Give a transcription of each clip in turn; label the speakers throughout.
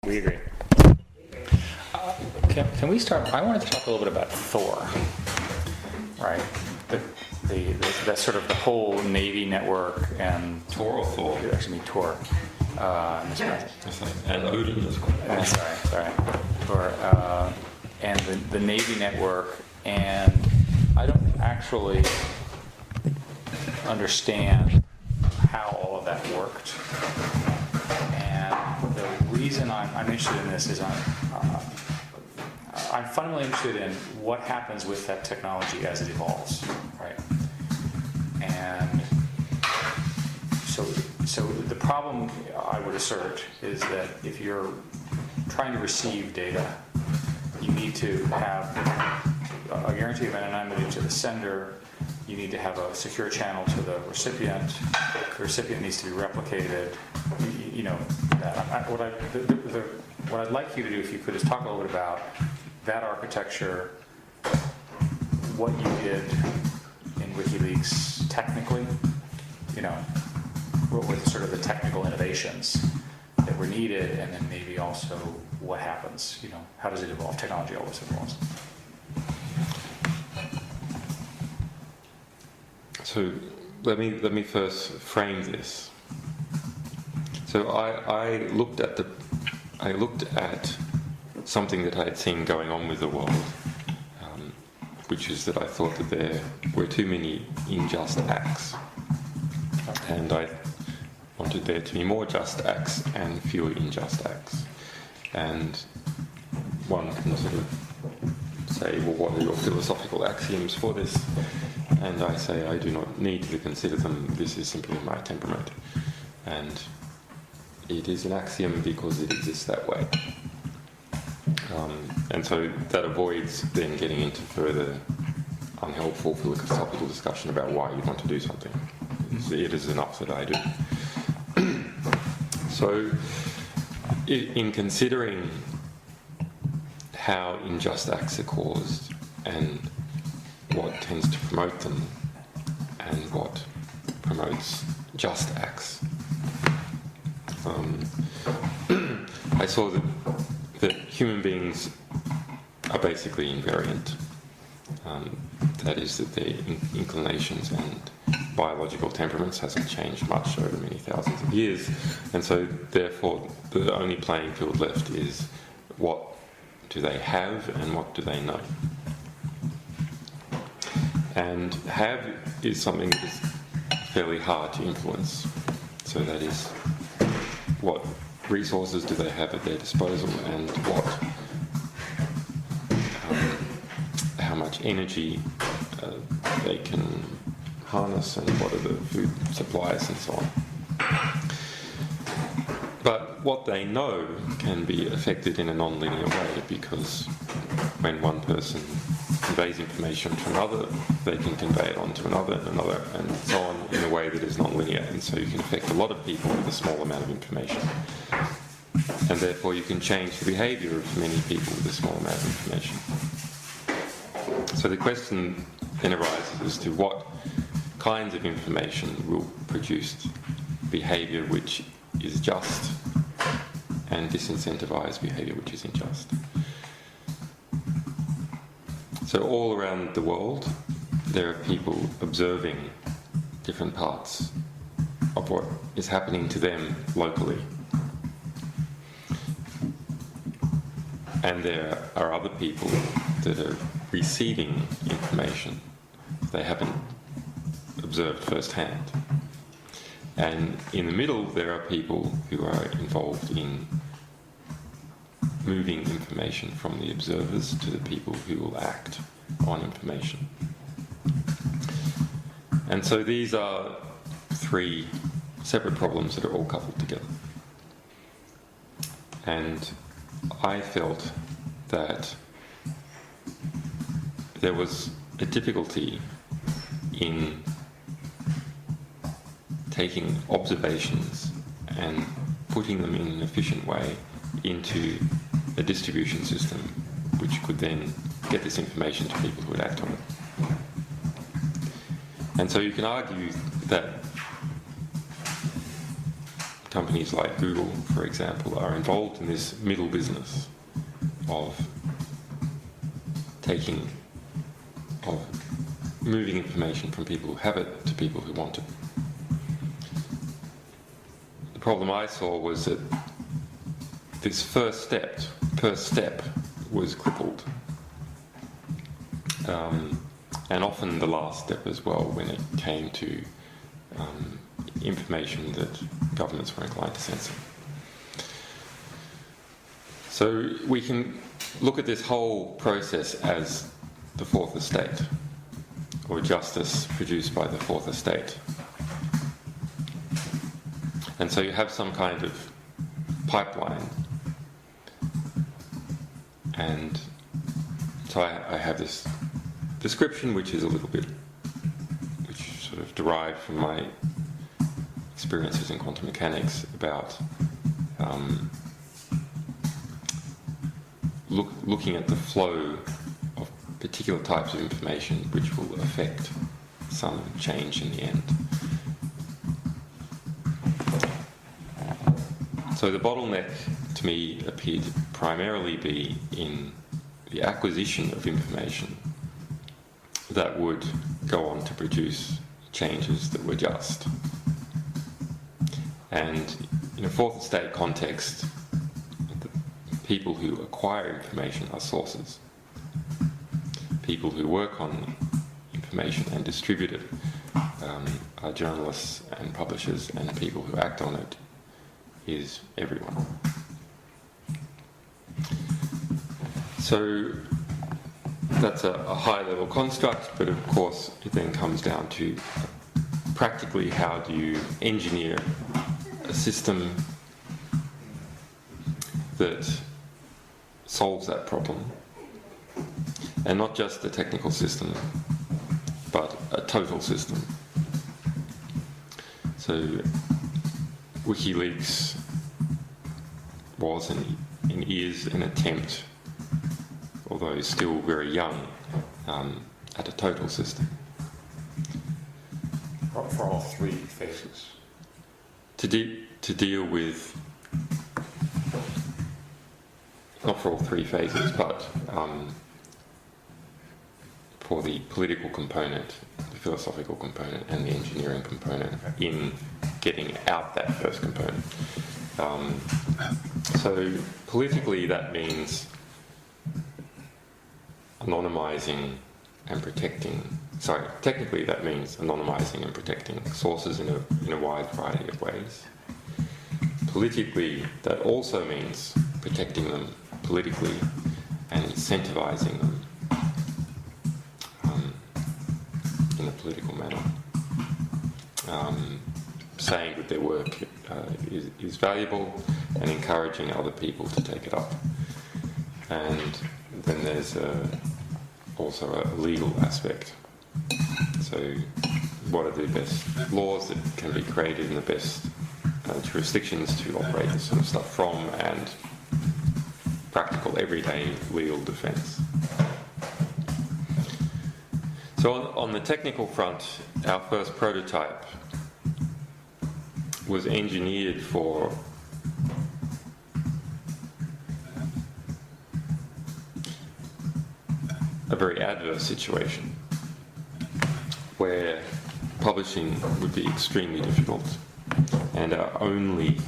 Speaker 1: We agree. Can we start? I wanted to talk a little bit about Thor, right? That's sort of the whole Navy network and
Speaker 2: Tor or Thor?
Speaker 1: It actually means Tor.
Speaker 2: And Odin as well.
Speaker 1: Sorry. Thor, and the Navy network, and I don't actually understand how all of that worked. And the reason I'm interested in this is I'm fundamentally interested in what happens with that technology as it evolves, right? And so the problem, I would assert, is that if you're trying to receive data, you need to have a guarantee of anonymity to the sender. You need to have a secure channel to the recipient. The recipient needs to be replicated. You know, what I'd like you to do, if you could, is talk a little bit about that architecture, what you did in Wiki Leaks technically, you know, what were sort of the technical innovations that were needed, and then maybe also what happens, you know, how does it evolve? Technology always evolves.
Speaker 2: So let me first frame this. So I looked at something that I had seen going on with the world, which is that I thought that there were too many unjust acts, and I wanted there to be more just acts and fewer unjust acts. And one can sort of say, well, what are your philosophical axioms for this? And I say, I do not need to consider them, this is simply my temperament. And it is an axiom because it exists that way. And so that avoids then getting into further unhelpful philosophical discussion about why you want to do something. It is enough that I do. So in considering how unjust acts are caused and what tends to promote them and what promotes just acts, I saw that human beings are basically invariant. That is, that their inclinations and biological temperaments hasn't changed much over many thousands of years, and so therefore the only playing field left is what do they have and what do they know. And have is something that is fairly hard to influence. So that is, what resources do they have at their disposal, and how much energy they can harness, and what are the food supplies and so on. But what they know can be affected in a non-linear way, because when one person conveys information to another, they can convey it on to another, and so on, in a way that is non-linear. And so you can affect a lot of people with a small amount of information. And therefore you can change the behaviour of many people with a small amount of information. So the question then arises as to what kinds of information will produce behaviour which is just and disincentivise behaviour which is unjust. So all around the world there are people observing different parts of what is happening to them locally. And there are other people that are receiving information they haven't observed firsthand. And in the middle there are people who are involved in moving information from the observers to the people who will act on information. And so these are three separate problems that are all coupled together. And I felt that there was a difficulty in taking observations and putting them in an efficient way into a distribution system which could then get this information to people who would act on it. And so you can argue that companies like Google, for example, are involved in this middle business of moving information from people who have it to people who want it. The problem I saw was that this first step was crippled. And often the last step as well, when it came to information that governments were inclined to censor. So we can look at this whole process as the fourth estate, or justice produced by the fourth estate. And so you have some kind of pipeline. And so I have this description which is sort of derived from my experiences in quantum mechanics about looking at the flow of particular types of information which will affect some change in the end. So the bottleneck to me appeared to primarily be in the acquisition of information that would go on to produce changes that were just. And in a fourth estate context, the people who acquire information are sources. People who work on information and distribute it are journalists and publishers, and the people who act on it is everyone. So that's a high-level construct, but of course it then comes down to practically how do you engineer a system that solves that problem, and not just a technical system, but a total system. So Wiki Leaks was and is an attempt, although still very young, at a total system.
Speaker 1: For all three phases.
Speaker 2: To deal with, not for all three phases, but for the political component, the philosophical component, and the engineering component in getting out that first component. So politically that means anonymizing and protecting, technically that means anonymizing and protecting sources in a wide variety of ways. Politically, that also means protecting them politically and incentivizing them in a political manner. Saying that their work is valuable and encouraging other people to take it up. And then there's also a legal aspect. So what are the best laws that can be created in the best jurisdictions to operate this sort of stuff from, and practical everyday legal defence. So on the technical front, our first prototype was engineered for a very adverse situation where publishing would be extremely difficult, and our only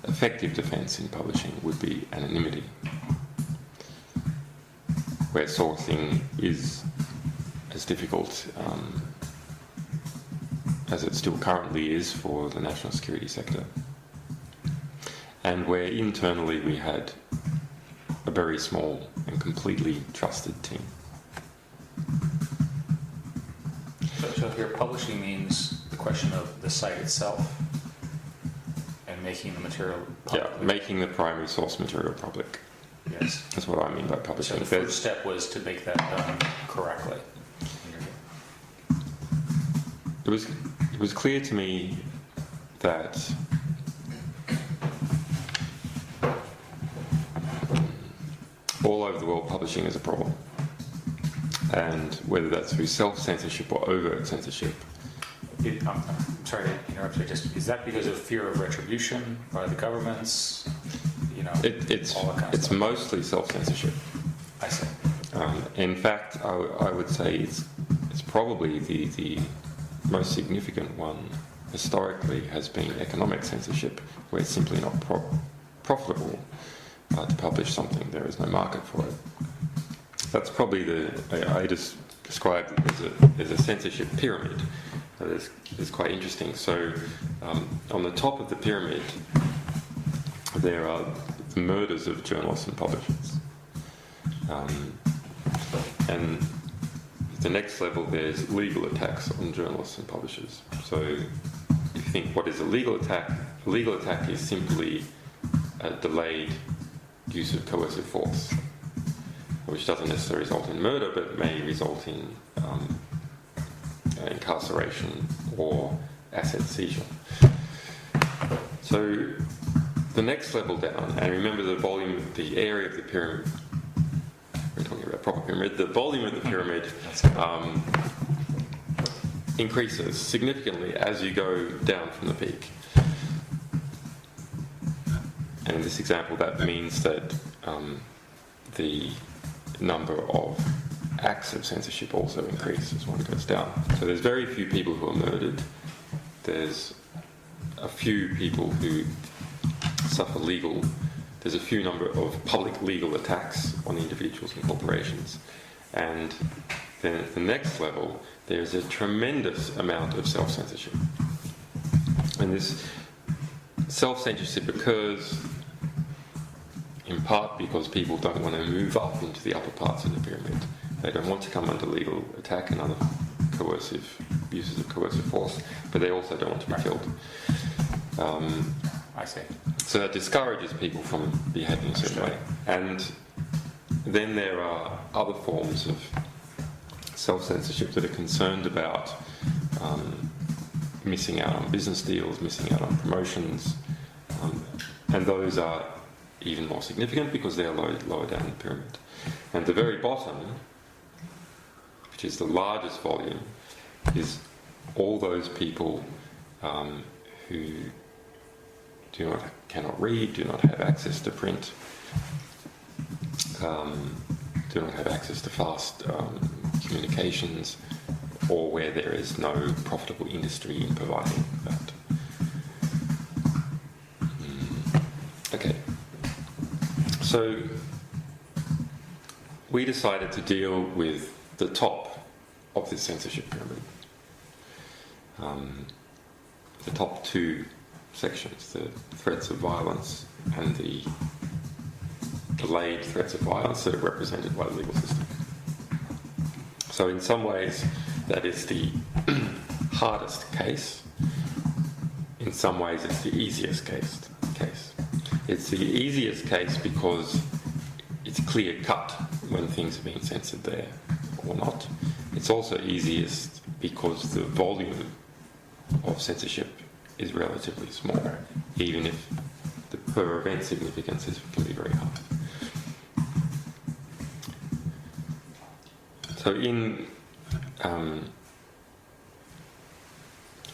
Speaker 2: effective defense in publishing would be anonymity, where sourcing is as difficult as it still currently is for the national security sector, and where internally we had a very small and completely trusted team.
Speaker 1: So here publishing means the question of the site itself and making the material public.
Speaker 2: Yeah, making the primary source material public.
Speaker 1: Yes.
Speaker 2: That's what I mean by publishing.
Speaker 1: So the first step was to make that done correctly.
Speaker 2: It was clear to me that all over the world publishing is a problem, and whether that's through self-censorship or overt censorship.
Speaker 1: sorry to interrupt you, just, is that because of fear of retribution by the governments? You know,
Speaker 2: It's
Speaker 1: all that kind of
Speaker 2: it's
Speaker 1: stuff.
Speaker 2: mostly self-censorship.
Speaker 1: I see.
Speaker 2: In fact, I would say it's probably the most significant one historically has been economic censorship, where it's simply not profitable to publish something. There is no market for it. That's probably I just described it as a censorship pyramid. That is quite interesting. So on the top of the pyramid, there are the murders of journalists and publishers. And the next level, there's legal attacks on journalists and publishers. So if you think, what is a legal attack? A legal attack is simply a delayed use of coercive force, which doesn't necessarily result in murder, but may result in incarceration or asset seizure. So the next level down, and remember the volume, the area of the pyramid, we're talking about proper pyramid, the volume of the pyramid increases significantly as you go down from the peak. And in this example, that means that the number of acts of censorship also increase as one goes down. So there's very few people who are murdered. There's a few people who suffer there's a few number of public legal attacks on individuals and corporations. And then at the next level, there's a tremendous amount of self-censorship. And this self-censorship occurs in part because people don't want to move up into the upper parts of the pyramid. They don't want to come under legal attack and other coercive uses of coercive force, but they also don't want to be killed.
Speaker 1: I see.
Speaker 2: So that discourages people from behaving a certain way. And then there are other forms of self-censorship that are concerned about missing out on business deals, missing out on promotions, and those are even more significant because they're lower down the pyramid. And the very bottom, which is the largest volume, is all those people who cannot read, do not have access to print, do not have access to fast communications, or where there is no profitable industry in providing that. Okay. So we decided to deal with the top of this censorship pyramid. The top two sections, the threats of violence and the delayed threats of violence that are represented by the legal system. So in some ways, that is the hardest case. In some ways, it's the easiest case. It's the easiest case because it's clear-cut when things are being censored there or not. It's also easiest because the volume of censorship is relatively small, even if the per event significance can be very high.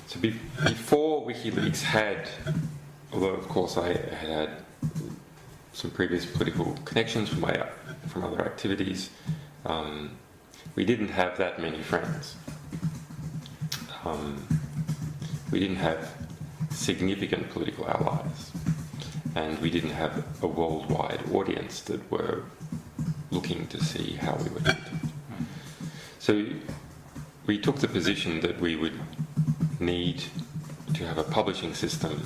Speaker 2: So before Wiki Leaks had, although of course I had some previous political connections from other activities, we didn't have that many friends. We didn't have significant political allies, and we didn't have a worldwide audience that were looking to see how we were doing. So we took the position that we would need to have a publishing system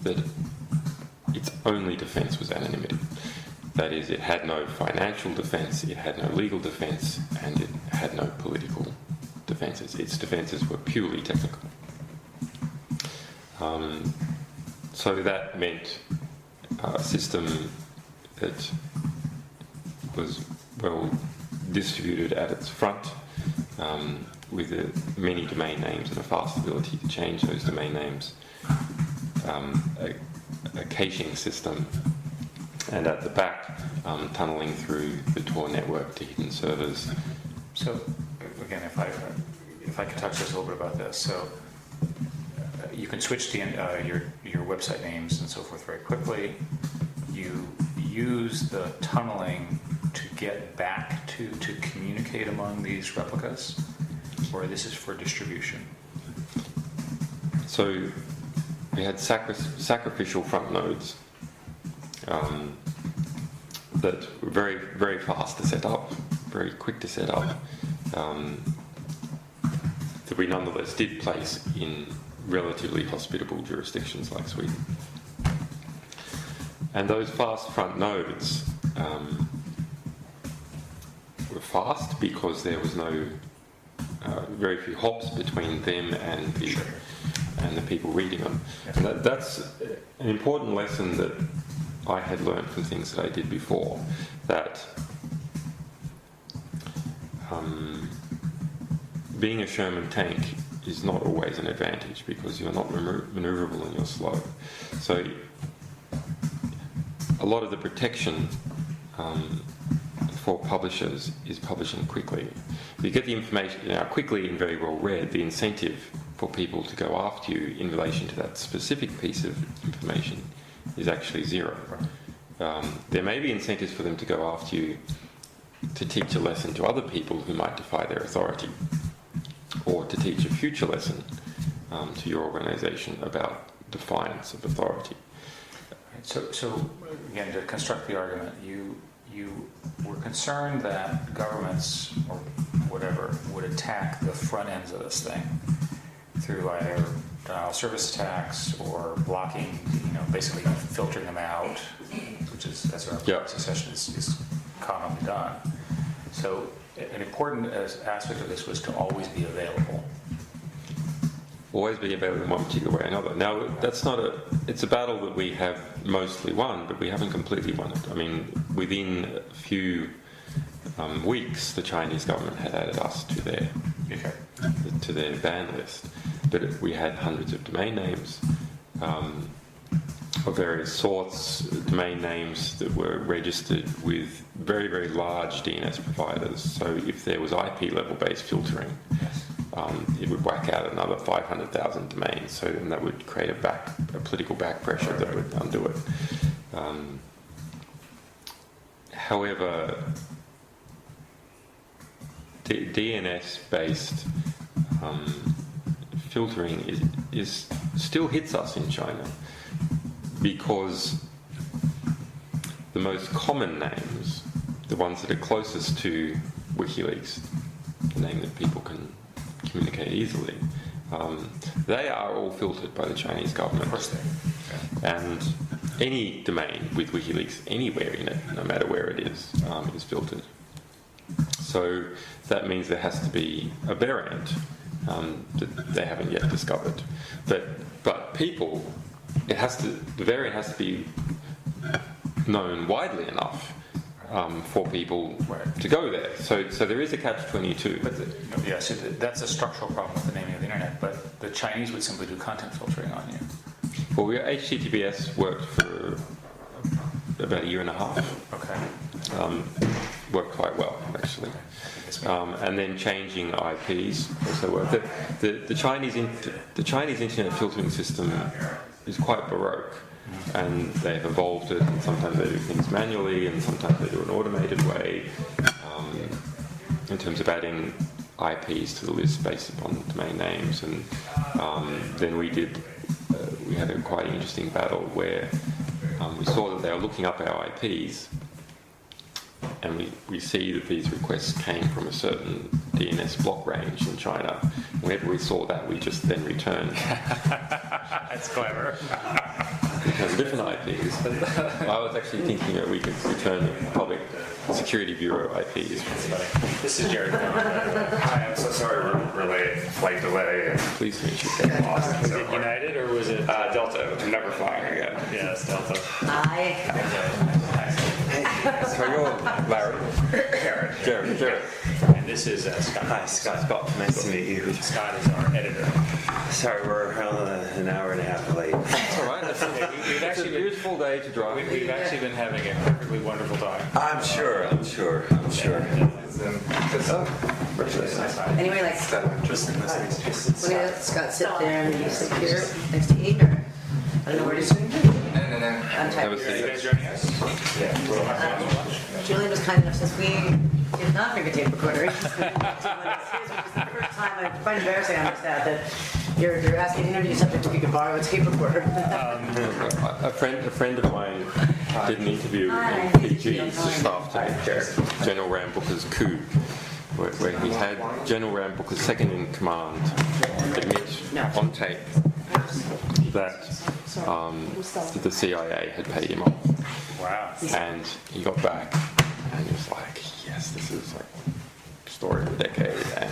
Speaker 2: that its only defence was anonymity. That is, it had no financial defence, it had no legal defence, and it had no political defences. Its defences were purely technical. So that meant a system that was well distributed at its front, with many domain names and a fast ability to change those domain names, a caching system, and at the back, tunneling through the Tor network to hidden servers.
Speaker 1: So again, if I could talk to us a little bit about this. So you can switch to your website names and so forth very quickly. You use the tunneling to get back to communicate among these replicas, or this is for distribution?
Speaker 2: So we had sacrificial front nodes that were very, very fast to set up, very quick to set up, that we nonetheless did place in relatively hospitable jurisdictions like Sweden. And those fast front nodes were fast because there was no very few hops between them and the people reading them. And that's an important lesson that I had learned from things that I did before, that being a Sherman tank is not always an advantage because you're not maneuverable and you're slow. So a lot of the protection for publishers is publishing quickly. If you get the information out quickly and very well read, the incentive for people to go after you in relation to that specific piece of information is actually zero. There may be incentives for them to go after you to teach a lesson to other people who might defy their authority, or to teach a future lesson to your organisation about defiance of authority.
Speaker 1: So again, to construct the argument, you were concerned that governments or whatever would attack the front ends of this thing through either denial of service attacks or blocking, basically filtering them out, which is, as our proxy session is commonly done. So an important aspect of this was to always be available.
Speaker 2: Always be available in one particular way or another. Now, it's a battle that we have mostly won, but we haven't completely won it. I mean, within a few weeks, the Chinese government had added us to their ban list. But we had hundreds of domain names of various sorts, domain names that were registered with very, very large DNS providers. So if there was IP level based filtering, it would whack out another 500,000 domains. So then that would create a political back pressure that would undo it. However, DNS-based filtering is still hits us in China because the most common names, the ones that are closest to WikiLeaks, the name that people can communicate easily, they are all filtered by the Chinese government.
Speaker 1: Of course they are.
Speaker 2: And any domain with WikiLeaks anywhere in it, no matter where it is filtered. So that means there has to be a variant that they haven't yet discovered. But people, the variant has to be known widely enough for people to go there. So there is a catch-22.
Speaker 1: But so that's a structural problem with the naming of the internet. But the Chinese would simply do content filtering on you.
Speaker 2: Well, HTTPS worked for about a year and a half.
Speaker 1: Okay.
Speaker 2: Worked quite well, actually. And then changing IPs also worked. The Chinese internet filtering system is quite baroque, and they've evolved it. And sometimes they do things manually, and sometimes they do it in an automated way. In terms of adding IPs to the list based upon domain names, and then we had a quite interesting battle where we saw that they were looking up our IPs, and we see that these requests came from a certain DNS block range in China. Whenever we saw that, we just then returned.
Speaker 1: That's clever.
Speaker 2: Return different IPs. I was actually thinking that we could return Public Security Bureau IPs.
Speaker 1: This is Jared.
Speaker 3: Hi, I'm so sorry we're late. Flight delay.
Speaker 2: Please meet you.
Speaker 1: Was it United or was it
Speaker 3: Delta. I'm never flying again.
Speaker 1: Yeah, it's Delta.
Speaker 4: Hi.
Speaker 2: So you're Larry? Jared.
Speaker 1: And this is Scott.
Speaker 5: Hi, Scott. Nice to meet you.
Speaker 1: Scott is our editor.
Speaker 5: Sorry, we're an hour and a half late.
Speaker 2: That's all right.
Speaker 1: We've
Speaker 2: It's a beautiful day to drive.
Speaker 1: We've actually been having a perfectly wonderful time.
Speaker 5: I'm sure.
Speaker 1: It's
Speaker 4: Anyway, like,
Speaker 3: Just in this instance.
Speaker 4: when you let Scott sit there and you sit here next to Ian, or, I don't know where to sit.
Speaker 3: No.
Speaker 4: I'm
Speaker 2: Have a
Speaker 4: typing.
Speaker 2: seat.
Speaker 4: Julian was kind enough, since we did not bring a tape recorder, he's just going to his, which is the first time I find embarrassing on this that you're asking an interview subject if you could borrow a tape recorder.
Speaker 2: A friend of mine did an interview
Speaker 4: Hi.
Speaker 2: in Fiji just after General Ram Booker's coup, where he had General Ram Booker's second in command admit on tape that the CIA had paid him off.
Speaker 1: Wow.
Speaker 2: And he got back and he was like, yes, this is like story of the decade, and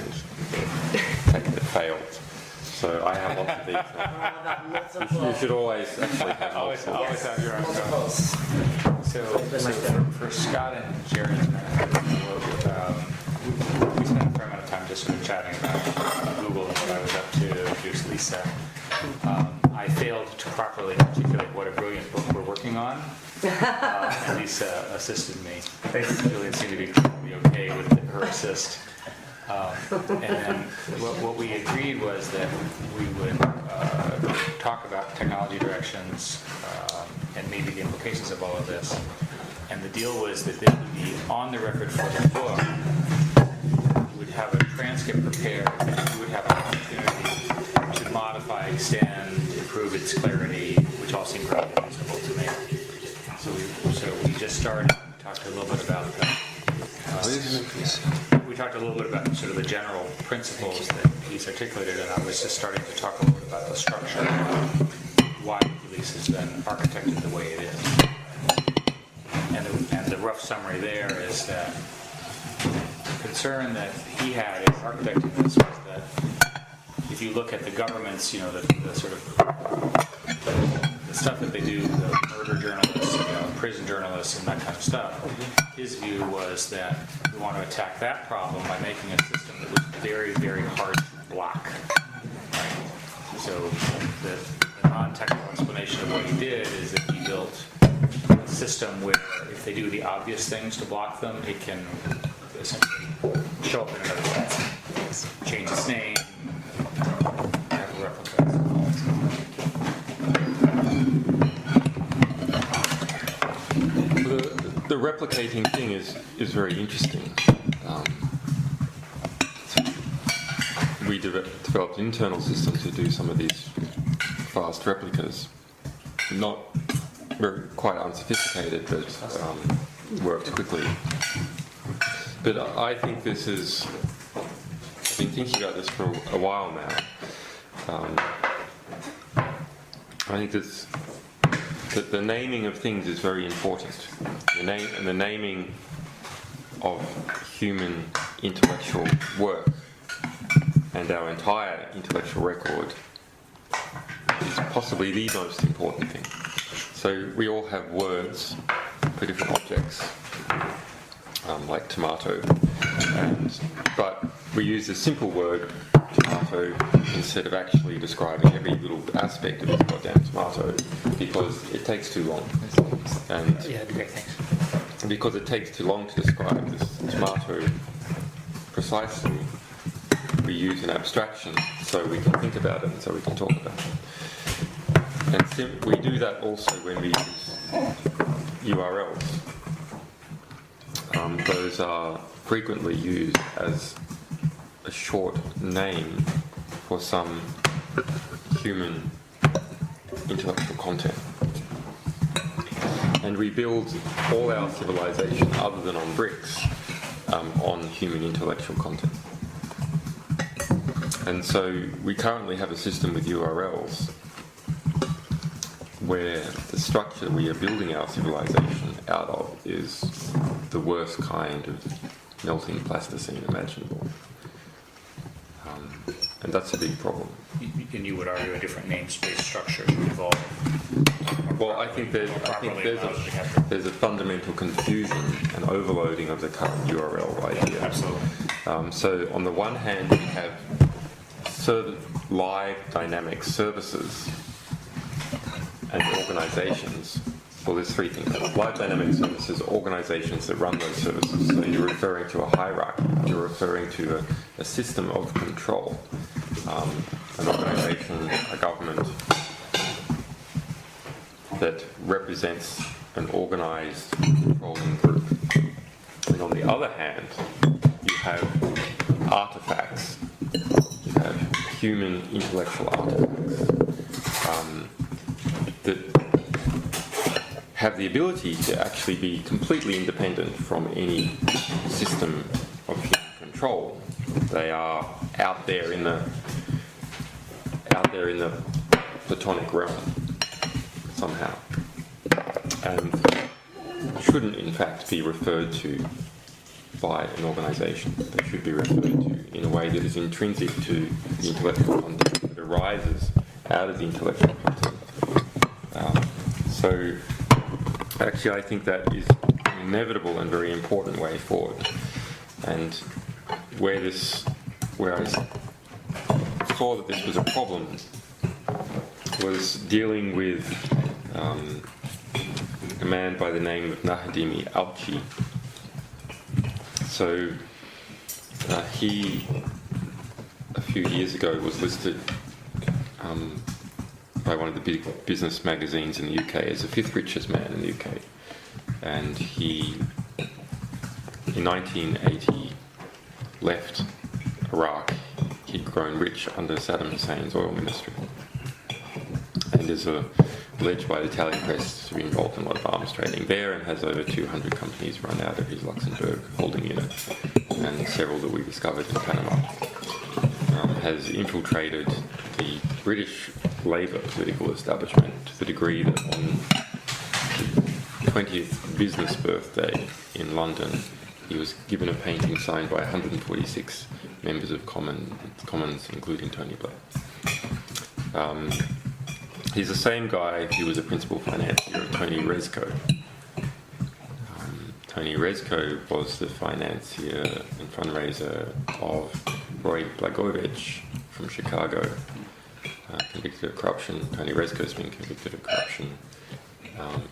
Speaker 2: it failed. So I have lots of these now. You should always actually have multiple.
Speaker 1: Always have your own. So for Scott and Jerry, we spent a fair amount of time just sort of chatting about Google and what I was up to, introduced Lisa. I failed to properly articulate what a brilliant book we're working on. And Lisa assisted me. Julian seemed to be totally okay with her assist. And then what we agreed was that we would talk about technology directions and maybe the implications of all of this. And the deal was that this would be on the record for the book. We would have a transcript prepared. We would have an opportunity to modify, extend, improve its clarity, which all seemed rather reasonable to me. So we just started. We talked a little bit about that. We talked a little bit about sort of the general principles that he's articulated, and I was just starting to talk a little bit about the structure, why Wikileaks has been architected the way it is. And the rough summary there is that the concern that he had in architecting this was that if you look at the government's, the sort of the stuff that they do, the murder journalists, prison journalists, and that kind of stuff, his view was that we want to attack that problem by making a system that was very, very hard to block. Right? So the non-technical explanation of what he did is that he built a system where if they do the obvious things to block them, it can essentially show up in another way. Change its name, have a replica.
Speaker 2: The replicating thing is very interesting. We developed an internal system to do some of these fast replicas. Not very, quite unsophisticated, but worked quickly. But I think this is, I've been thinking about this for a while now. I think that the naming of things is very important. The naming of human intellectual work and our entire intellectual record is possibly the most important thing. So we all have words for different objects, like tomato, but we use the simple word tomato instead of actually describing every little aspect of this goddamn tomato, because it takes too long. And
Speaker 1: Yeah, that'd be great, thanks.
Speaker 2: because it takes too long to describe this tomato precisely, we use an abstraction so we can think about it and so we can talk about it. And we do that also when we use URLs. Those are frequently used as a short name for some human intellectual content. And we build all our civilization, other than on bricks, on human intellectual content. And so we currently have a system with URLs where the structure we are building our civilization out of is the worst kind of melting plasticine imaginable. And that's a big problem.
Speaker 1: And you would argue a different namespace structure should evolve.
Speaker 2: Well, I think there's a fundamental confusion and overloading of the current URL idea.
Speaker 1: Absolutely.
Speaker 2: So on the one hand, we have live dynamic services and organizations Well, there's three things. Live dynamic services, organizations that run those services. So you're referring to a hierarchy. You're referring to a system of control. An organization, a government that represents an organized controlling group. And on the other hand, you have artifacts. You have human intellectual artifacts that have the ability to actually be completely independent from any system of human control. They are out there in the platonic realm somehow, and shouldn't in fact be referred to by an organisation. They should be referred to in a way that is intrinsic to the intellectual content, that arises out of the intellectual content. So actually I think that is an inevitable and very important way forward. And where I saw that this was a problem was dealing with a man by the name of Nahdimi Alchi. So he, a few years ago, was listed by one of the big business magazines in the UK as the fifth richest man in the UK. And he, in 1980, left Iraq. He'd grown rich under Saddam Hussein's oil ministry, and is alleged by the Italian press to be involved in a lot of arms trading there, and has over 200 companies run out of his Luxembourg holding unit, and several that we discovered in Panama. Has infiltrated the British Labour political establishment to the degree that on the 20th business birthday in London, he was given a painting signed by 146 members of Commons, including Tony Blair. He's the same guy who was a principal financier of Tony Rezko. Tony Rezko was the financier and fundraiser of Roy Blagojevich from Chicago, convicted of corruption. Tony Rezko's been convicted of corruption,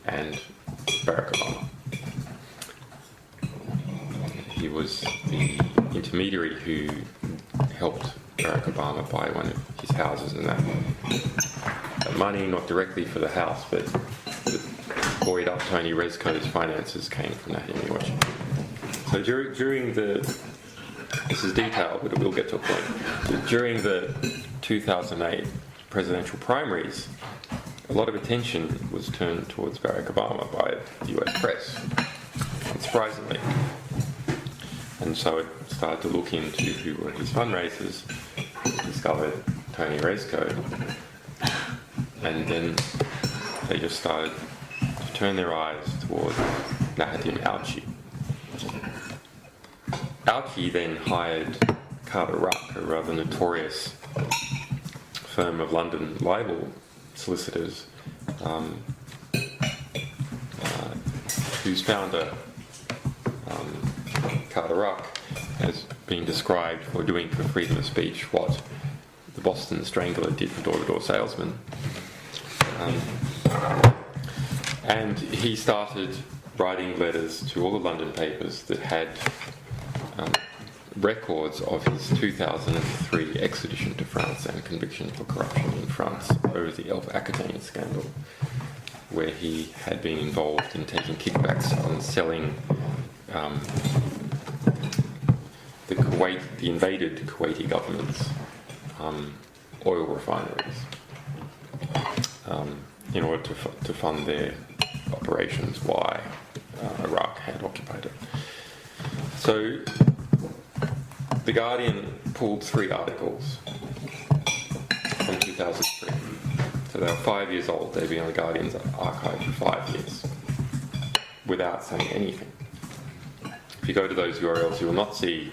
Speaker 2: and Barack Obama. He was the intermediary who helped Barack Obama buy one of his houses, and that money, not directly for the house, but buoyed up Tony Rezko's finances, came from that watch. So during the, this is detailed, but we'll get to a point. During the 2008 presidential primaries, a lot of attention was turned towards Barack Obama by the US press, unsurprisingly. And so it started to look into who were his fundraisers, discovered Tony Rezko, and then they just started to turn their eyes towards Nahdimi Alchi. Alchi then hired Carter Ruck, a rather notorious firm of London libel solicitors, whose founder, Carter Ruck, has been described for doing for freedom of speech what the Boston Strangler did for door-to-door salesmen. And he started writing letters to all the London papers that had records of his 2003 extradition to France and conviction for corruption in France over the Elf Aquitaine scandal, where he had been involved in taking kickbacks on selling the invaded Kuwaiti government's oil refineries in order to fund their operations while Iraq had occupied it. So The Guardian pulled 3 articles from 2003. So they were 5 years old. They've been on the Guardian's archive for 5 years without saying anything. If you go to those URLs, you will not see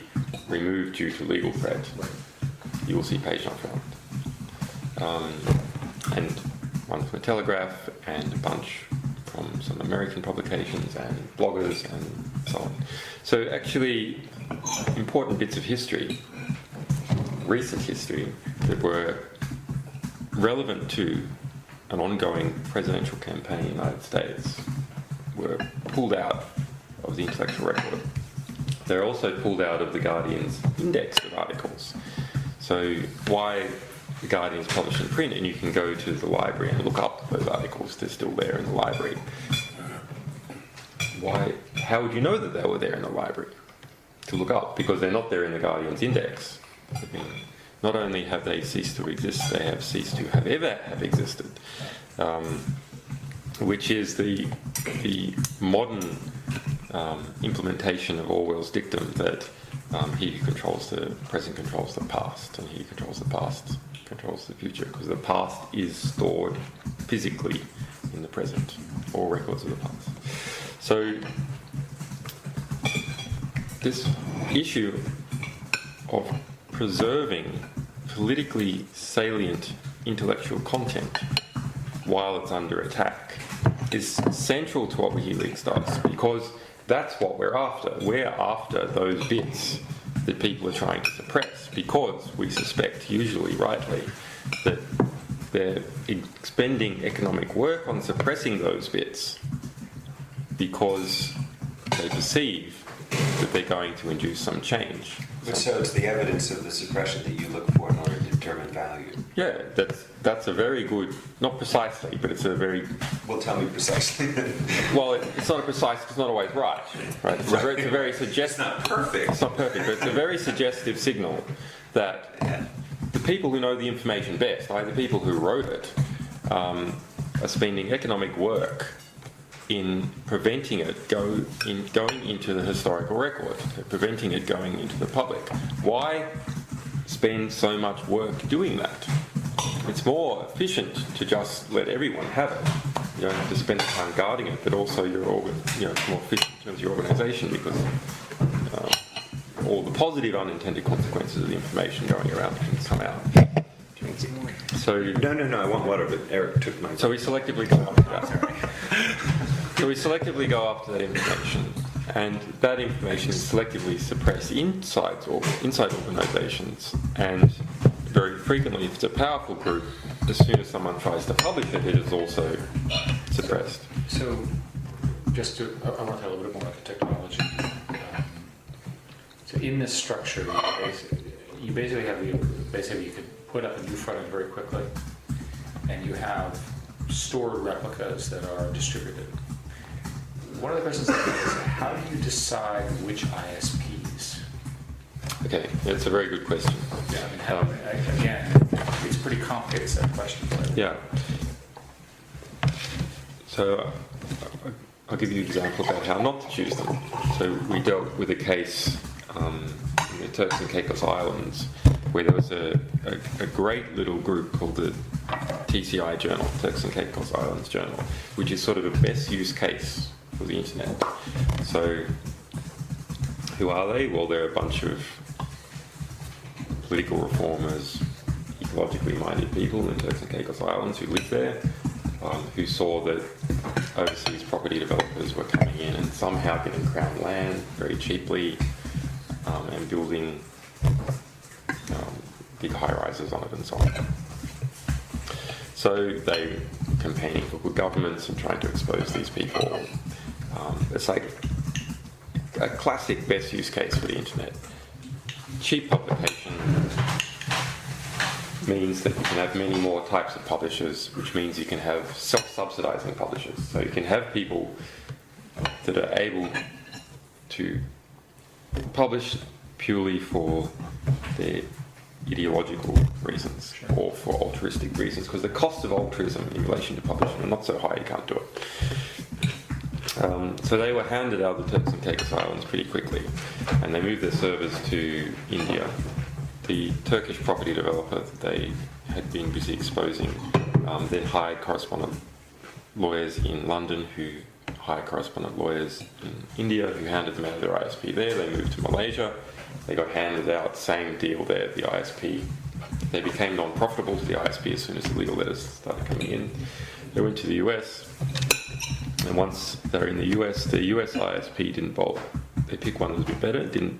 Speaker 2: removed due to legal threat. You will see page not found. And one from the Telegraph, and a bunch from some American publications and bloggers and so on. So actually, important bits of history, recent history, that were relevant to an ongoing presidential campaign in the United States were pulled out of the intellectual record. They're also pulled out of the Guardian's index of articles. So why the Guardian's published in print, and you can go to the library and look up those articles, they're still there in the library. Why? How would you know that they were there in the library to look up? Because they're not there in the Guardian's index. I mean, not only have they ceased to exist, they have ceased to have ever have existed, which is the modern implementation of Orwell's dictum that he who controls the present controls the past, and he who controls the past controls the future, because the past is stored physically in the present, all records of the past. So this issue of preserving politically salient intellectual content while it's under attack is central to what WikiLeaks does, because that's what we're after. We're after those bits that people are trying to suppress, because we suspect, usually rightly, that they're expending economic work on suppressing those bits because they perceive that they're going to induce some change.
Speaker 5: So it's the evidence of the suppression that you look for in order to determine value.
Speaker 2: Yeah, that's a very good, not precisely, but it's a very...
Speaker 5: Well, tell me precisely.
Speaker 2: Well, it's not a precise, it's not always right. It's a very suggestive...
Speaker 5: It's not perfect.
Speaker 2: It's not perfect, but it's a very suggestive signal that the people who know the information best, like the people who wrote it, are spending economic work in preventing it going into the historical record, preventing it going into the public. Why spend so much work doing that? It's more efficient to just let everyone have it. You don't have to spend time guarding it, but also it's more efficient in terms of your organisation, because all the positive unintended consequences of the information going around can come out. So
Speaker 5: No, I want water, but Eric took my...
Speaker 2: So we selectively go after that. So we selectively go after that information, and that information is selectively suppressed inside organisations, and very frequently, if it's a powerful group, as soon as someone tries to publish it, it is also suppressed.
Speaker 1: So, I want to talk a little bit more about the technology. So in this structure, you basically have you could put up a new front end very quickly, and you have stored replicas that are distributed. One of the questions is, how do you decide which ISPs?
Speaker 2: Okay, that's a very good question.
Speaker 1: Yeah, again, it's a pretty complicated set of questions. Right?
Speaker 2: Yeah. So I'll give you an example about how not to choose them. So we dealt with a case in the Turks and Caicos Islands where there was a great little group called the TCI Journal, Turks and Caicos Islands Journal, which is sort of a best use case for the internet. So who are they? Well, they're a bunch of political reformers, ecologically minded people in Turks and Caicos Islands who live there, who saw that overseas property developers were coming in and somehow getting Crown land very cheaply and building big high-rises on it and so on. So they were campaigning for good governments and trying to expose these people. It's like a classic best use case for the internet. Cheap publication means that you can have many more types of publishers, which means you can have self-subsidizing publishers. So you can have people that are able to publish purely for their ideological reasons or for altruistic reasons, because the cost of altruism in relation to publishing are not so high, you can't do it. So they were handed out of the Turks and Caicos Islands pretty quickly, and they moved their servers to India. The Turkish property developer that they had been busy exposing then hired correspondent lawyers in London who hired correspondent lawyers in India who handed them out of their ISP there. They moved to Malaysia. They got handed out, same deal there at the ISP. They became non-profitable to the ISP as soon as the legal letters started coming in. They went to the US, and once they're in the US, the US ISP didn't bolt. They picked one that was a bit better, it didn't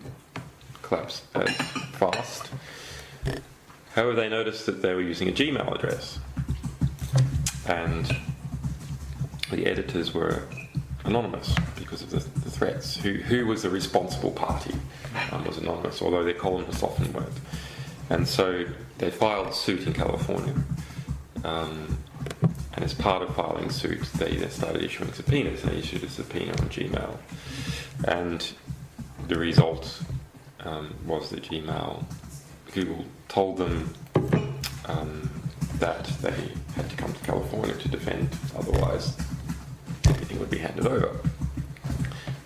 Speaker 2: collapse as fast. However, they noticed that they were using a Gmail address. and the editors were anonymous because of the threats. Who was the responsible party was anonymous, although their columnists often weren't. And so they filed suit in California. And as part of filing suit, they then started issuing subpoenas. They issued a subpoena on Gmail. And the result was that Google told them that they had to come to California to defend, otherwise everything would be handed over.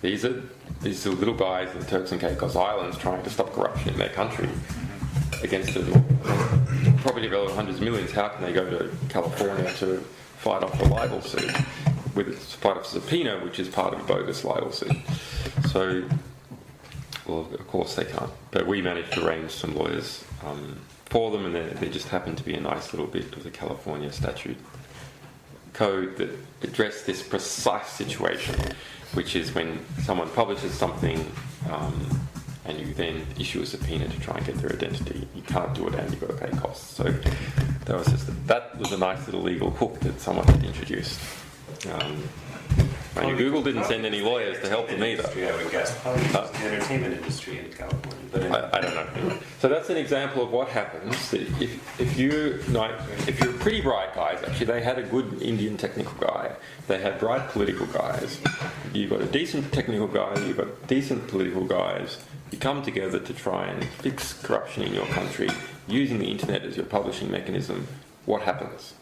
Speaker 2: These are little guys in the Turks and Caicos Islands trying to stop corruption in their country against a property value of hundreds of millions. How can they go to California to fight off a libel suit with fight off a subpoena, which is part of a bogus libel suit? So, well, of course they can't. But we managed to arrange some lawyers for them, and there just happened to be a nice little bit of the California statute code that addressed this precise situation, which is when someone publishes something and you then issue a subpoena to try and get their identity. You can't do it, and you've got to pay costs. So that was a nice little legal hook that someone had introduced. Google didn't send any lawyers to help them either.
Speaker 5: I would guess probably the entertainment industry in California. But
Speaker 2: I don't know. So that's an example of what happens. That if you're pretty bright guys, actually they had a good Indian technical guy. They had bright political guys. You've got a decent technical guy. You've got decent political guys. You come together to try and fix corruption in your country using the internet as your publishing mechanism. What happens?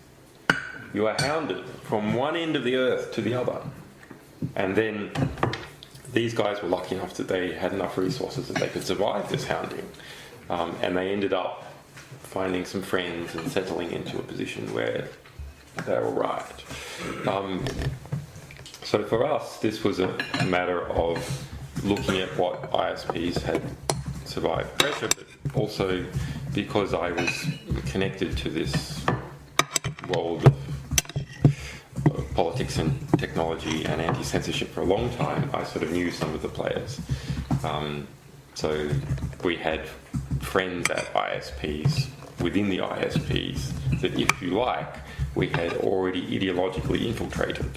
Speaker 2: You are hounded from one end of the earth to the other. And then these guys were lucky enough that they had enough resources that they could survive this hounding. And they ended up finding some friends and settling into a position where they were right. So for us, this was a matter of looking at what ISPs had survived pressure, but also because I was connected to this world of politics and technology and anti-censorship for a long time, I sort of knew some of the players. So we had friends at ISPs, within the ISPs, that if you like, we had already ideologically infiltrated.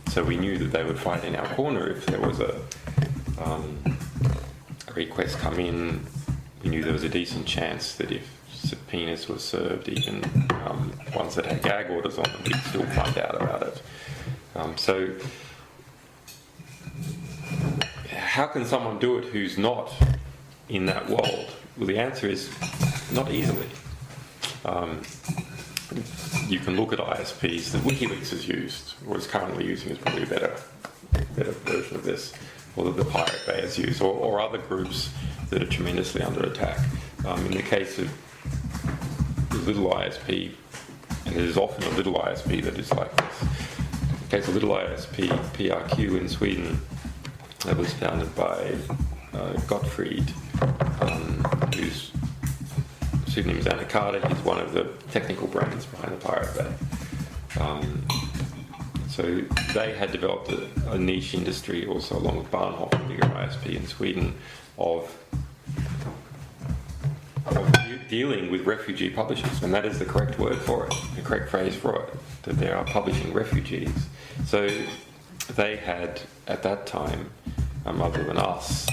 Speaker 2: So we knew that they would fight in our corner if there was a request come in. We knew there was a decent chance that if subpoenas were served, even ones that had gag orders on them, we'd still find out about it. So how can someone do it who's not in that world? Well, the answer is not easily. You can look at ISPs that Wiki Leaks has used, or is currently using, is probably a better version of this, or that the Pirate Bay has used, or other groups that are tremendously under attack. In the case of the little ISP, and it is often a little ISP that is like this. In the case of little ISP, PRQ in Sweden, that was founded by Gottfried, whose pseudonym is Anakata. He's one of the technical brains behind the Pirate Bay. So they had developed a niche industry, also along with Bahnhof, a bigger ISP in Sweden, of dealing with refugee publishers, and that is the correct word for it, the correct phrase for it, that they are publishing refugees. So they had, at that time, other than us,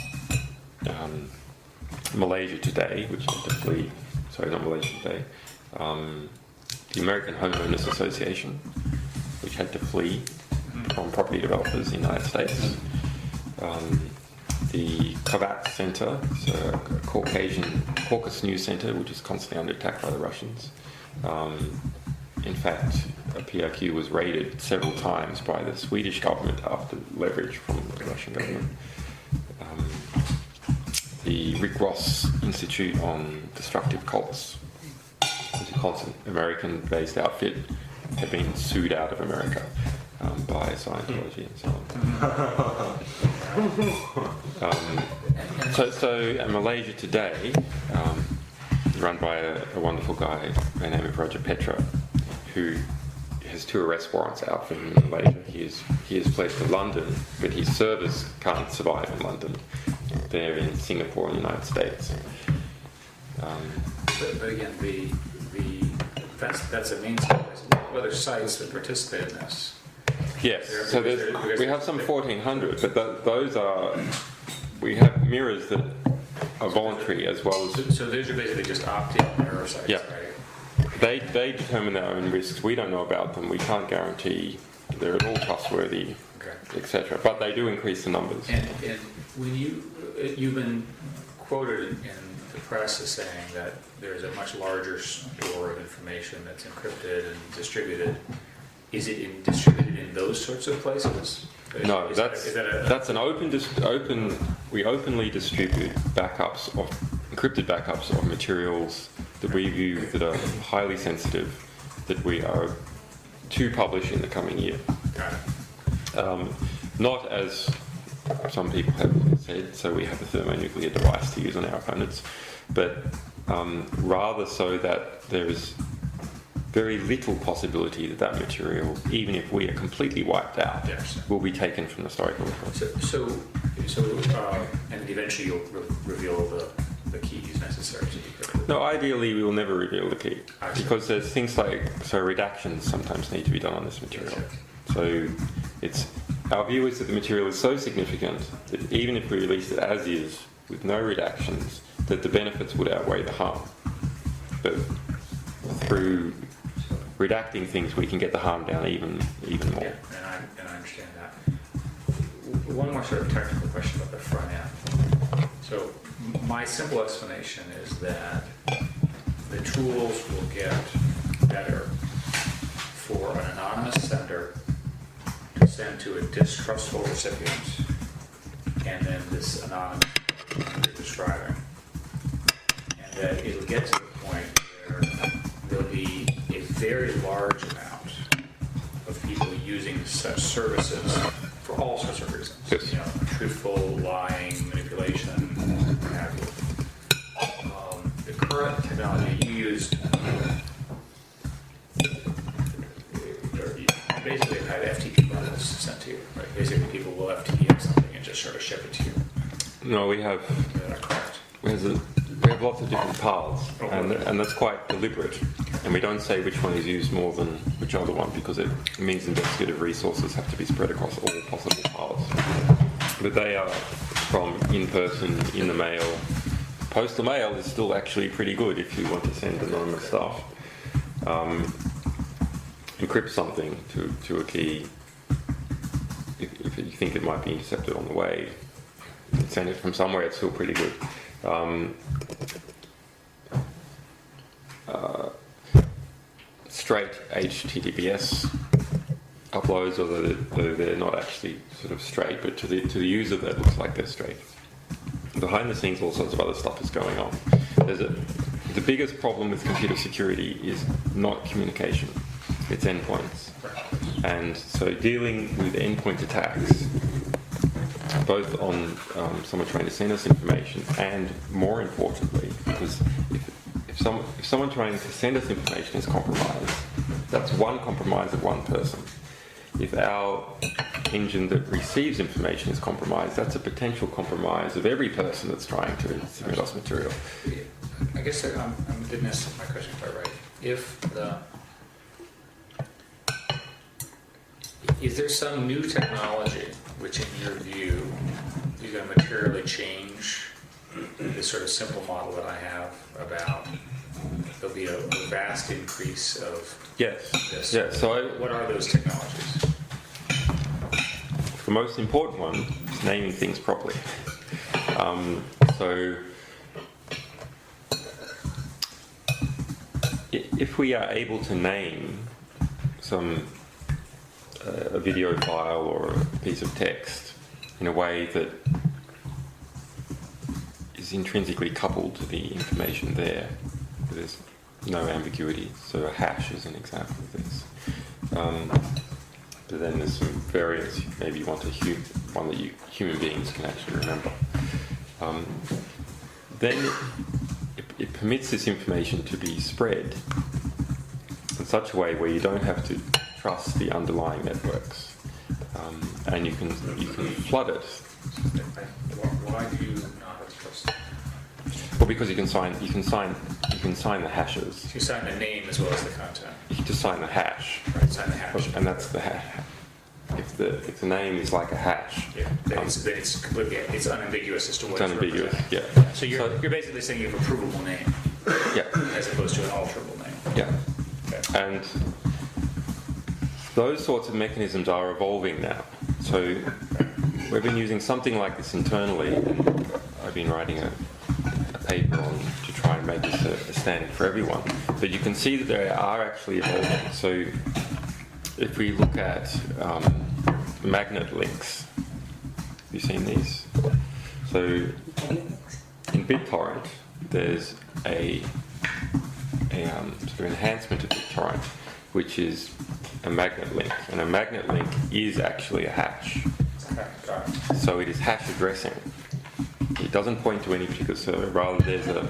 Speaker 2: Malaysia Today, which had to flee, sorry, not Malaysia Today, the American Homeowners Association, which had to flee from property developers in the United States. The Kovac Center, so a Caucasus News Center, which is constantly under attack by the Russians. In fact, PRQ was raided several times by the Swedish government after leverage from the Russian government. The Rick Ross Institute on Destructive Cults, which is a constant American-based outfit, had been sued out of America by Scientology and so on. And Malaysia Today, run by a wonderful guy by the name of Roger Petra, who has 2 arrest warrants out for him in Malaysia. He is placed in London, but his servers can't survive in London. They're in Singapore and the United States.
Speaker 6: But again, the
Speaker 1: that's a means of other sites that participate in this.
Speaker 2: Yes, so we have some 1,400, but those are, we have mirrors that are voluntary as well as...
Speaker 1: So those are basically just opt-in mirror sites,
Speaker 2: Yeah.
Speaker 1: right?
Speaker 2: They determine their own risks. We don't know about them. We can't guarantee they're at all trustworthy,
Speaker 1: Okay.
Speaker 2: etc. But they do increase the numbers.
Speaker 1: And when you've been quoted in the press as saying that there's a much larger store of information that's encrypted and distributed. Is it distributed in those sorts of places?
Speaker 2: No,
Speaker 1: Is
Speaker 2: that's an open. We openly distribute backups of encrypted backups of materials that we view that are highly sensitive, that we are to publish in the coming year.
Speaker 1: Got it.
Speaker 2: Not as some people have said, so we have a thermonuclear device to use on our opponents, but rather so that there is very little possibility that that material, even if we are completely wiped out,
Speaker 1: Yes.
Speaker 2: will be taken from the historical record.
Speaker 1: And eventually you'll reveal the keys necessary to decrypt.
Speaker 2: No, ideally we will never reveal the key,
Speaker 1: I see.
Speaker 2: because there's things like, so redactions sometimes need to be done on this material. So it's, our view is that the material is so significant that even if we released it as is, with no redactions, that the benefits would outweigh the harm. But through redacting things, we can get the harm down even more.
Speaker 1: Yeah, and I understand that. One more sort of technical question about the front end. So my simple explanation is that the tools will get better for an anonymous sender to send to a distrustful recipient, and then this anonymous you're describing, and that it'll get to the point where there'll be a very large amount of people using such services for all sorts of reasons.
Speaker 2: Yes.
Speaker 1: You know, truthful, lying, manipulation, what have you. The current technology you used, you basically had FTP bundles sent to you, right? Basically, people will FTP something and just sort of ship it to you.
Speaker 2: No, we have
Speaker 1: Is that correct?
Speaker 2: we have lots of different paths, and that's quite deliberate. And we don't say which one is used more than which other one, because it means investigative resources have to be spread across all possible paths. But they are from in-person, in the mail. Postal mail is still actually pretty good if you want to send anonymous stuff. Encrypt something to a key if you think it might be intercepted on the way. Send it from somewhere, it's still pretty good. Straight HTTPS uploads, although they're not actually sort of straight, but to the user that looks like they're straight. Behind the scenes, all sorts of other stuff is going on. The biggest problem with computer security is not communication, it's endpoints. And so dealing with endpoint attacks, both on someone trying to send us information, and more importantly, because if someone trying to send us information is compromised, that's one compromise of one person. If our engine that receives information is compromised, that's a potential compromise of every person that's trying to submit us material.
Speaker 1: I guess I didn't ask my question quite right. Is there some new technology which, in your view, is going to materially change this sort of simple model that I have about there'll be a vast increase of
Speaker 2: Yes.
Speaker 1: this?
Speaker 2: Yeah. So
Speaker 1: What are those technologies?
Speaker 2: the most important one is naming things properly. So if we are able to name a video file or a piece of text in a way that is intrinsically coupled to the information there, there's no ambiguity. So a hash is an example of this. But then there's some variants. Maybe you want one that human beings can actually remember. Then it permits this information to be spread in such a way where you don't have to trust the underlying networks, and you can flood it.
Speaker 1: Why do you not have trust?
Speaker 2: Well, because you can sign the hashes.
Speaker 1: So you sign the name as well as the content.
Speaker 2: You can just sign the hash,
Speaker 1: Right, sign the hash.
Speaker 2: and that's the hash. If the name is like a hash,
Speaker 1: Yeah, then it's completely, it's unambiguous as to what
Speaker 2: it's unambiguous.
Speaker 1: representing.
Speaker 2: Yeah.
Speaker 1: So you're basically saying you have a provable name
Speaker 2: Yeah.
Speaker 1: as opposed to an alterable name.
Speaker 2: Yeah.
Speaker 1: Okay.
Speaker 2: And those sorts of mechanisms are evolving now. So we've been using something like this internally, and I've been writing a paper on to try and make this a standard for everyone. But you can see that they are actually evolving. So if we look at magnet links, have you seen these? So in BitTorrent, there's a sort of enhancement of BitTorrent, which is a magnet link, and a magnet link is actually a hash.
Speaker 1: Okay, got it.
Speaker 2: So it is hash addressing. It doesn't point to any particular server. Rather, there's a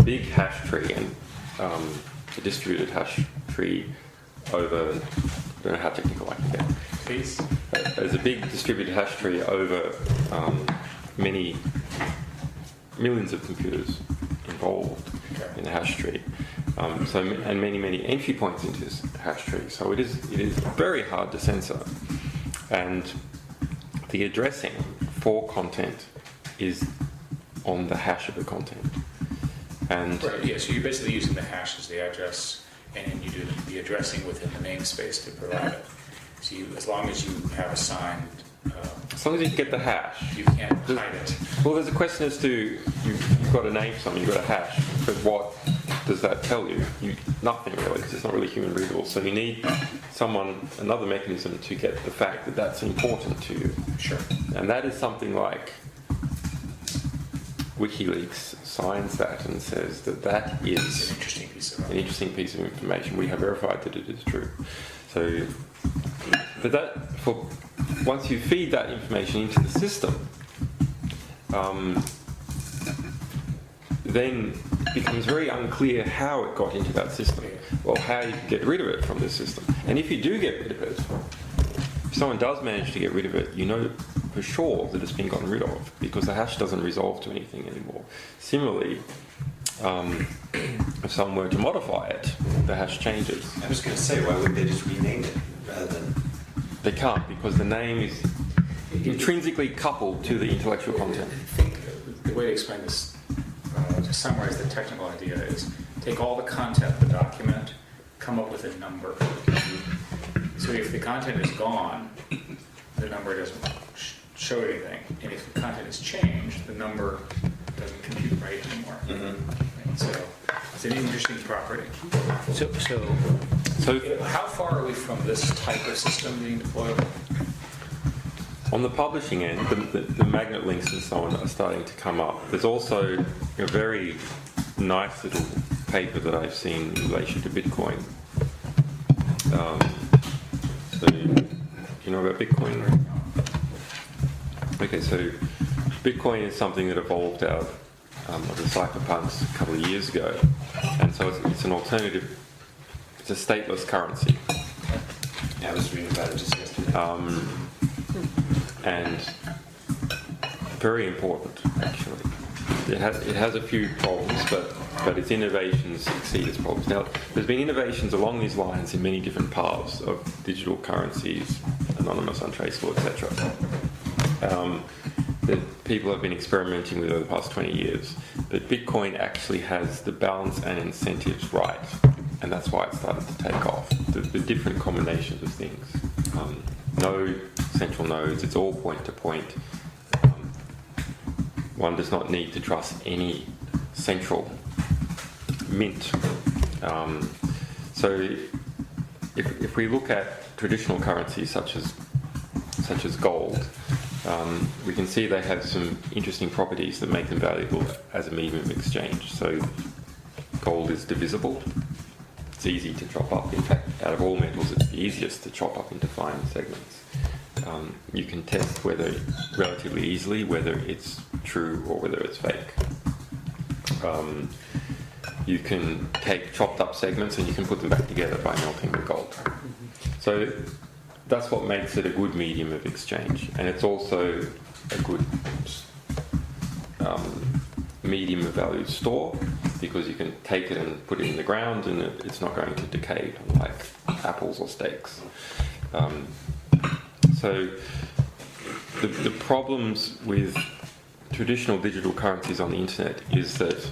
Speaker 2: big hash tree and a distributed hash tree over. I don't know how technical I can get.
Speaker 1: Please.
Speaker 2: There's a big distributed hash tree over many millions of computers involved in the hash tree. And many entry points into this hash tree. So it is very hard to censor. And the addressing for content is on the hash of the content. And
Speaker 1: Right, yeah, so you're basically using the hash as the address, and then you do the addressing within the namespace to provide it. So as long as you have assigned,
Speaker 2: as long as you can get the hash.
Speaker 1: you can't hide it.
Speaker 2: Well, there's a question as to you've got to name something, you've got a hash, but what does that tell you? Nothing really, because it's not really human readable. So you need another mechanism to get the fact that that's important to you.
Speaker 1: Sure.
Speaker 2: And that is something like Wiki Leaks signs that and says that
Speaker 1: It's
Speaker 2: is
Speaker 1: an interesting piece of
Speaker 2: an interesting piece of information. We have verified that it is true. So, but once you feed that information into the system, then it becomes very unclear how it got into that system, or how you can get rid of it from the system. And if you do get rid of it, if someone does manage to get rid of it, you know for sure that it's been gotten rid of, because the hash doesn't resolve to anything anymore. Similarly, if someone were to modify it, the hash changes.
Speaker 5: I was going to say, why would they just rename it rather than...
Speaker 2: They can't, because the name is intrinsically coupled to the intellectual content.
Speaker 1: I think the way to explain this, to summarize the technical idea, is take all the content of the document, come up with a number. So if the content is gone, the number doesn't show anything. And if the content is changed, the number doesn't compute right anymore. Right? So it's an interesting property. So how far are we from this type of system being deployed?
Speaker 2: On the publishing end, the magnet links and so on are starting to come up. There's also a very nice little paper that I've seen in relation to Bitcoin. So, do you know about Bitcoin? Okay, so Bitcoin is something that evolved out of the cypherpunks a couple of years ago, and so it's an alternative. It's a stateless currency.
Speaker 5: Yeah, I was reading about it just yesterday.
Speaker 2: And very important, actually. It has a few problems, but its innovations exceed its problems. Now, there's been innovations along these lines in many different paths of digital currencies, anonymous, untraceable, etc. That people have been experimenting with over the past 20 years. But Bitcoin actually has the balance and incentives right, and that's why it started to take off. The different combinations of things. No central nodes, it's all point-to-point. One does not need to trust any central mint. So if we look at traditional currencies such as gold, we can see they have some interesting properties that make them valuable as a medium of exchange. So gold is divisible. It's easy to chop up. In fact, out of all metals, it's the easiest to chop up into fine segments. You can test relatively easily whether it's true or whether it's fake. You can take chopped up segments and you can put them back together by melting the gold. So that's what makes it a good medium of exchange, and it's also a good medium of value store, because you can take it and put it in the ground and it's not going to decay like apples or steaks. So the problems with traditional digital currencies on the internet is that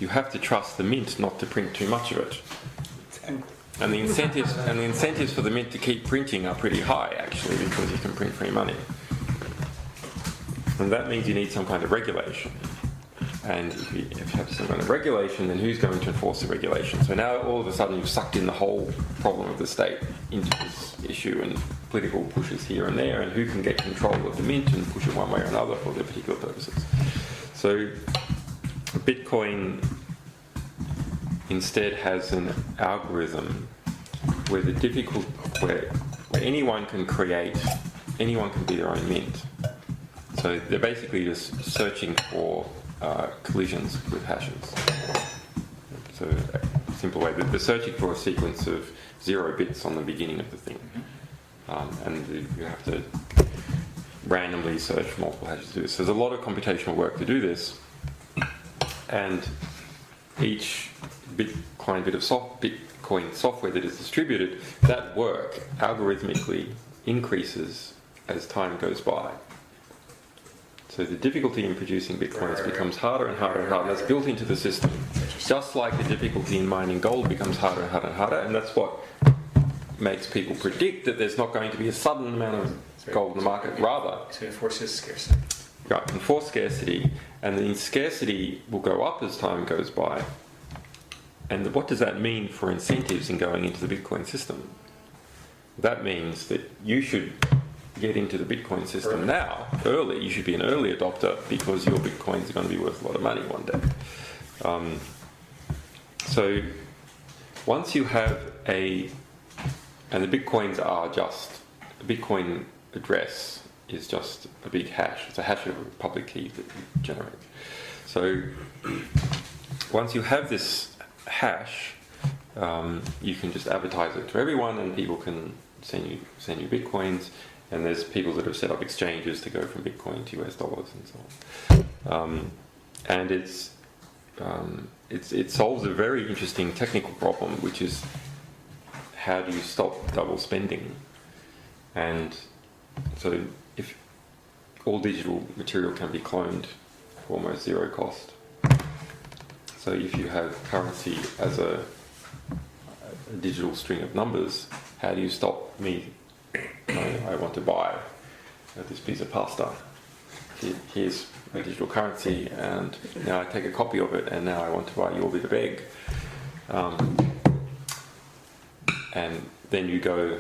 Speaker 2: you have to trust the mint not to print too much of it. And the incentives for the mint to keep printing are pretty high, actually, because you can print free money. And that means you need some kind of regulation. And if you have some kind of regulation, then who's going to enforce the regulation? So now all of a sudden you've sucked in the whole problem of the state into this issue, and political pushes here and there, and who can get control of the mint and push it one way or another for their particular purposes. So Bitcoin instead has an algorithm where where anyone can be their own mint. So they're basically just searching for collisions with hashes. So a simple way, they're searching for a sequence of 0 bits on the beginning of the thing. And you have to randomly search for multiple hashes to do this. So there's a lot of computational work to do this. And each Bitcoin bit of Bitcoin software that is distributed, that work algorithmically increases as time goes by. So the difficulty in producing Bitcoins becomes harder and harder and harder. That's built into the system. Just like the difficulty in mining gold becomes harder and harder and harder, and that's what makes people predict that there's not going to be a sudden amount of gold in the market. Rather,
Speaker 1: To enforce his scarcity.
Speaker 2: right, enforce scarcity, and the scarcity will go up as time goes by. And what does that mean for incentives in going into the Bitcoin system? That means that you should get into the Bitcoin system now, early. You should be an early adopter because your Bitcoins are going to be worth a lot of money one day. So once you have and the Bitcoins are just, a Bitcoin address is just a big hash. It's a hash of a public key that you generate. So once you have this hash, you can just advertise it to everyone, and people can send you Bitcoins. And there's people that have set up exchanges to go from Bitcoin to US dollars and so on. And it solves a very interesting technical problem, which is how do you stop double spending? And so if all digital material can be cloned for almost zero cost. So if you have currency as a digital string of numbers, how do you stop me? I want to buy this piece of pasta. Here's a digital currency, and now I take a copy of it, and now I want to buy your bit of egg. And then you go,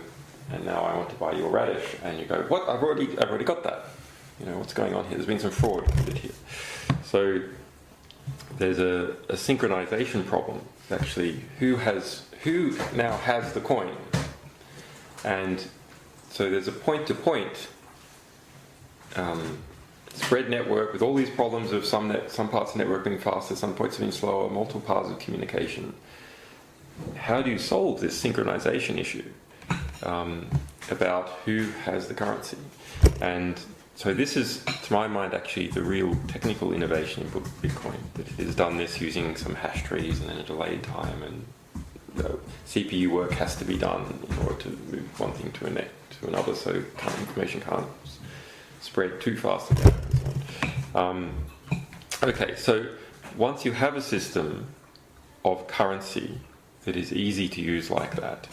Speaker 2: and now I want to buy your radish, and you go, what? I've already got that. You know, what's going on here? There's been some fraud committed here. So there's a synchronization problem. Actually, who now has the coin? And so there's a point-to-point spread network with all these problems of some parts of the network being faster, some points being slower, multiple paths of communication. How do you solve this synchronization issue about who has the currency? And so this is, to my mind, actually the real technical innovation in Bitcoin. That it has done this using some hash trees and then a delayed time, and CPU work has to be done in order to move one thing to another, so information can't spread too fast. Okay, so once you have a system of currency that is easy to use like that,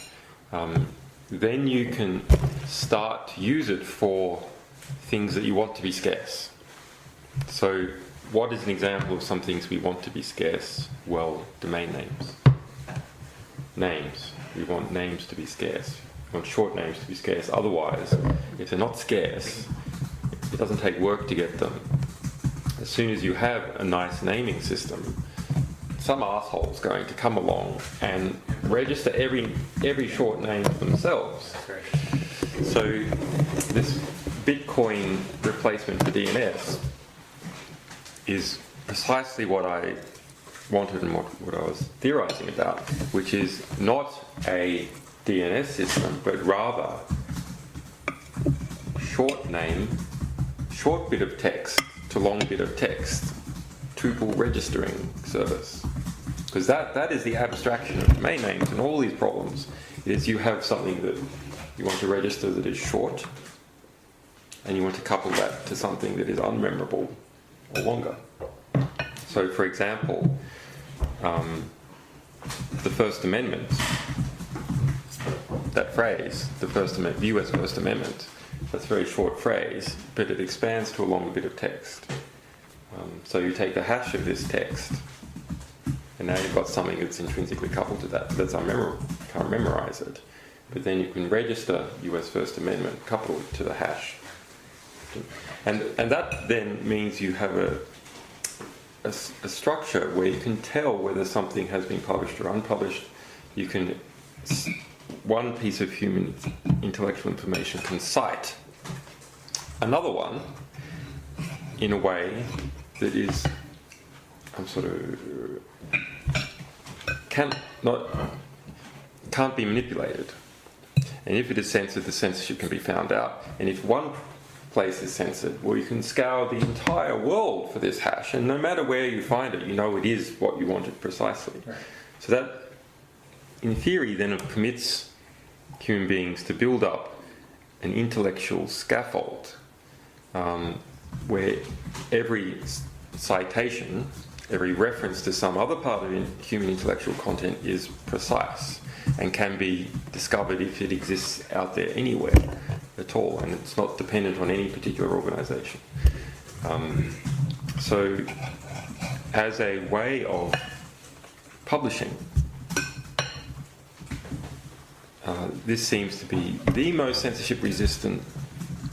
Speaker 2: then you can start to use it for things that you want to be scarce. So what is an example of some things we want to be scarce? Well, domain names. Names. We want names to be scarce. We want short names to be scarce. Otherwise, if they're not scarce, it doesn't take work to get them. As soon as you have a nice naming system, some asshole's going to come along and register every short name for themselves. So this Bitcoin replacement for DNS is precisely what I wanted and what I was theorizing about, which is not a DNS system, but rather short name, short bit of text to long bit of text tuple registering service. Because that is the abstraction of domain names and all these problems, is you have something that you want to register that is short, and you want to couple that to something that is unmemorable or longer. So, for example, the First Amendment, that phrase, the US First Amendment, that's a very short phrase, but it expands to a longer bit of text. So you take the hash of this text, and now you've got something that's intrinsically coupled to that. That's unmemorable. You can't memorize it. But then you can register US First Amendment coupled to the hash. And that then means you have a structure where you can tell whether something has been published or unpublished. You can, one piece of human intellectual information can cite another one in a way that is can't be manipulated. And if it is censored, the censorship can be found out. And if one place is censored, well, you can scour the entire world for this hash, and no matter where you find it, you know it is what you wanted precisely. Right. So that, in theory, then it permits human beings to build up an intellectual scaffold where every citation, every reference to some other part of human intellectual content is precise and can be discovered if it exists out there anywhere at all, and it's not dependent on any particular organisation. So, as a way of publishing, this seems to be the most censorship-resistant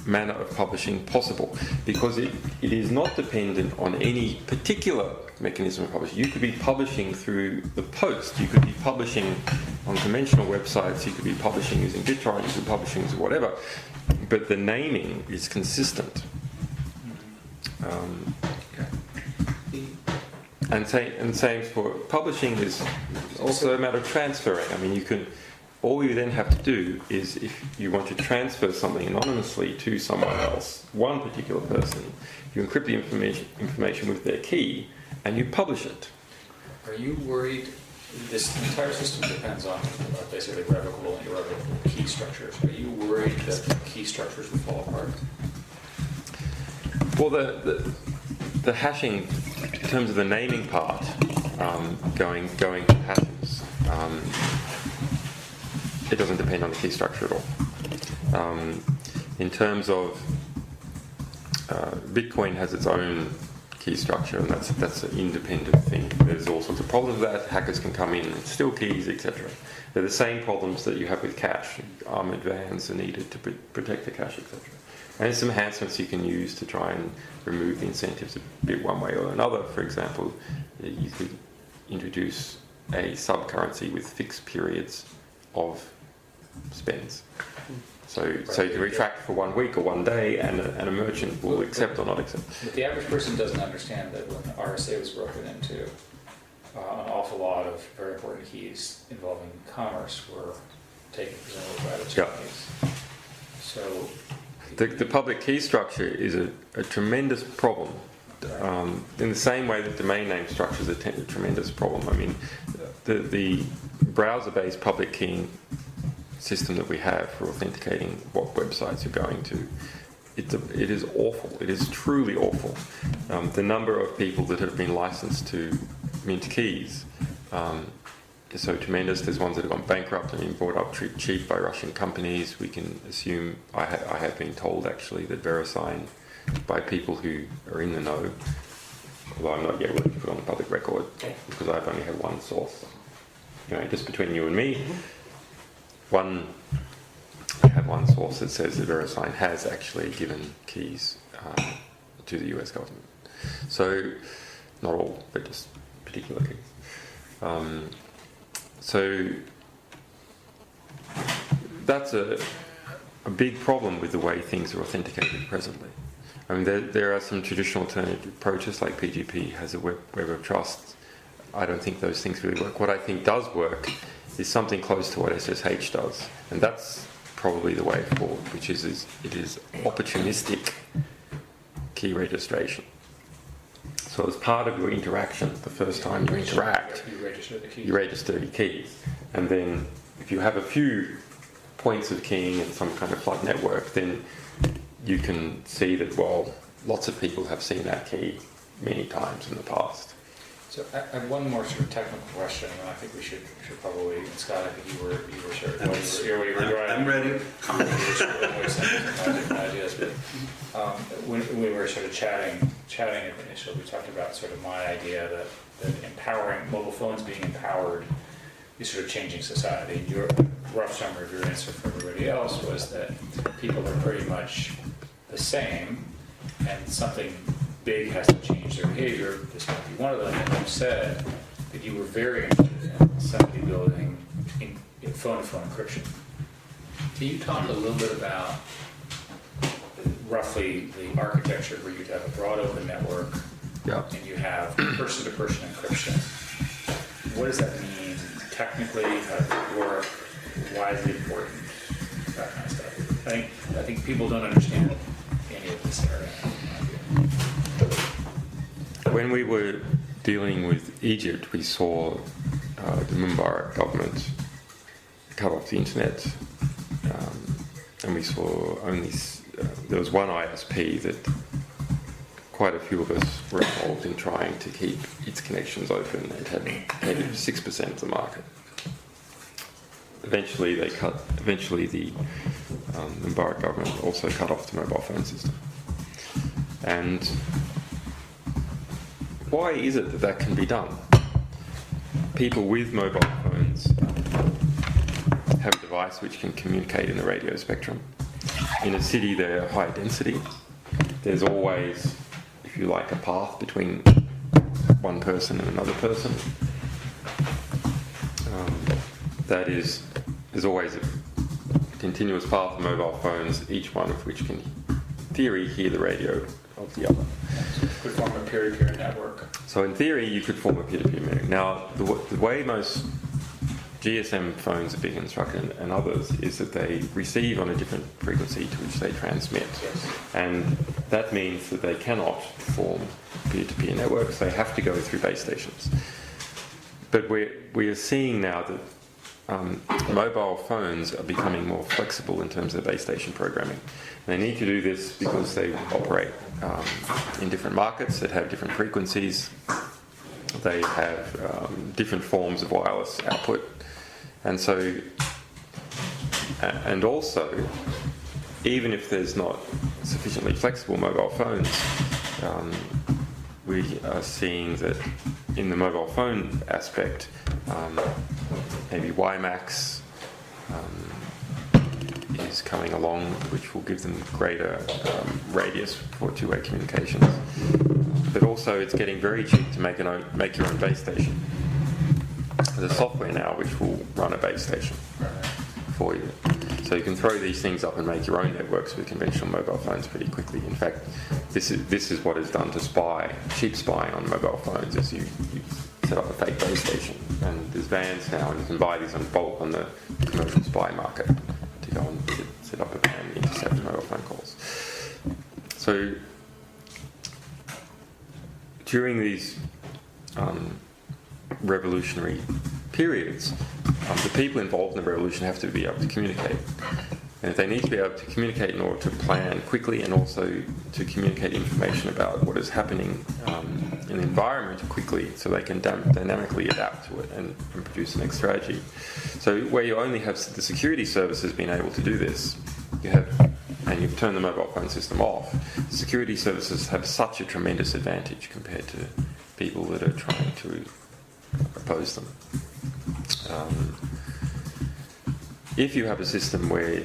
Speaker 2: manner of publishing possible, because it is not dependent on any particular mechanism of publishing. You could be publishing through the post, you could be publishing on conventional websites, you could be publishing using BitTorrent, you could be publishing using whatever, but the naming is consistent. And same for publishing is also a matter of transferring. I mean, all you then have to do is, if you want to transfer something anonymously to someone else, one particular person, you encrypt the information with their key, and you publish it.
Speaker 1: Are you worried? This entire system depends on basically revocable and irrevocable key structures. Are you worried that key structures will fall apart?
Speaker 2: Well, the hashing, in terms of the naming part, going to hashes, it doesn't depend on the key structure at all. In terms of Bitcoin has its own key structure, and that's an independent thing. There's all sorts of problems with that. Hackers can come in and steal keys, etc. They're the same problems that you have with cache. Armored vans are needed to protect the cache, etc. And there's some enhancements you can use to try and remove the incentives a bit one way or another. For example, you could introduce a sub-currency with fixed periods of spends. So you can retract for 1 week or 1 day, and a merchant will accept or not accept.
Speaker 1: But the average person doesn't understand that when the RSA was broken into, an awful lot of very important keys involving commerce were taken presumably by the Chinese. So
Speaker 2: the public key structure is a tremendous problem. In the same way that domain name structure is a tremendous problem. I mean, the browser-based public keying system that we have for authenticating what websites you're going to, it is awful. It is truly awful. The number of people that have been licensed to mint keys is so tremendous. There's ones that have gone bankrupt and been bought up cheap by Russian companies. We can assume, I have been told actually, that VeriSign, by people who are in the know, although I'm not yet willing to put on the public record, because I've only had one source. Just between you and me, I have one source that says that VeriSign has actually given keys to the US government. So, not all, but just particular keys. So, that's a big problem with the way things are authenticated presently. I mean, there are some traditional alternative approaches, like PGP has a web of trust. I don't think those things really work. What I think does work is something close to what SSH does, and that's probably the way forward, which is it is opportunistic key registration. So as part of your interaction, the first time you interact,
Speaker 1: You register the keys.
Speaker 2: you register your keys. And then if you have a few points of keying in some kind of flood network, then you can see that, well, lots of people have seen that key many times in the past.
Speaker 1: So I have one more sort of technical question, and I think we should probably, and Scott, I think you were sort of, you were driving.
Speaker 5: I'm ready.
Speaker 1: Ideas, but when we were sort of chatting initially, we talked about sort of my idea that empowering, mobile phones being empowered is sort of changing society. And your rough summary of your answer for everybody else was that people are pretty much the same, and something big has to change their behavior. This might be one of them. And you said that you were very interested in somebody building in phone-to-phone encryption. Can you talk a little bit about roughly the architecture where you have a broad open network and you have person-to-person encryption? What does that mean technically? How does it work? Why is it important? That kind of stuff. I think people don't understand any of this area.
Speaker 2: When we were dealing with Egypt, we saw the Mubarak government cut off the internet, and we saw only there was one ISP that quite a few of us were involved in trying to keep its connections open. It had 6% of the market. Eventually, the Mubarak government also cut off the mobile phone system. And why is it that can be done? People with mobile phones have a device which can communicate in the radio spectrum. In a city, they're high density. There's always, if you like, a path between one person and another person. That is, there's always a continuous path of mobile phones, each one of which can, in theory, hear the radio of the other.
Speaker 1: Could form a peer-to-peer network.
Speaker 2: So in theory, you could form a peer-to-peer network. Now, the way most GSM phones are being constructed and others is that they receive on a different frequency to which they transmit.
Speaker 1: Yes.
Speaker 2: And that means that they cannot form peer-to-peer networks. They have to go through base stations. But we are seeing now that mobile phones are becoming more flexible in terms of base station programming. They need to do this because they operate in different markets that have different frequencies. They have different forms of wireless output. And so, and also, even if there's not sufficiently flexible mobile phones, we are seeing that in the mobile phone aspect, maybe WiMAX is coming along, which will give them greater radius for two-way communications. But also, it's getting very cheap to make your own base station. There's software now which will run a base station for you. So you can throw these things up and make your own networks with conventional mobile phones pretty quickly. In fact, this is what is done to spy, cheap spying on mobile phones, is you set up a fake base station. And there's vans now, and you can buy these on bulk on the commercial spy market to go and set up a van and intercept mobile phone calls. So during these revolutionary periods, the people involved in the revolution have to be able to communicate. And if they need to be able to communicate in order to plan quickly and also to communicate information about what is happening in the environment quickly, so they can dynamically adapt to it and produce the next strategy. So where you only have the security services being able to do this, and you've turned the mobile phone system off, security services have such a tremendous advantage compared to people that are trying to oppose them. If you have a system where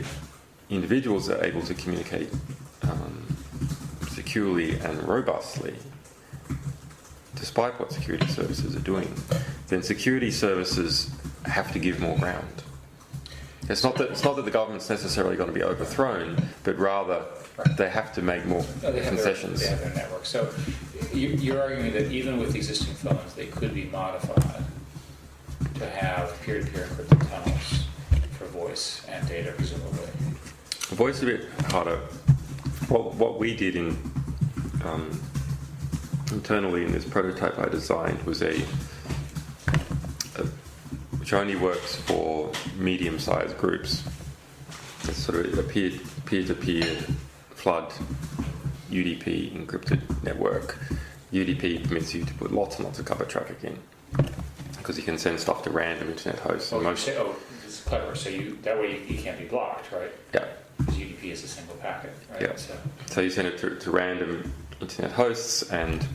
Speaker 2: individuals are able to communicate securely and robustly, despite what security services are doing, then security services have to give more ground. It's not that the government's necessarily going to be overthrown, but rather they have to make more concessions.
Speaker 1: They have their network. So you're arguing that even with existing phones, they could be modified to have peer-to-peer encrypted tunnels for voice and data, presumably.
Speaker 2: Voice is a bit harder. What we did in internally in this prototype I designed was which only works for medium-sized groups. It's sort of a peer-to-peer flood UDP encrypted network. UDP permits you to put lots and lots of covered traffic in because you can send stuff to random internet hosts.
Speaker 1: Oh,
Speaker 2: And
Speaker 1: this is clever. So that way you can't be blocked, right?
Speaker 2: yeah.
Speaker 1: Because UDP is a single packet, right?
Speaker 2: Yeah. So you send it to random internet hosts, and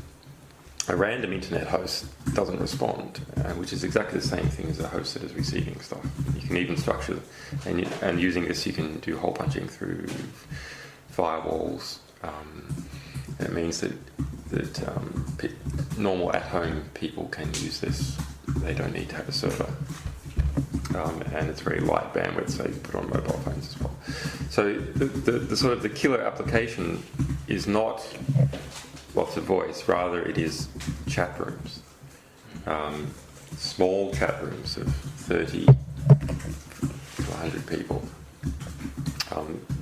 Speaker 2: a random internet host doesn't respond, which is exactly the same thing as a host that is receiving stuff. You can even structure, and using this you can do hole punching through firewalls. And it means that normal at-home people can use this. They don't need to have a server. And it's very light bandwidth, so you can put it on mobile phones as well. So the sort of the killer application is not lots of voice, rather it is chat rooms. Small chat rooms of 30 to 100 people.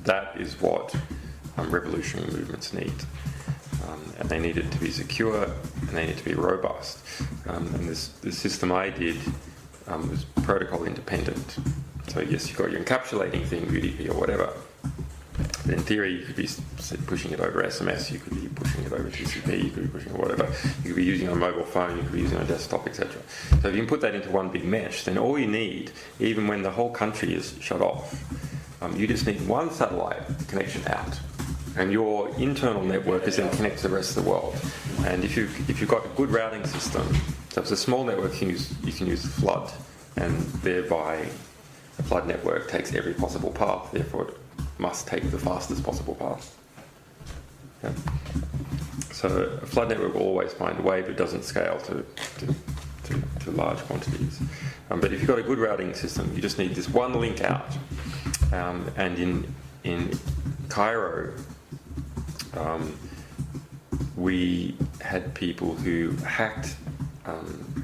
Speaker 2: That is what revolutionary movements need. And they need it to be secure, and they need to be robust. And the system I did was protocol independent. So yes, you've got your encapsulating thing, UDP or whatever. But in theory, you could be pushing it over SMS, you could be pushing it over TCP, you could be pushing it whatever. You could be using it on a mobile phone, you could be using it on a desktop, etc. So if you can put that into one big mesh, then all you need, even when the whole country is shut off, you just need one satellite connection out. And your internal network is then connected to the rest of the world. And if you've got a good routing system, so if it's a small network, you can use the flood, and thereby a flood network takes every possible path, therefore it must take the fastest possible path. Okay. So a flood network will always find a way, but it doesn't scale to large quantities. But if you've got a good routing system, you just need this one link out. And in Cairo, we had people who hacked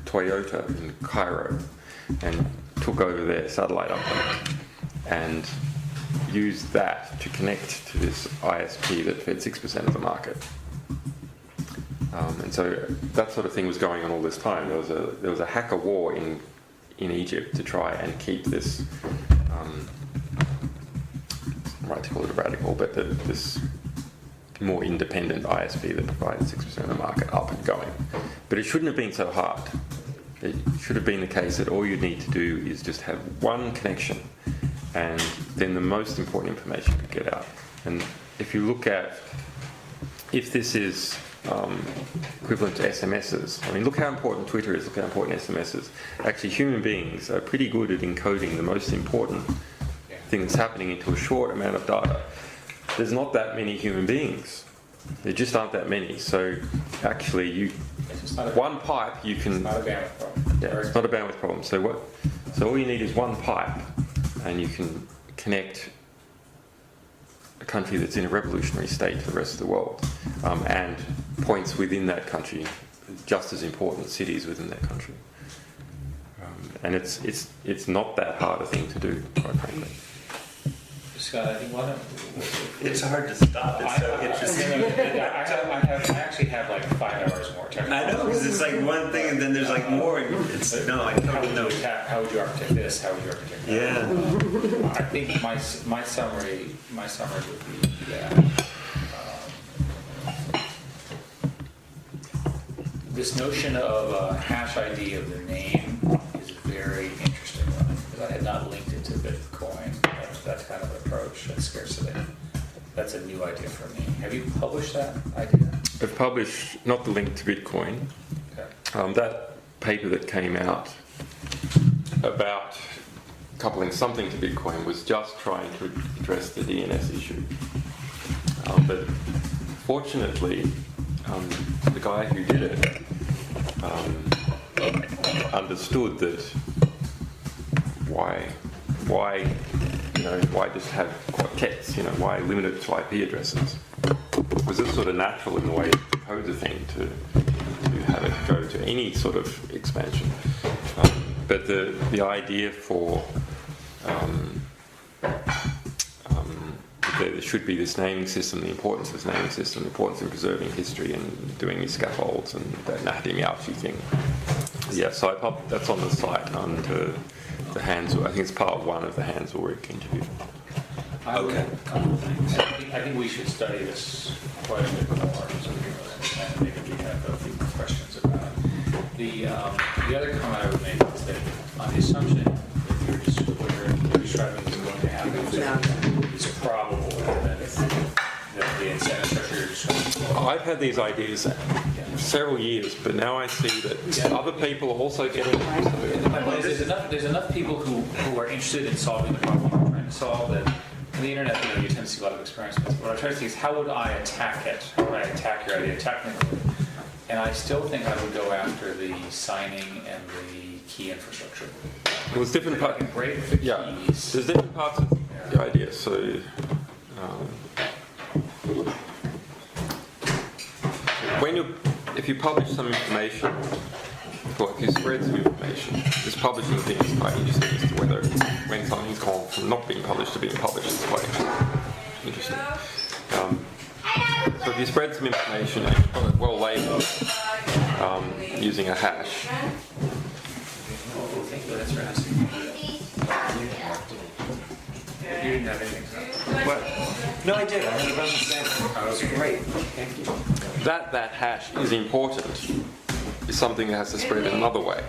Speaker 2: Toyota in Cairo and took over their satellite uplink and used that to connect to this ISP that fed 6% of the market. And so that sort of thing was going on all this time. There was a hacker war in Egypt to try and keep this, I'm right to call it a radical, but this more independent ISP that provided 6% of the market up and going. But it shouldn't have been so hard. It should have been the case that all you need to do is just have one connection, and then the most important information could get out. And if you look at, if this is equivalent to SMSs, I mean, look how important Twitter is, look how important SMS is. Actually, human beings are pretty good at encoding the most important thing that's happening into a short amount of data. There's not that many human beings. There just aren't that many. So actually, one pipe you can.
Speaker 1: It's not a bandwidth problem.
Speaker 2: Yeah, it's not a bandwidth problem. So all you need is one pipe, and you can connect a country that's in a revolutionary state to the rest of the world, and points within that country, just as important cities within that country. And it's not that hard a thing to do, quite frankly.
Speaker 1: Scott, I think one of
Speaker 5: It's hard to stop. It's so interesting.
Speaker 1: I actually have like 5 hours more time.
Speaker 5: I know, because it's like one thing and then there's like more. It's no, I totally know.
Speaker 1: How would you architect this? How would you architect that?
Speaker 5: Yeah.
Speaker 1: I think my summary would be that this notion of a hash ID of the name is a very interesting one, because I had not linked it to Bitcoin. That kind of approach, that scarcity. That's a new idea for me. Have you published that idea?
Speaker 2: I've published, not the link to Bitcoin,
Speaker 1: Okay.
Speaker 2: that paper that came out about coupling something to Bitcoin was just trying to address the DNS issue. But fortunately, the guy who did it understood that why just have quartets? Why limit it to IP addresses? Was this sort of natural in the way to code the thing to have it go to any sort of expansion? But the idea for the there should be this naming system, the importance of this naming system, the importance in preserving history and doing these scaffolds and that Nahdi thing. Yeah, so that's on the site under the Hansel. I think it's part 1 of the Hansel Rick interview.
Speaker 5: Okay.
Speaker 1: I think we should study this quite a bit more, and maybe we have a few more questions about it. The other comment I would make is that on the assumption that what you're describing is going to happen, it's probable that the incentive structure you're describing.
Speaker 2: I've had these ideas for several years, but now I see that other people are also getting them.
Speaker 1: There's enough people who are interested in solving the problem we're trying to solve that. On the internet, you tend to see a lot of experiments. What I'm trying to see is how would I attack it? How would I attack your idea technically? And I still think I would go after the signing and the key infrastructure.
Speaker 2: Well, there's different parts.
Speaker 1: Break the keys.
Speaker 2: There's different parts of the idea. So, if you publish some information, or if you spread some information, this publishing thing is quite interesting as to whether when something's gone from not being published to being published, it's quite interesting. So if you spread some information and you put it well labeled using a hash.
Speaker 1: Thank you, that's for asking. You didn't have anything, so.
Speaker 5: What? No, I did. I had a bunch of samples. That was great. Thank you.
Speaker 2: That hash is important. Is something that has to spread in another way.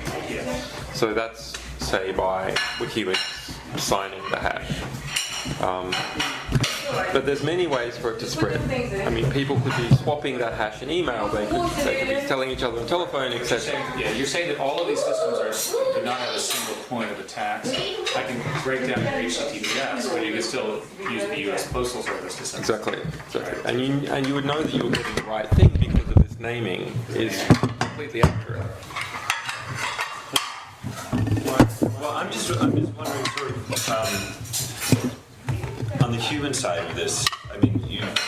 Speaker 2: So that's, say, by Wiki Leaks signing the hash. But there's many ways for it to spread. I mean, people could be swapping that hash in email. They could be telling each other on telephone, etc.
Speaker 1: Yeah, you're saying that all of these systems do not have a single point of attack. So I can break down your HTTPS, but you can still use the U.S. Postal Service to send.
Speaker 2: Exactly. And you would know that you were getting the right thing because of this naming is completely accurate.
Speaker 5: Well, I'm just wondering, sort of, on the human side of this. I mean, you have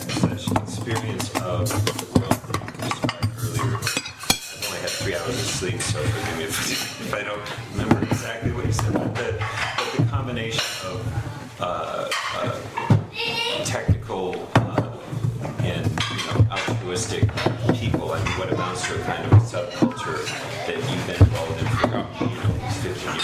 Speaker 5: such experience of the world that you described earlier. I've only had 3 hours of sleep, so forgive me if I don't remember exactly what you said. But the combination of technical and altruistic people, I mean, what amounts to a kind of a subculture that you've been involved in for 15 years now.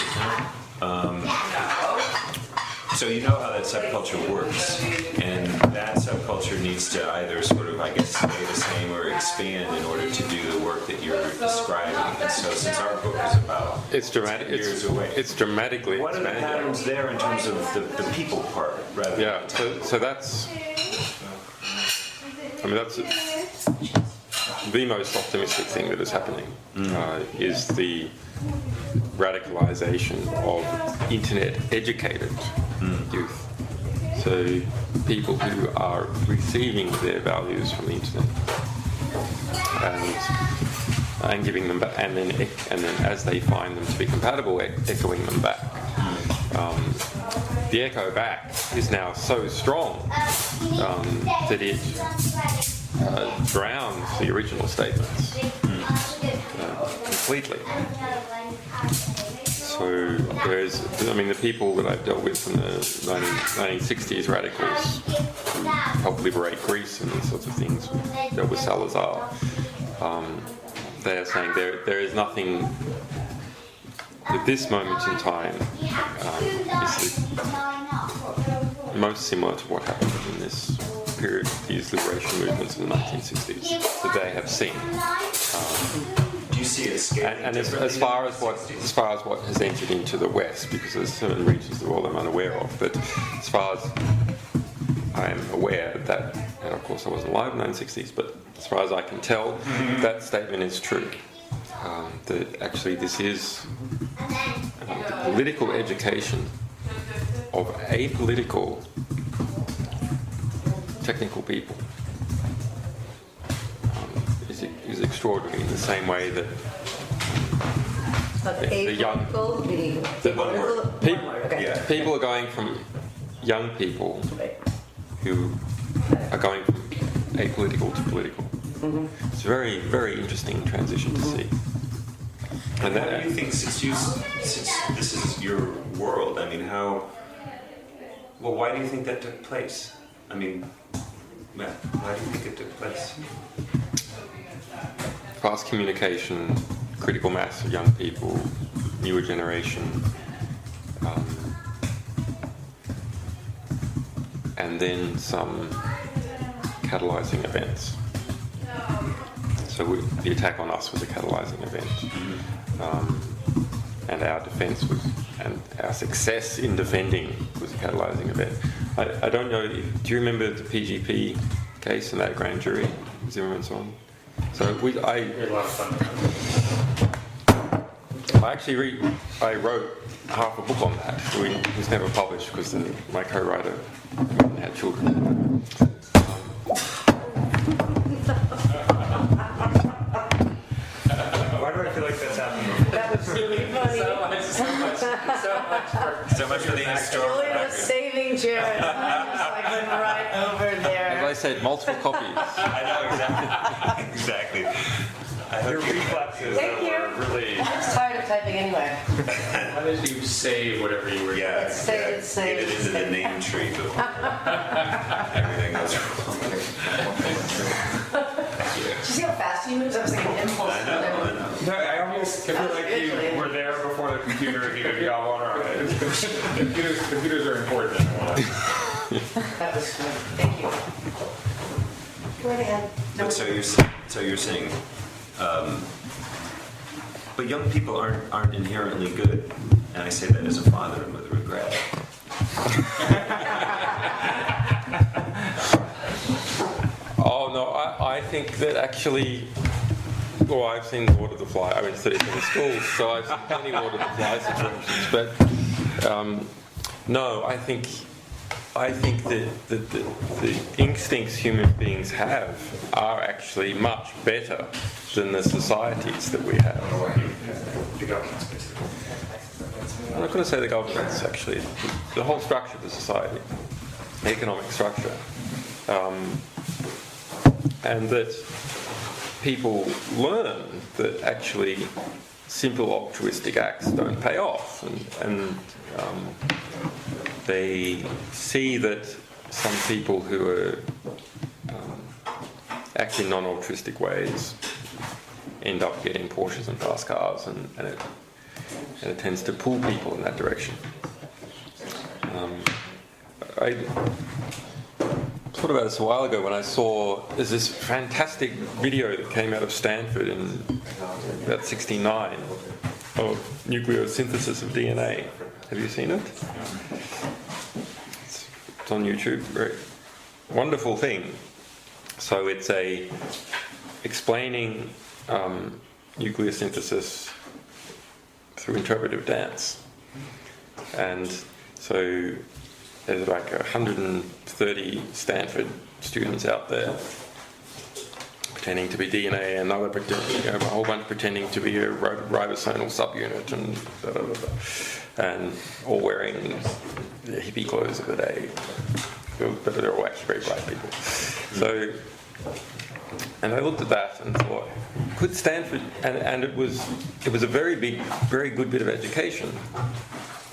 Speaker 5: So you know how that subculture works, and that subculture needs to either sort of, I guess, stay the same or expand in order to do the work that you're describing. And so, since our book is about
Speaker 2: It's dramatic.
Speaker 5: 10 years away,
Speaker 2: It's dramatically
Speaker 5: what are the
Speaker 2: expanded.
Speaker 5: patterns there in terms of the people part, rather?
Speaker 2: Yeah. So that's. I mean, that's the most optimistic thing that is happening. Is the radicalization of internet-educated youth. So people who are receiving their values from the internet and giving them back, and then as they find them to be compatible, echoing them back. The echo back is now so strong that it drowns the original statements completely. So the people that I've dealt with from the 1960s radicals who helped liberate Greece and these sorts of things, dealt with Salazar, they are saying there is nothing at this moment in time is most similar to what happened in this period of these liberation movements in the 1960s that they have seen.
Speaker 5: Do you see it scaling?
Speaker 2: And as far as what has entered into the West, because there's certain regions of the world I'm unaware of, but as far as I'm aware that, and of course I wasn't alive in the 1960s, but as far as I can tell, that statement is true. That actually this is the political education of apolitical technical people is extraordinary in the same way that the young people are going from young people who are going from apolitical to political. It's a very, very interesting transition to see.
Speaker 5: And how do you think, since this is your world, I mean, how Well, why do you think that took place? I mean, yeah, why do you think it took place?
Speaker 2: Fast communication, critical mass of young people, newer generation, and then some catalyzing events. So the attack on us was a catalyzing event, and our defence was, and our success in defending was a catalyzing event. I don't know. Do you remember the PGP case and that grand jury, Zimmerman's on? So I wrote half a book on that. It was never published because my co-writer had children.
Speaker 3: Why do I feel like that's happening?
Speaker 4: That was really funny.
Speaker 5: So much for the historical
Speaker 4: Julian was
Speaker 5: record.
Speaker 4: saving Jared. Just like went right over
Speaker 2: As
Speaker 4: there.
Speaker 2: I said, multiple copies.
Speaker 5: I know, exactly. Exactly. I
Speaker 3: Your
Speaker 5: hope you
Speaker 3: reflexes
Speaker 4: Thank you.
Speaker 3: were really.
Speaker 4: I'm just tired of typing anyway.
Speaker 3: How did you save whatever you were doing?
Speaker 5: yeah,
Speaker 4: Say it, say
Speaker 5: get it
Speaker 4: it,
Speaker 5: into
Speaker 4: say
Speaker 5: the
Speaker 4: it.
Speaker 5: name tree before everything goes wrong.
Speaker 4: Did you see how fast he moves? I was like an impulse.
Speaker 5: I know.
Speaker 3: No, I almost feel like you were there before the computer did a job on it. Computers are important.
Speaker 4: That was good. Thank you. Go right ahead.
Speaker 5: But so you're saying, but young people aren't inherently good, and I say that as a father and with regret.
Speaker 2: Oh no, I think that actually. Well, I've seen Lord of the Flies. I went to 37 schools, so I've seen plenty Lord of the Flies situations. But no, I think that the instincts human beings have are actually much better than the societies that we have. I'm not going to say the governments, actually. The whole structure of the society, the economic structure, and that people learn that actually simple altruistic acts don't pay off, and they see that some people who are act in non-altruistic ways end up getting Porsches and fast cars, and it tends to pull people in that direction. I thought about this a while ago when I saw there's this fantastic video that came out of Stanford in about '69 of nuclear synthesis of DNA. Have you seen it? It's on YouTube. Very wonderful thing. So it's explaining nuclear synthesis through interpretive dance, and so there's like 130 Stanford students out there pretending to be DNA, and another a whole bunch pretending to be a ribosomal subunit, and blah, blah, blah, blah, and all wearing the hippie clothes of the day, but they're all actually very bright people. So, and I looked at that and thought, could Stanford, and it was a very good bit of education.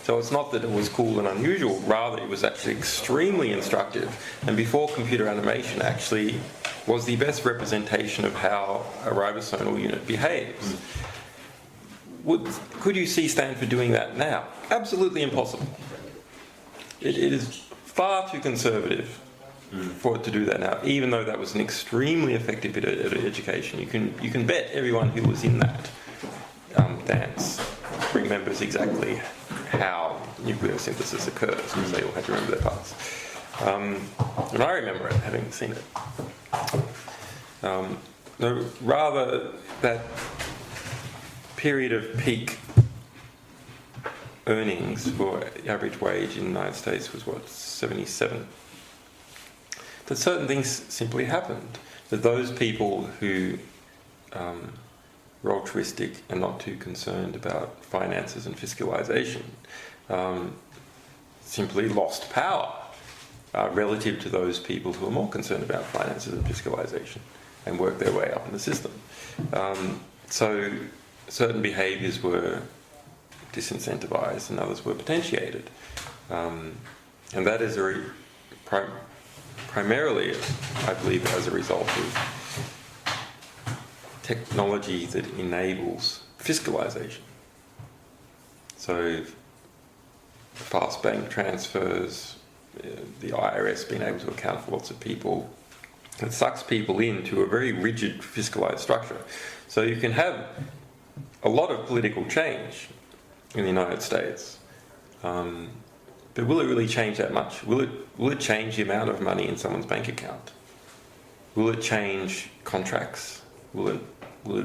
Speaker 2: So it's not that it was cool and unusual, rather it was actually extremely instructive, and before computer animation actually was the best representation of how a ribosomal unit behaves. Could you see Stanford doing that now? Absolutely impossible. It is far too conservative for it to do that now, even though that was an extremely effective bit of education. You can bet everyone who was in that dance remembers exactly how nuclear synthesis occurs, because they all had to remember their parts. And I remember it, having seen it. Rather, that period of peak earnings for the average wage in the United States was, 77? That certain things simply happened. That those people who were altruistic and not too concerned about finances and fiscalisation simply lost power relative to those people who are more concerned about finances and fiscalisation and worked their way up in the system. So certain behaviours were disincentivised and others were potentiated. And that is primarily, I believe, as a result of technology that enables fiscalization. So fast bank transfers, the IRS being able to account for lots of people, it sucks people into a very rigid fiscalized structure. So you can have a lot of political change in the United States, but will it really change that much? Will it change the amount of money in someone's bank account? Will it change contracts? Will it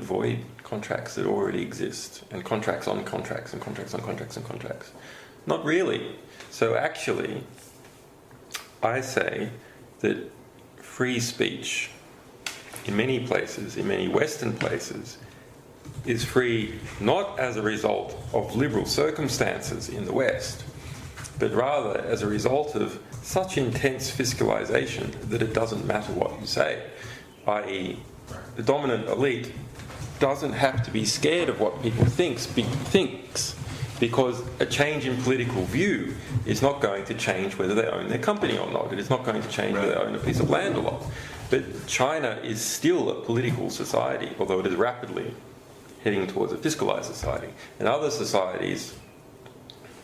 Speaker 2: void contracts that already exist, and contracts on contracts and contracts on contracts and contracts? Not really. So actually, I say that free speech in many places, in many Western places, is free not as a result of liberal circumstances in the West, but rather as a result of such intense fiscalization that it doesn't matter what you say, i.e. the dominant elite doesn't have to be scared of what people thinks, because a change in political view is not going to change whether they own their company or not. It is not going to change whether they own a piece of land or not. But China is still a political society, although it is rapidly heading towards a fiscalized society. And other societies,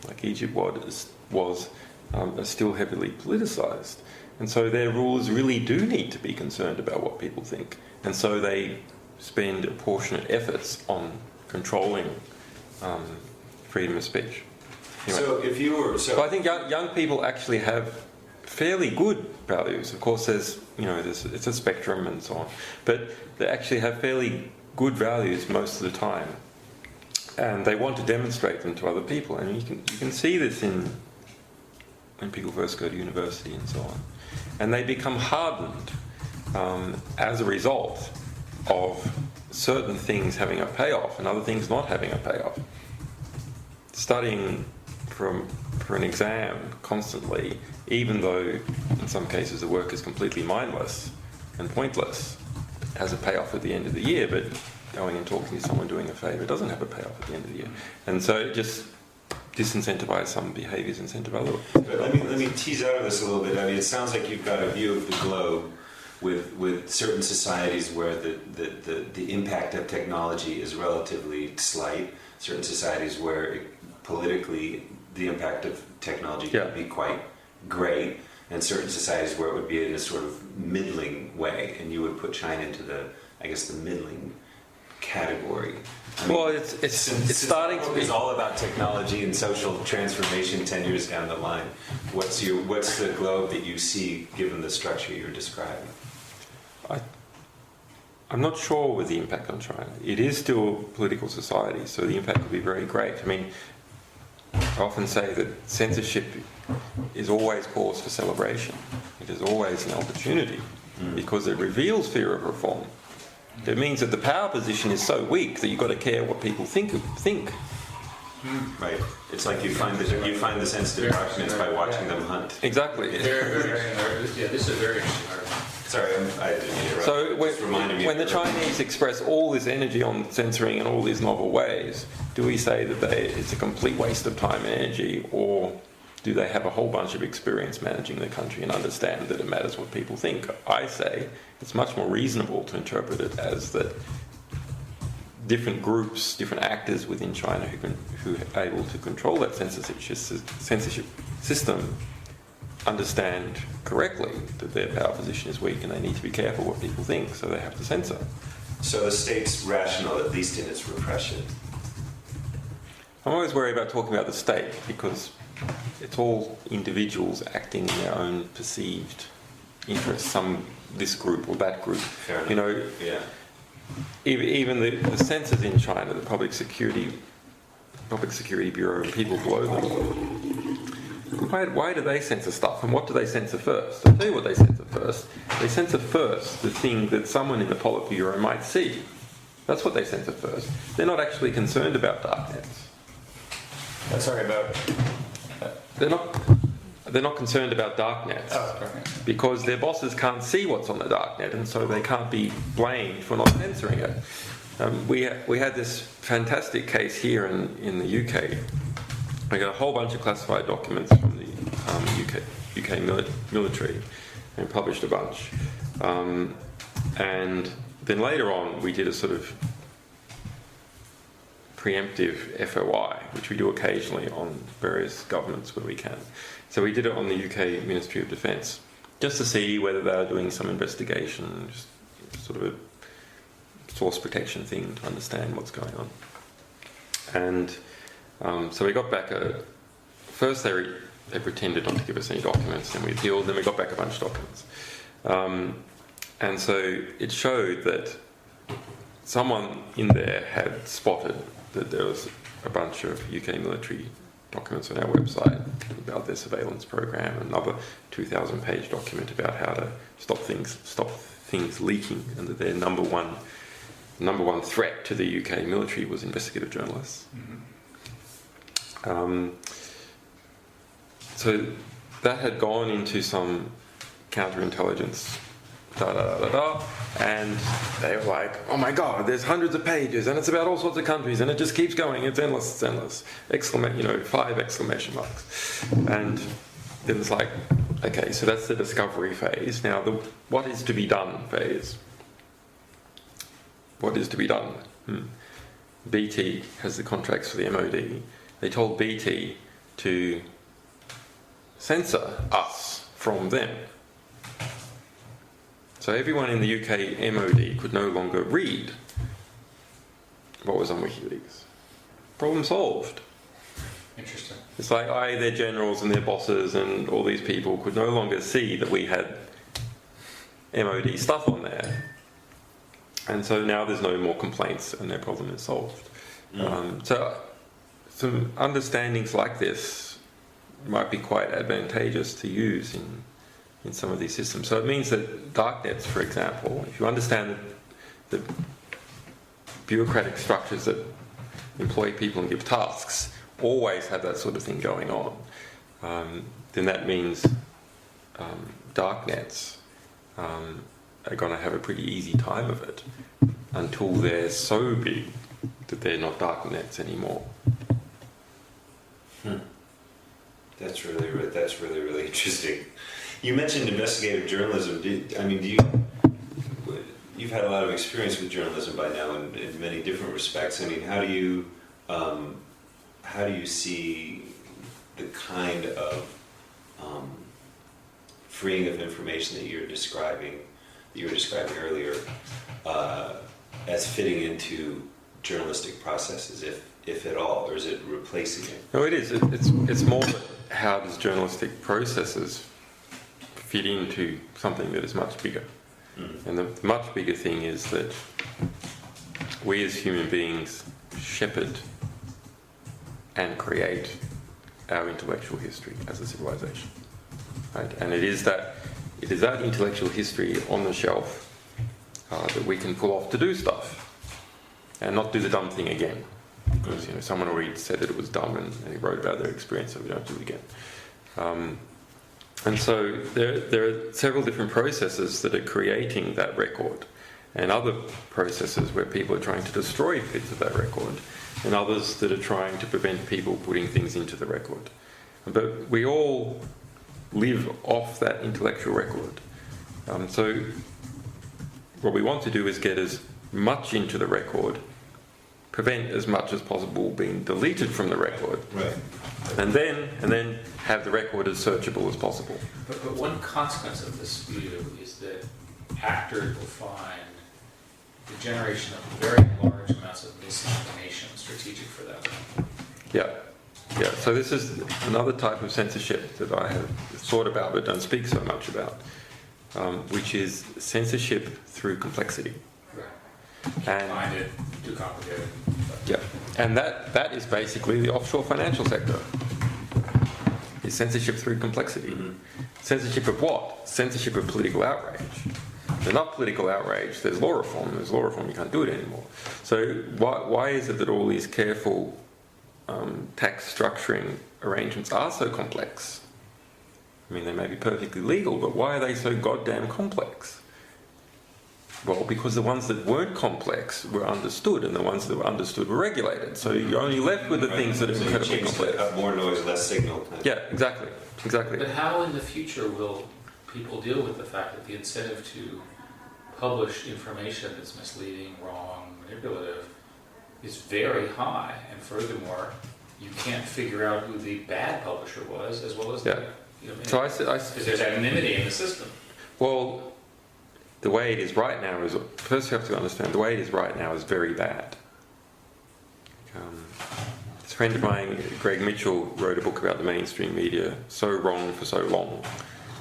Speaker 2: like Egypt are still heavily politicized. And so their rulers really do need to be concerned about what people think. And so they spend apportionate efforts on controlling freedom of speech. Anyway.
Speaker 5: So if you were...
Speaker 2: So I think young people actually have fairly good values. Of course, it's a spectrum and so on. But they actually have fairly good values most of the time. And they want to demonstrate them to other people. And you can see this when people first go to university and so on. And they become hardened as a result of certain things having a payoff and other things not having a payoff. Studying for an exam constantly, even though in some cases the work is completely mindless and pointless, has a payoff at the end of the year, but going and talking to someone doing a favour doesn't have a payoff at the end of the year. And so it just disincentivise some behaviours, incentive other.
Speaker 5: But let me tease out of this a little bit. I mean, it sounds like you've got a view of the globe with certain societies where the impact of technology is relatively slight, certain societies where politically the impact of technology can be quite great, and certain societies where it would be in a sort of middling way, and you would put China into the middling category. I mean,
Speaker 2: well, it's starting to be.
Speaker 5: It's all about technology and social transformation 10 years down the line. What's the globe that you see given the structure you're describing?
Speaker 2: I'm not sure with the impact on China. It is still a political society, so the impact could be very great. I mean, I often say that censorship is always cause for celebration. It is always an opportunity because it reveals fear of reform. It means that the power position is so weak that you've got to care what people think.
Speaker 5: Right. It's like you find the sensitive documents by watching them hunt.
Speaker 2: Exactly.
Speaker 3: This is a very interesting article.
Speaker 5: Sorry, I didn't interrupt.
Speaker 2: So
Speaker 5: when
Speaker 2: the Chinese express all this energy on censoring in all these novel ways, do we say that it's a complete waste of time and energy, or do they have a whole bunch of experience managing the country and understand that it matters what people think? I say it's much more reasonable to interpret it as that different groups, different actors within China who are able to control that censorship system understand correctly that their power position is weak and they need to be careful what people think, so they have to censor.
Speaker 5: So the state's rational, at least in its repression.
Speaker 2: I'm always worried about talking about the state because it's all individuals acting in their own perceived interests, this group or that group.
Speaker 5: Fair enough. Yeah.
Speaker 2: Even the censors in China, the Public Security Bureau, and people below them, why do they censor stuff, and what do they censor first? I'll tell you what they censor first. They censor first the thing that someone in the Politburo might see. That's what they censor first. They're not actually concerned about darknets.
Speaker 1: Sorry, about...
Speaker 2: They're not concerned about darknets because their bosses can't see what's on the darknet, and so they can't be blamed for not censoring it. We had this fantastic case here in the UK. We got a whole bunch of classified documents from the UK military, and published a bunch. And then later on, we did a sort of preemptive FOI, which we do occasionally on various governments where we can. So we did it on the UK Ministry of Defence, just to see whether they were doing some investigation, just sort of a source protection thing to understand what's going on. And so we got back first they pretended not to give us any documents, then we appealed, then we got back a bunch of documents. And so it showed that someone in there had spotted that there was a bunch of UK military documents on our website about their surveillance program, another 2,000-page document about how to stop things leaking, and that their number one threat to the UK military was investigative journalists. So that had gone into some counterintelligence, and they were like, oh my god, there's hundreds of pages and it's about all sorts of countries and it just keeps going, it's endless, 5 exclamation marks. And then it's like, okay, so that's the discovery phase. Now the what is to be done phase. What is to be done? BT has the contracts for the MOD. They told BT to censor us from them. So everyone in the UK MOD could no longer read what was on Wiki Leaks. Problem solved.
Speaker 1: Interesting.
Speaker 2: It's like their generals and their bosses and all these people could no longer see that we had MOD stuff on there. And so now there's no more complaints and their problem is solved. So some understandings like this might be quite advantageous to use in some of these systems. So it means that darknets, for example, if you understand the bureaucratic structures that employ people and give tasks, always have that sort of thing going on, then that means darknets are going to have a pretty easy time of it until they're so big that they're not darknets anymore.
Speaker 5: That's really interesting. You mentioned investigative journalism. You've had a lot of experience with journalism by now in many different respects. I mean, how do you see the kind of freeing of information that you were describing earlier as fitting into journalistic processes, if at all, or is it replacing it?
Speaker 2: No, it is. It's more that how does journalistic processes fit into something that is much bigger. And the much bigger thing is that we as human beings shepherd and create our intellectual history as a civilization. Right? And it is that intellectual history on the shelf that we can pull off to do stuff and not do the dumb thing again. Because someone already said that it was dumb and they wrote about their experience, so we don't do it again. And so there are several different processes that are creating that record, and other processes where people are trying to destroy bits of that record, and others that are trying to prevent people putting things into the record. But we all live off that intellectual record. So what we want to do is get as much into the record, prevent as much as possible being deleted from the record,
Speaker 5: Right.
Speaker 2: and then have the record as searchable as possible.
Speaker 1: But one consequence of this view is that actors will find the generation of very large amounts of misinformation strategic for them.
Speaker 2: Yeah. So this is another type of censorship that I have thought about but don't speak so much about, which is censorship through complexity. And
Speaker 1: Find it too complicated.
Speaker 2: yeah, and that is basically the offshore financial sector. Is censorship through complexity. Censorship of what? Censorship of political outrage. There's enough political outrage, there's law reform. There's law reform, you can't do it anymore. So why is it that all these careful tax structuring arrangements are so complex? I mean, they may be perfectly legal, but why are they so goddamn complex? Well, because the ones that weren't complex were understood, and the ones that were understood were regulated. So you're only left with the things that are
Speaker 5: So you
Speaker 2: incredibly
Speaker 5: change
Speaker 2: complex.
Speaker 5: to more noise, less signal.
Speaker 2: Yeah, exactly.
Speaker 6: But how in the future will people deal with the fact that the incentive to publish information that's misleading, wrong, manipulative is very high, and furthermore, you can't figure out who the bad publisher was as well as
Speaker 2: Yeah.
Speaker 6: the, you know,
Speaker 2: So
Speaker 6: because there's anonymity in the system.
Speaker 2: well, the way it is right now is, first you have to understand, the way it is right now is very bad. This friend of mine, Greg Mitchell, wrote a book about the mainstream media, So Wrong for So Long.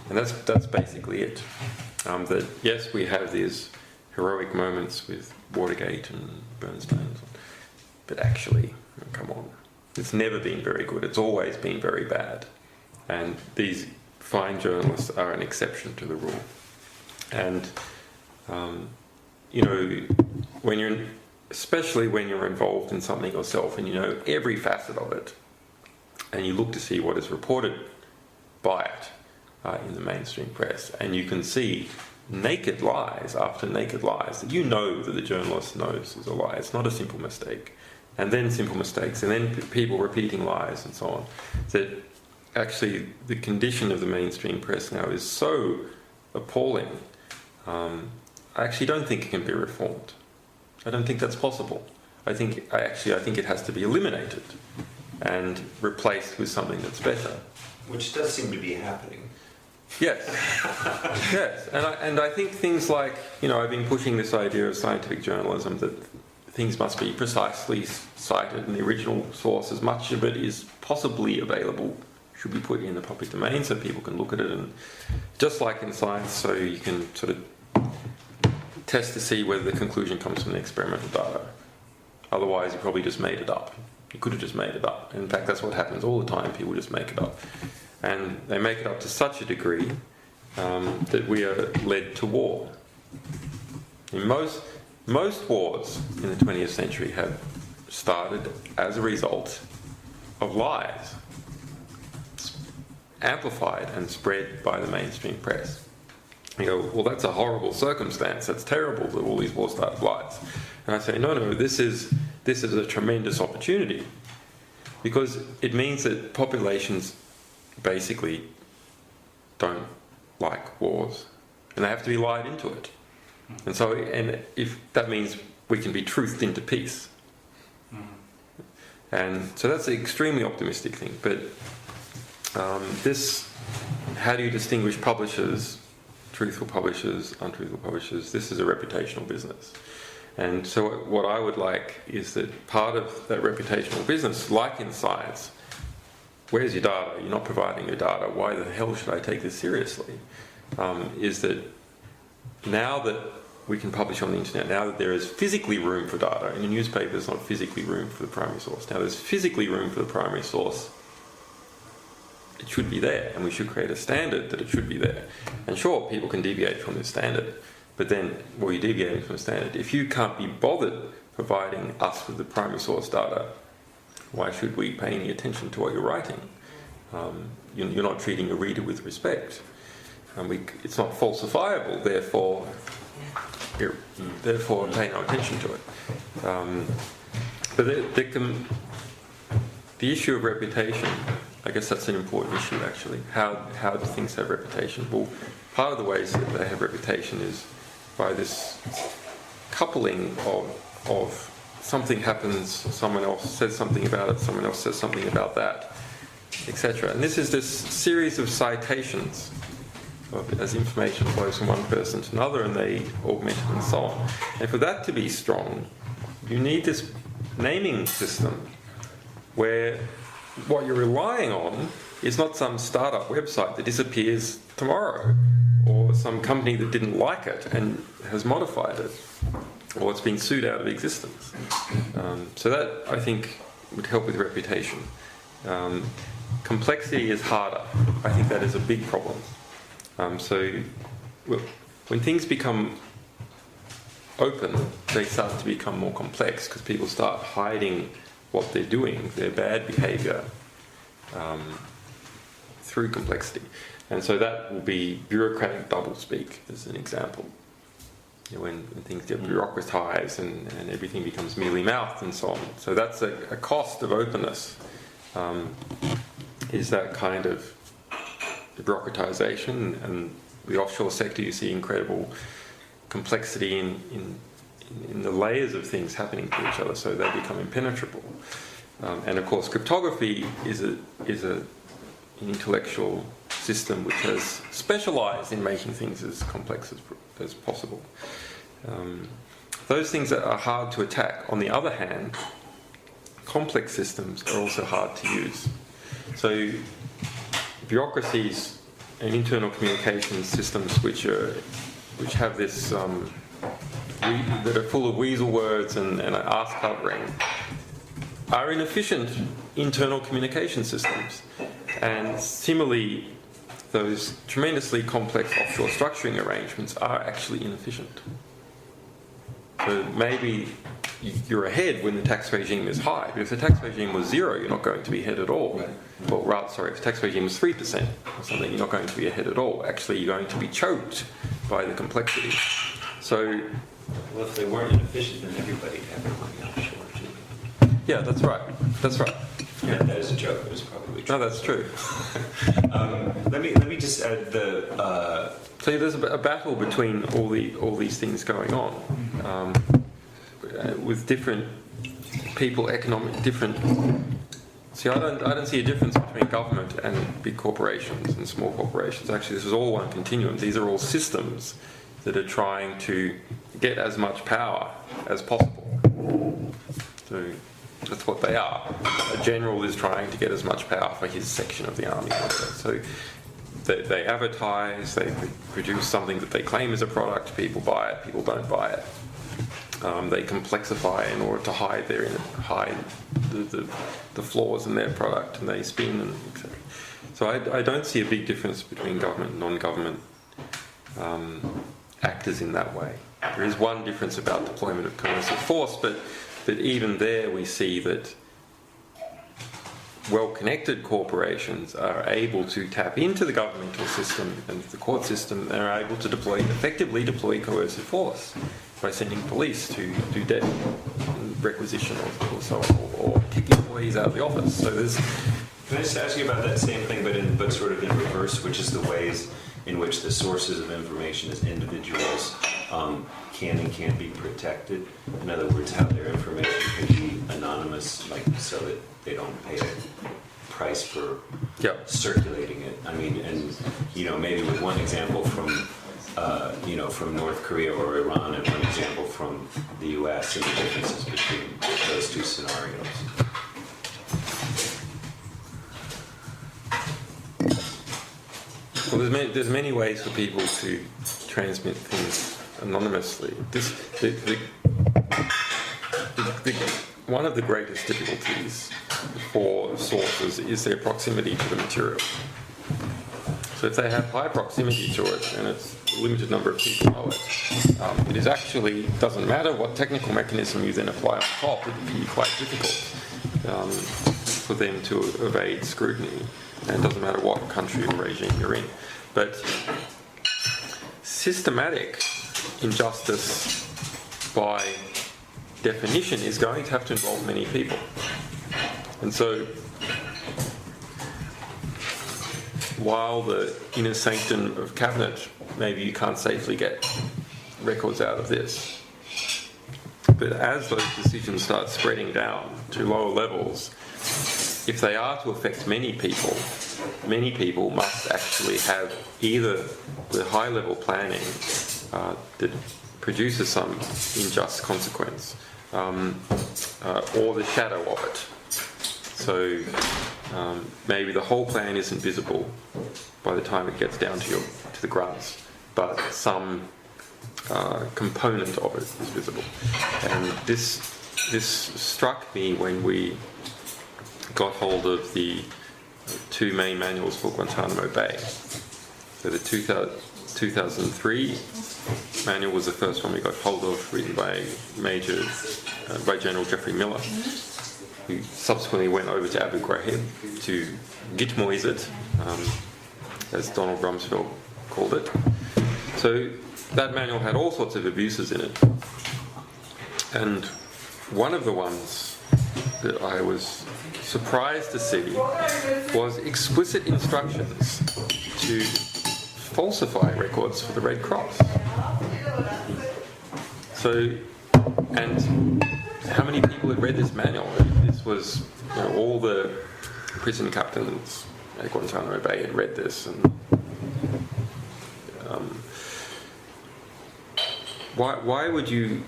Speaker 2: And that's basically it. That yes, we have these heroic moments with Watergate and Bernstein, but actually, come on, it's never been very good. It's always been very bad. And these fine journalists are an exception to the rule. And, you know, especially when you're involved in something yourself and you know every facet of it, and you look to see what is reported by it in the mainstream press, and you can see naked lies after naked lies that you know that the journalist knows is a lie. It's not a simple mistake. And then simple mistakes, and then people repeating lies and so on. That actually the condition of the mainstream press now is so appalling. I actually don't think it can be reformed. I don't think that's possible. I think it has to be eliminated and replaced with something that's better.
Speaker 5: Which does seem to be happening.
Speaker 2: Yes, yes, and I think things like, you know, I've been pushing this idea of scientific journalism that things must be precisely cited in the original source. As much of it is possibly available should be put in the public domain so people can look at it, and just like in science, so you can sort of test to see whether the conclusion comes from the experimental data. Otherwise, you probably just made it up. You could have just made it up. In fact, that's what happens all the time. People just make it up. And they make it up to such a degree that we are led to war. In most wars in the 20th century have started as a result of lies, amplified and spread by the mainstream press. You go, well, that's a horrible circumstance. That's terrible that all these wars start with lies. And I say, no, this is a tremendous opportunity, because it means that populations basically don't like wars, and they have to be lied into it. And so, and if that means we can be truthed into peace. And so that's an extremely optimistic thing. But how do you distinguish publishers, truthful publishers, untruthful publishers? This is a reputational business. And so what I would like is that part of that reputational business, like in science, where's your data? You're not providing your data. Why the hell should I take this seriously? Is that now that we can publish on the internet, now that there is physically room for data, in a newspaper there's not physically room for the primary source. Now there's physically room for the primary source. It should be there, and we should create a standard that it should be there. And sure, people can deviate from this standard, but then, well, you're deviating from the standard. If you can't be bothered providing us with the primary source data, why should we pay any attention to what you're writing? You're not treating your reader with respect. It's not falsifiable, therefore pay no attention to it. But the issue of reputation, I guess that's an important issue actually. How do things have reputation? Well, part of the ways that they have reputation is by this coupling of something happens, someone else says something about it, someone else says something about that, etc. And this is this series of citations as information flows from one person to another, and they augment it and so on. And for that to be strong, you need this naming system where what you're relying on is not some startup website that disappears tomorrow, or some company that didn't like it and has modified it, or it's been sued out of existence. So that, I think, would help with reputation. Complexity is harder. I think that is a big problem. When things become open, they start to become more complex because people start hiding what they're doing, their bad behaviour, through complexity. And so that will be bureaucratic doublespeak, as an example. when things get bureaucratized and everything becomes mealy mouthed and so on. So that's a cost of openness, is that kind of bureaucratization. And the offshore sector, you see incredible complexity in the layers of things happening to each other, so they become impenetrable. And of course, cryptography is an intellectual system which has specialized in making things as complex as possible. Those things that are hard to attack. On the other hand, complex systems are also hard to use. So bureaucracies and internal communication systems which have this that are full of weasel words and arse covering are inefficient internal communication systems. And similarly, those tremendously complex offshore structuring arrangements are actually inefficient. So maybe you're ahead when the tax regime is high, but if the tax regime was 0, you're not going to be ahead at all.
Speaker 5: Right.
Speaker 2: Well, rather, sorry, if the tax regime was 3% or something, you're not going to be ahead at all. Actually, you're going to be choked by the complexity. So,
Speaker 5: Well, if they weren't inefficient, then everybody'd have their money offshore, too.
Speaker 2: yeah, that's right. That's right.
Speaker 5: Yeah, that is a joke, but it's probably true.
Speaker 2: No, that's true.
Speaker 5: Let me just add the...
Speaker 2: So there's a battle between all these things going on, with different people, different. See, I don't see a difference between government and big corporations and small corporations. Actually, this is all one continuum. These are all systems that are trying to get as much power as possible. So that's what they are. A general is trying to get as much power for his section of the army. So they advertise, they produce something that they claim is a product, people buy it, people don't buy it. They complexify in order to hide the flaws in their product, and they spin and etc. So I don't see a big difference between government and non-government actors in that way. There is one difference about deployment of coercive force, but even there we see that well-connected corporations are able to tap into the governmental system and the court system, and are able to effectively deploy coercive force by sending police to do debt requisition or so on, or kick employees out of the office. So there's...
Speaker 5: Can I just ask you about that same thing, but sort of in reverse, which is the ways in which the sources of information as individuals can and can't be protected? In other words, how their information can be anonymous, like so that they don't pay a price for circulating it. I mean, and maybe with one example from from North Korea or Iran, and one example from the U.S. and the differences between those two scenarios.
Speaker 2: Well, there's many ways for people to transmit things anonymously. One of the greatest difficulties for sources is their proximity to the material. So if they have high proximity to it, and it's a limited number of people know it, it actually doesn't matter what technical mechanism you then apply on top. It can be quite difficult for them to evade scrutiny, and it doesn't matter what country or regime you're in. But systematic injustice, by definition, is going to have to involve many people. And so, while the inner sanctum of cabinet, maybe you can't safely get records out of this, but as those decisions start spreading down to lower levels, if they are to affect many people must actually have either the high-level planning that produces some unjust consequence, or the shadow of it. So maybe the whole plan isn't visible by the time it gets down to the grunts, but some component of it is visible. And this struck me when we got hold of the two main manuals for Guantanamo Bay. So the 2003 manual was the first one we got hold of, written by General Geoffrey Miller, who subsequently went over to Abu Ghraib to Gitmoise it, as Donald Rumsfeld called it. So that manual had all sorts of abuses in it. And one of the ones that I was surprised to see was explicit instructions to falsify records for the Red Cross. So, and how many people had read this manual? This was, all the prison captains at Guantanamo Bay had read this, and why would you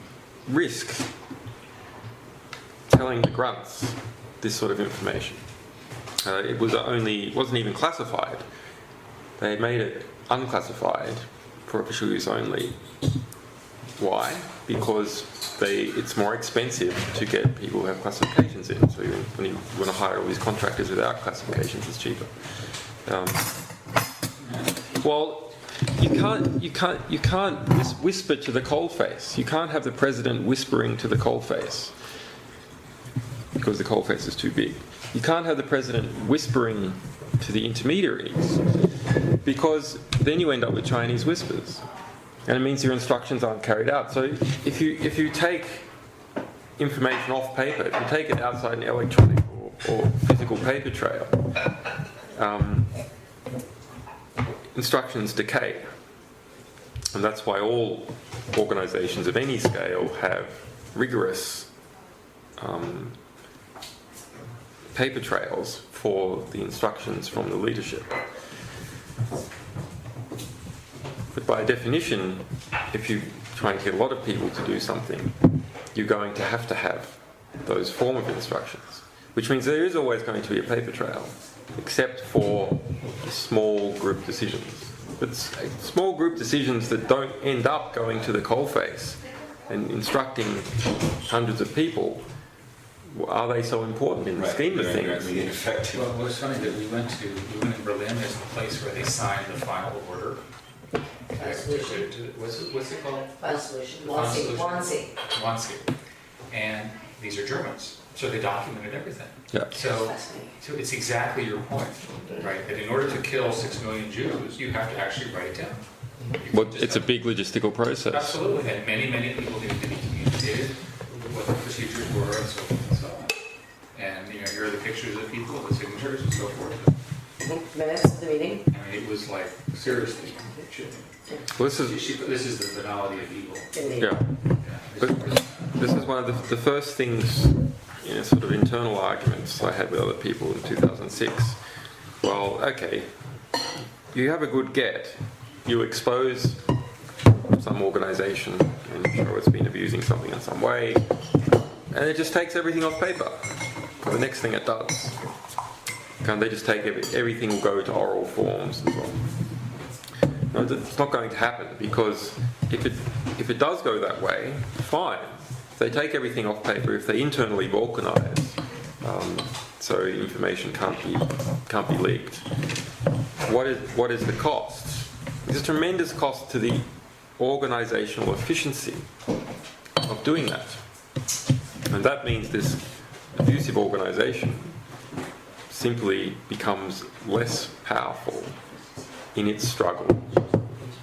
Speaker 2: risk telling the grunts this sort of information? It wasn't even classified. They had made it unclassified for official use only. Why? Because it's more expensive to get people who have classifications in. So when you want to hire all these contractors without classifications, it's cheaper. Well, you can't whisper to the coalface. You can't have the president whispering to the coalface because the coalface is too big. You can't have the president whispering to the intermediaries because then you end up with Chinese whispers. And it means your instructions aren't carried out. So if you take information off paper, if you take it outside an electronic or physical paper trail, instructions decay. And that's why all organisations of any scale have rigorous paper trails for the instructions from the leadership. But by definition, if you try and get a lot of people to do something, you're going to have those form of instructions, which means there is always going to be a paper trail, except for small group decisions. But small group decisions that don't end up going to the coalface and instructing hundreds of people, are they so important in the scheme of things?
Speaker 6: Well, it was funny that we went in Berlin. There's a place where they signed the final order. What's it called?
Speaker 4: Final solution.
Speaker 6: Final solution.
Speaker 4: Wannsee.
Speaker 6: And these are Germans, so they documented everything.
Speaker 2: Yeah.
Speaker 6: So it's exactly your point, right? That in order to kill 6 million Jews, you have to actually write it down.
Speaker 2: Well, it's a big logistical process.
Speaker 6: Absolutely, and many people needed to be communicated what the procedures were and so forth and so on. And here are the pictures of people, the signatures and so forth.
Speaker 4: Minutes of the meeting.
Speaker 6: I mean, it was like, seriously.
Speaker 2: Well, this
Speaker 6: is the banality of evil.
Speaker 4: Indeed.
Speaker 2: Yeah. But this is one of the first things, sort of internal arguments I had with other people in 2006. Well, okay, you have a good get. You expose some organisation and show it's been abusing something in some way, and it just takes everything off paper. The next thing it does. Can't they just take everything will go to oral forms and so on? No, it's not going to happen, because if it does go that way, fine. If they take everything off paper, if they internally balkanise, so information can't be leaked. What is the cost? There's a tremendous cost to the organisational efficiency of doing that, and that means this abusive organisation simply becomes less powerful in its struggle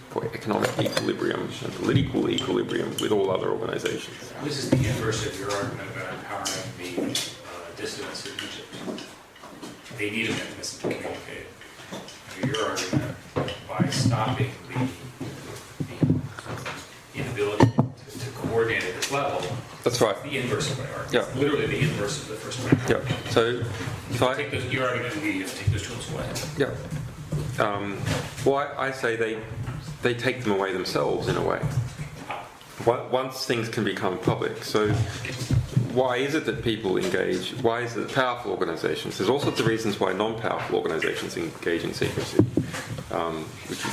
Speaker 2: for economic equilibrium and political equilibrium with all other organisations.
Speaker 6: This is the inverse of your argument about empowering the dissidents in Egypt. They need a mechanism to communicate. Your argument, by stopping the inability to coordinate at this level,
Speaker 2: That's right.
Speaker 6: the inverse of my argument.
Speaker 2: Yeah.
Speaker 6: It's literally the inverse of the first one.
Speaker 2: Yeah. So if I
Speaker 6: Take those, your argument would be you have to take those tools away.
Speaker 2: yeah. Well, I say they take them away themselves in a way. Once things can become public. So why is it that people engage? Why is it that powerful organisations? There's all sorts of reasons why non-powerful organisations engage in secrecy, which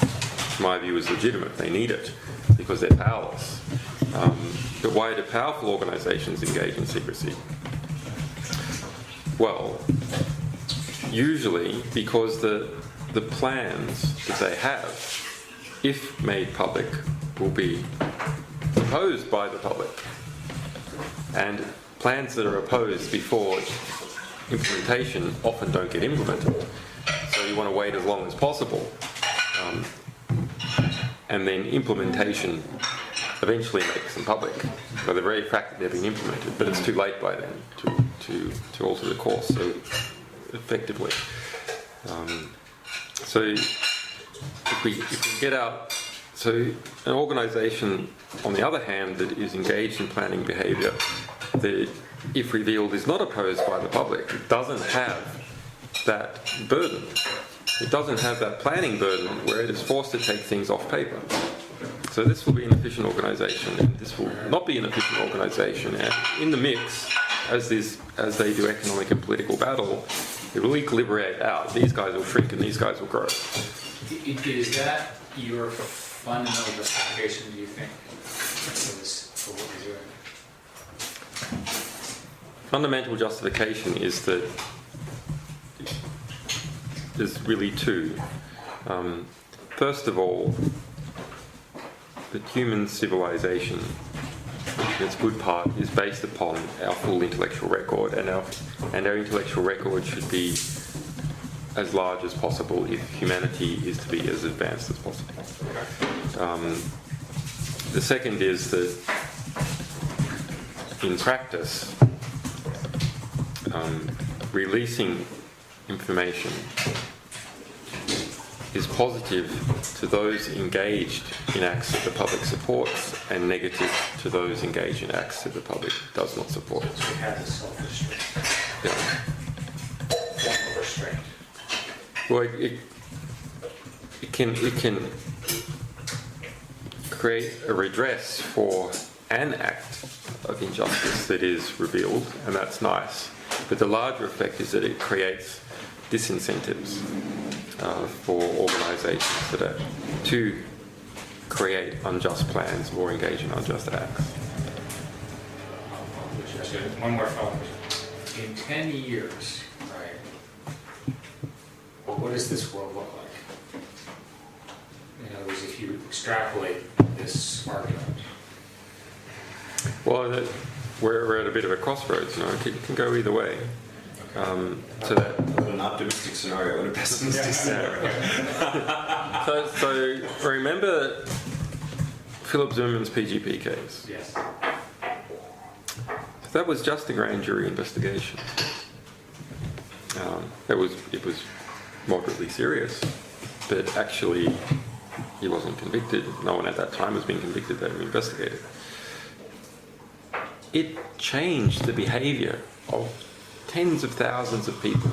Speaker 2: in my view is legitimate. They need it because they're powerless. But why do powerful organisations engage in secrecy? Well, usually because the plans that they have, if made public, will be opposed by the public. And plans that are opposed before implementation often don't get implemented. So you want to wait as long as possible. and then implementation eventually makes them public. By the very fact that they're being implemented, but it's too late by then to alter the course. So effectively, so if we get out, so an organisation, on the other hand, that is engaged in planning behaviour, that if revealed is not opposed by the public, it doesn't have that burden. It doesn't have that planning burden where it is forced to take things off paper. So this will be an efficient organisation, and this will not be an efficient organisation. And in the mix, as they do economic and political battle, it will equilibrate out. These guys will shrink and these guys will grow.
Speaker 6: Is that your fundamental justification, do you think, for what you're doing?
Speaker 2: Fundamental justification is that there's really two. First of all, the human civilization, in its good part, is based upon our full intellectual record, and our intellectual record should be as large as possible if humanity is to be as advanced as possible. The second is that in practice, releasing information is positive to those engaged in acts that the public supports and negative to those engaged in acts that the public does not support.
Speaker 6: So it has a self-restraint.
Speaker 2: Yeah.
Speaker 6: Form of restraint.
Speaker 2: Well, it can create a redress for an act of injustice that is revealed, and that's nice. But the larger effect is that it creates disincentives for organisations that are to create unjust plans or engage in unjust acts.
Speaker 6: One more follow-up. In 10 years, right, what does this world look like? In other words, if you extrapolate this argument.
Speaker 2: Well, we're at a bit of a crossroads, you know, it can go either way. So that
Speaker 5: An optimistic scenario and a pessimistic scenario.
Speaker 2: So remember Philip Zimmerman's PGP case?
Speaker 6: Yes.
Speaker 2: That was just a grand jury investigation. It was moderately serious, but actually he wasn't convicted. No one at that time was being convicted. They were investigated. It changed the behaviour of tens of thousands of people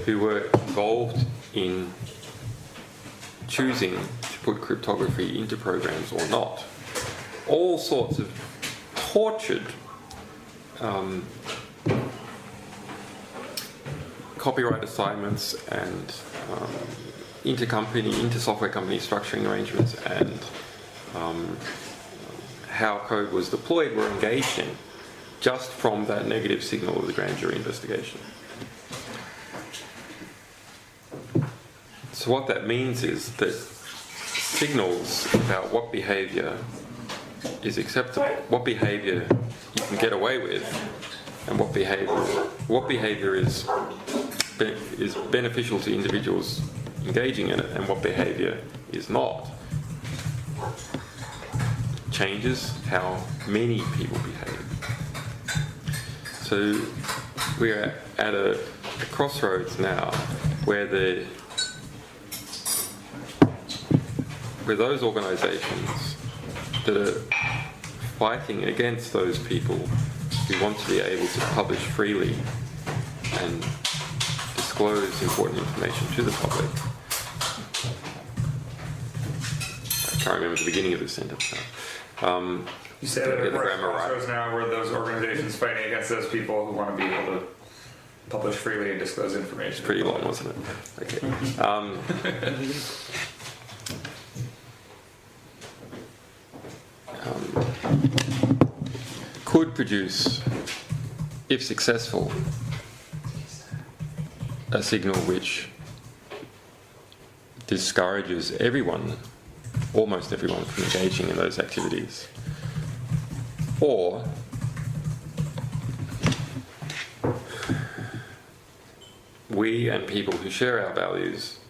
Speaker 2: who were involved in choosing to put cryptography into programs or not. All sorts of tortured copyright assignments and inter-software company structuring arrangements and how code was deployed were engaged in just from that negative signal of the grand jury investigation. So what that means is that signals about what behaviour is acceptable, what behaviour you can get away with, and what behaviour is beneficial to individuals engaging in it, and what behaviour is not, changes how many people behave. So we're at a crossroads now where those organisations that are fighting against those people who want to be able to publish freely and disclose important information to the public. I can't remember the beginning of the sentence now.
Speaker 3: You say that we're at crossroads now where those organizations fighting against those people who want to be able to publish freely and disclose information.
Speaker 2: Pretty long, wasn't it? Okay. Could produce, if successful, a signal which discourages everyone, almost everyone, from engaging in those activities. Or we and people who share our values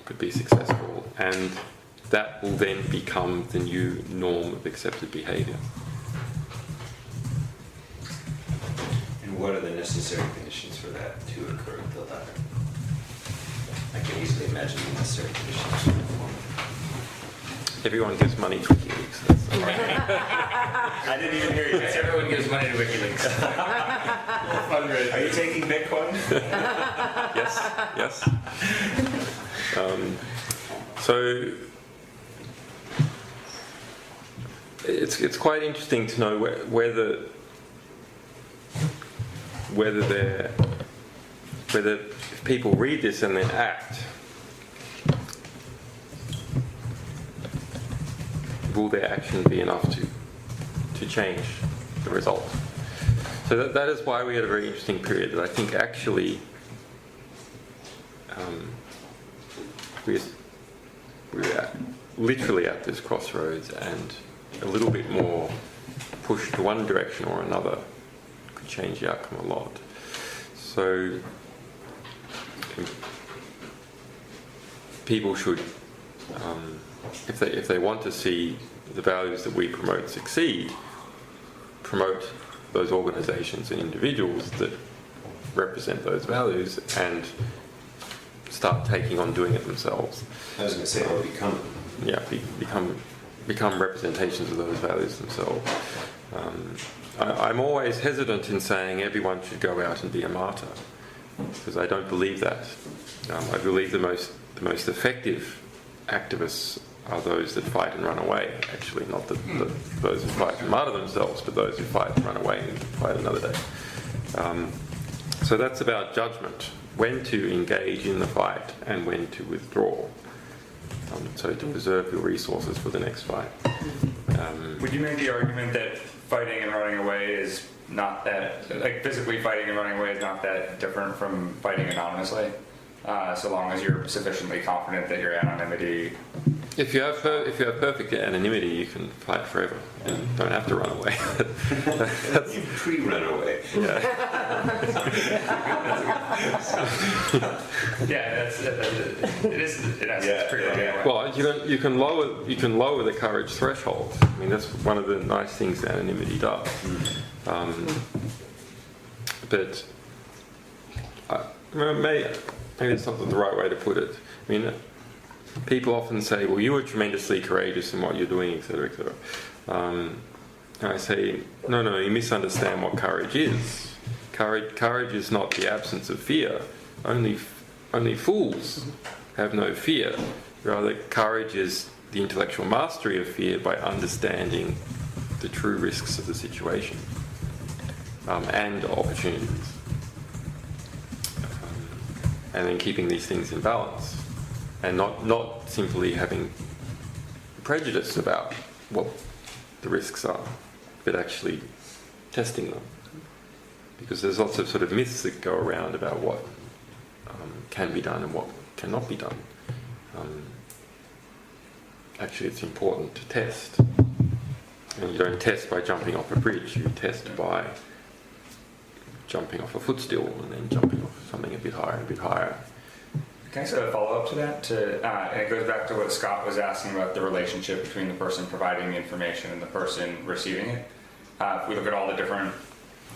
Speaker 2: could be successful and that will then become the new norm of accepted behaviour.
Speaker 5: And what are the necessary conditions for that to occur, the latter? I can easily imagine the necessary conditions to perform.
Speaker 2: Everyone gives money to Wiki Leaks. That's all right.
Speaker 5: I didn't even hear you.
Speaker 3: Everyone gives money to Wiki Leaks.
Speaker 5: Are you taking Bitcoin?
Speaker 2: Yes. So it's quite interesting to know whether if people read this and then act, will their action be enough to change the result? So that is why we had a very interesting period that I think actually we're literally at this crossroads, and a little bit more push to one direction or another could change the outcome a lot. So people should, if they want to see the values that we promote succeed, promote those organisations and individuals that represent those values and start taking on doing it themselves.
Speaker 5: I was going to say, or become.
Speaker 2: Yeah, become representations of those values themselves. I'm always hesitant in saying everyone should go out and be a martyr, because I don't believe that. I believe the most effective activists are those that fight and run away. Actually, not those who fight and martyr themselves, but those who fight and run away and fight another day. So that's about judgment, when to engage in the fight and when to withdraw. So to preserve your resources for the next fight.
Speaker 3: Would you make the argument that fighting and running away is not that, like physically fighting and running away is not that different from fighting anonymously, so long as you're sufficiently confident that your anonymity...
Speaker 2: If you have perfect anonymity, you can fight forever. You don't have to run away.
Speaker 5: You pre-run away.
Speaker 2: Yeah.
Speaker 3: Yeah, it is pretty running away.
Speaker 2: Well, you can lower the courage threshold. I mean, that's one of the nice things that anonymity does. But maybe it's not the right way to put it. I mean, people often say, well, you were tremendously courageous in what you're doing, etc., etc. And I say, no, you misunderstand what courage is. Courage is not the absence of fear. Only fools have no fear. Rather, courage is the intellectual mastery of fear by understanding the true risks of the situation and opportunities. And then keeping these things in balance. And not simply having prejudice about what the risks are, but actually testing them. Because there's lots of sort of myths that go around about what can be done and what cannot be done. Actually, it's important to test. And you don't test by jumping off a bridge, you test by jumping off a footstool and then jumping off something a bit higher.
Speaker 3: Can I say a follow-up to that? And it goes back to what Scott was asking about the relationship between the person providing the information and the person receiving it. If we look at all the different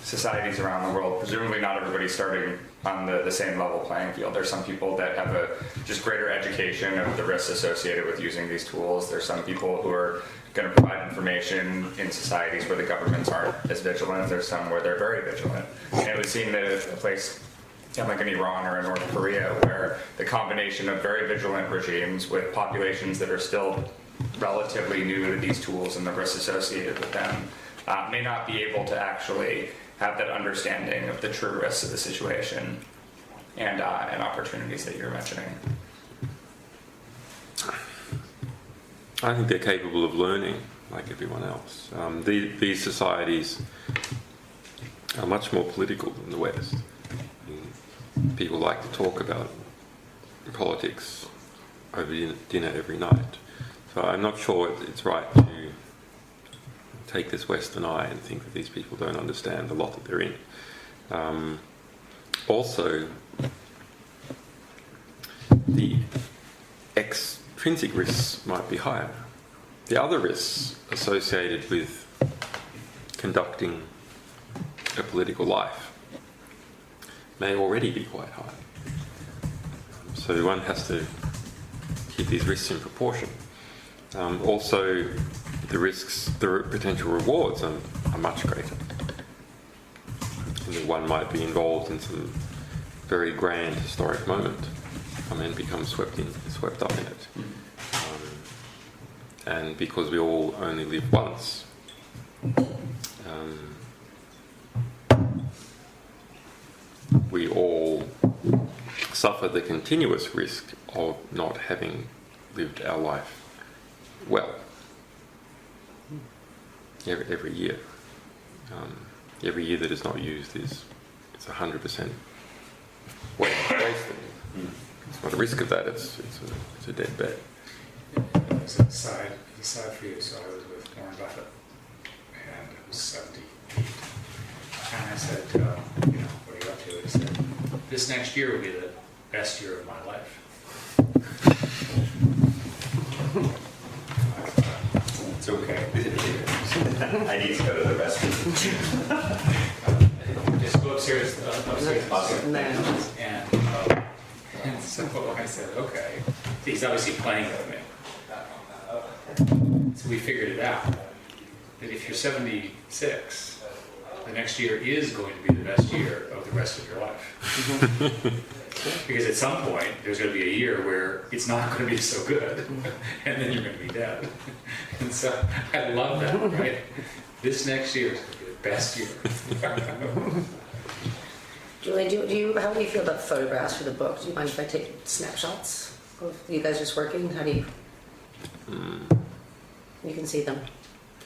Speaker 3: societies around the world, presumably not everybody's starting on the same level playing field. There's some people that have a just greater education of the risks associated with using these tools. There's some people who are going to provide information in societies where the governments aren't as vigilant. There's some where they're very vigilant. And it would seem that a place like in Iran or in North Korea, where the combination of very vigilant regimes with populations that are still relatively new to these tools and the risks associated with them may not be able to actually have that understanding of the true risks of the situation and opportunities that you're mentioning.
Speaker 2: I think they're capable of learning like everyone else. These societies are much more political than the West. People like to talk about politics over dinner every night. So I'm not sure it's right to take this Western eye and think that these people don't understand the lot that they're in. Also, the intrinsic risks might be higher. The other risks associated with conducting a political life may already be quite high. So one has to keep these risks in proportion. Also, the risks, the potential rewards are much greater. And that one might be involved in some very grand historic moment and then become swept up in it. And because we all only live once, we all suffer the continuous risk of not having lived our life well every year. Every year that is not used is 100% wasted. It's not a risk of that, it's a dead bet.
Speaker 6: As an aside for you, so I was with Warren Buffett, and it was 78. And I said, what are you up to? He said, this next year will be the best year of my life.
Speaker 5: It's okay. I need to go to the restroom.
Speaker 6: Just go upstairs.
Speaker 5: Awesome.
Speaker 6: And so I said, okay. He's obviously playing with me. So we figured it out. That if you're 76, the next year is going to be the best year of the rest of your life. Because at some point, there's going to be a year where it's not going to be so good, and then you're going to be dead. And so I love that, right? This next year is going to be the best year.
Speaker 4: Julian, how do you feel about photographs for the book? Do you mind if I take snapshots of you guys just working? How do you? You can see them.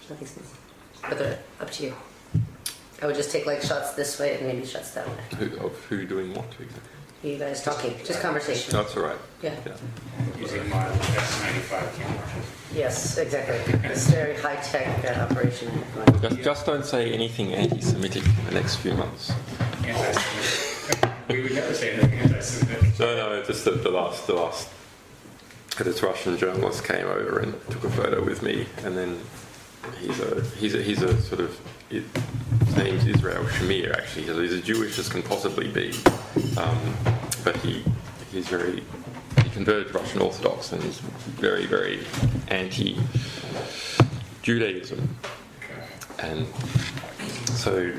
Speaker 4: But they're up to you. I would just take like shots this way and maybe shots that way.
Speaker 2: Who doing what exactly?
Speaker 4: You guys talking, just conversation.
Speaker 2: That's all right.
Speaker 4: Yeah.
Speaker 6: Using my S95 camera.
Speaker 4: Yes, exactly. It's a very high-tech operation.
Speaker 2: Just don't say anything anti-Semitic in the next few months.
Speaker 6: Anti-Semitic. We would never say anything anti-Semitic.
Speaker 2: No, just the last this Russian journalist came over and took a photo with me, and then he's a sort of, his name's Israel Schmidt actually. He's as Jewish as can possibly be, but he converted to Russian Orthodox and he's very, very anti-Judaism. And so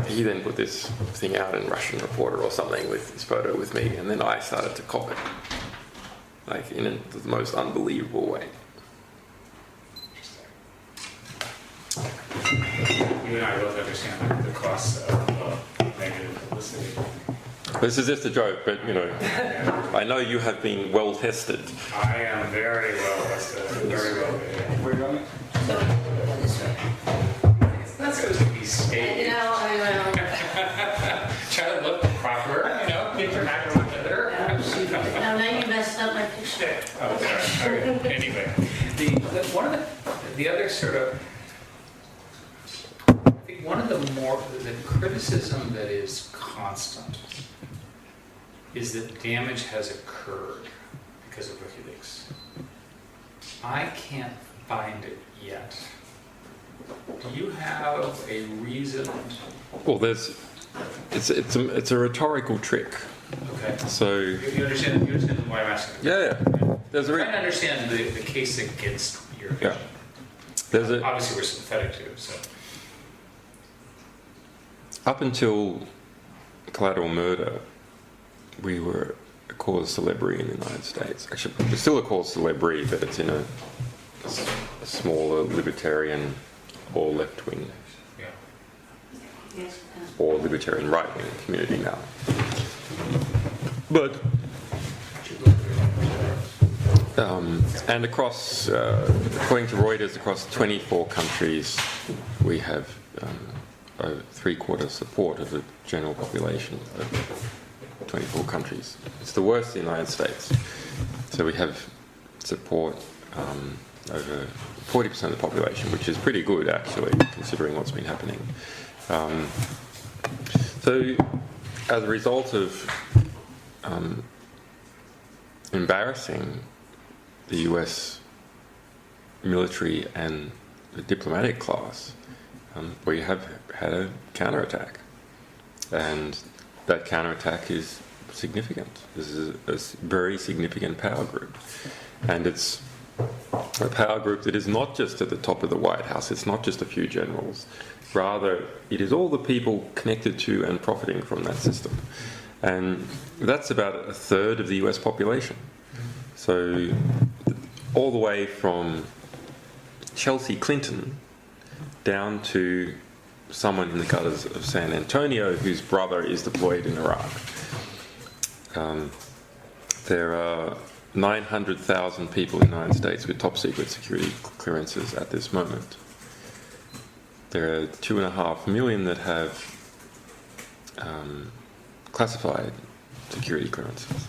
Speaker 2: he then put this thing out in Russian Reporter or something with this photo with me, and then I started to cop it, like in the most unbelievable way.
Speaker 6: You and I both understand the costs of negative publicity.
Speaker 2: This is just a joke, but I know you have been well tested.
Speaker 6: I am very well tested, very well. Where are you going?
Speaker 4: This way.
Speaker 6: It's not supposed to be staged.
Speaker 4: I know.
Speaker 6: Try to look proper, interact with each other.
Speaker 4: Now you messed up my picture.
Speaker 6: Oh, sorry. Okay. Anyway, one of the other sort of, I think one of the criticism that is constant is that damage has occurred because of WikiLeaks. I can't find it yet. Do you have a reason?
Speaker 2: Well, it's a rhetorical trick.
Speaker 6: Okay.
Speaker 2: So
Speaker 6: You understand why I'm asking?
Speaker 2: yeah. There's
Speaker 6: I'm
Speaker 2: a
Speaker 6: trying to understand the case against your
Speaker 2: yeah.
Speaker 6: vision.
Speaker 2: There's a
Speaker 6: Obviously, we're sympathetic to, so.
Speaker 2: up until collateral murder, we were a cause célèbre in the United States. Actually, we're still a cause célèbre, but it's in a smaller libertarian or left-wing
Speaker 6: Yeah.
Speaker 4: Yes.
Speaker 2: or libertarian right-wing community now. But and across, according to Reuters, across 24 countries, we have over 3/4 support of the general population of 24 countries. It's the worst in the United States. So we have support over 40% of the population, which is pretty good actually, considering what's been happening. So as a result of embarrassing the US military and the diplomatic class, where you have had a counterattack. And that counterattack is significant. This is a very significant power group. And it's a power group that is not just at the top of the White House, it's not just a few generals. Rather, it is all the people connected to and profiting from that system. And that's about a third of the US population. So all the way from Chelsea Clinton down to someone in the gutters of San Antonio whose brother is deployed in Iraq. There are 900,000 people in the United States with top secret security clearances at this moment. There are 2.5 million that have classified security clearances.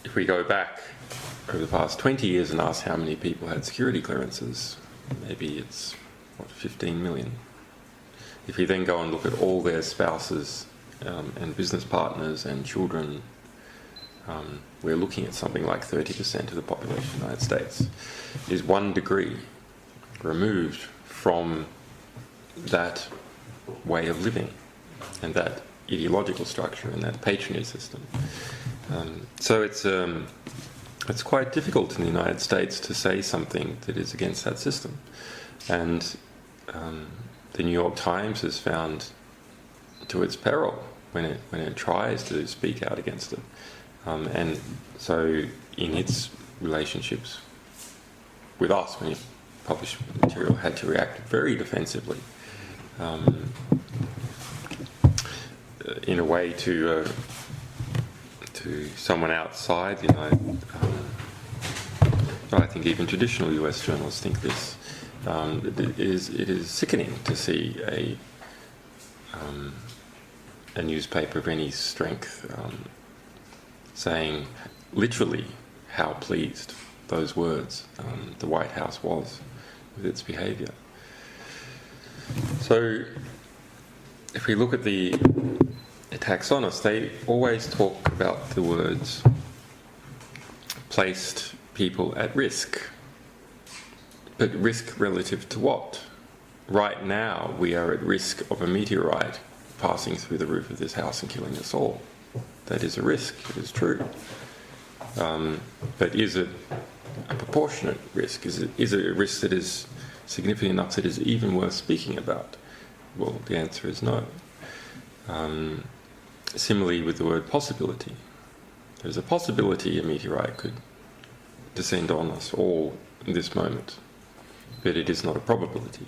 Speaker 2: If we go back over the past 20 years and ask how many people had security clearances, maybe it's, 15 million. If you then go and look at all their spouses and business partners and children, we're looking at something like 30% of the population of the United States is 1 degree removed from that way of living and that ideological structure and that patronage system. So it's quite difficult in the United States to say something that is against that system. And the New York Times has found to its peril when it tries to speak out against it. And so in its relationships with us, when it published material, had to react very defensively in a way to someone outside the United. I think even traditional US journalists think this. It is sickening to see a newspaper of any strength saying literally how pleased those words the White House was with its behaviour. So if we look at the attacks on us, they always talk about the words placed people at risk. But risk relative to what? Right now, we are at risk of a meteorite passing through the roof of this house and killing us all. That is a risk, it is true. But is it a proportionate risk? Is it a risk that is significant enough that is even worth speaking about? Well, the answer is no. Similarly with the word possibility. There's a possibility a meteorite could descend on us all in this moment, but it is not a probability.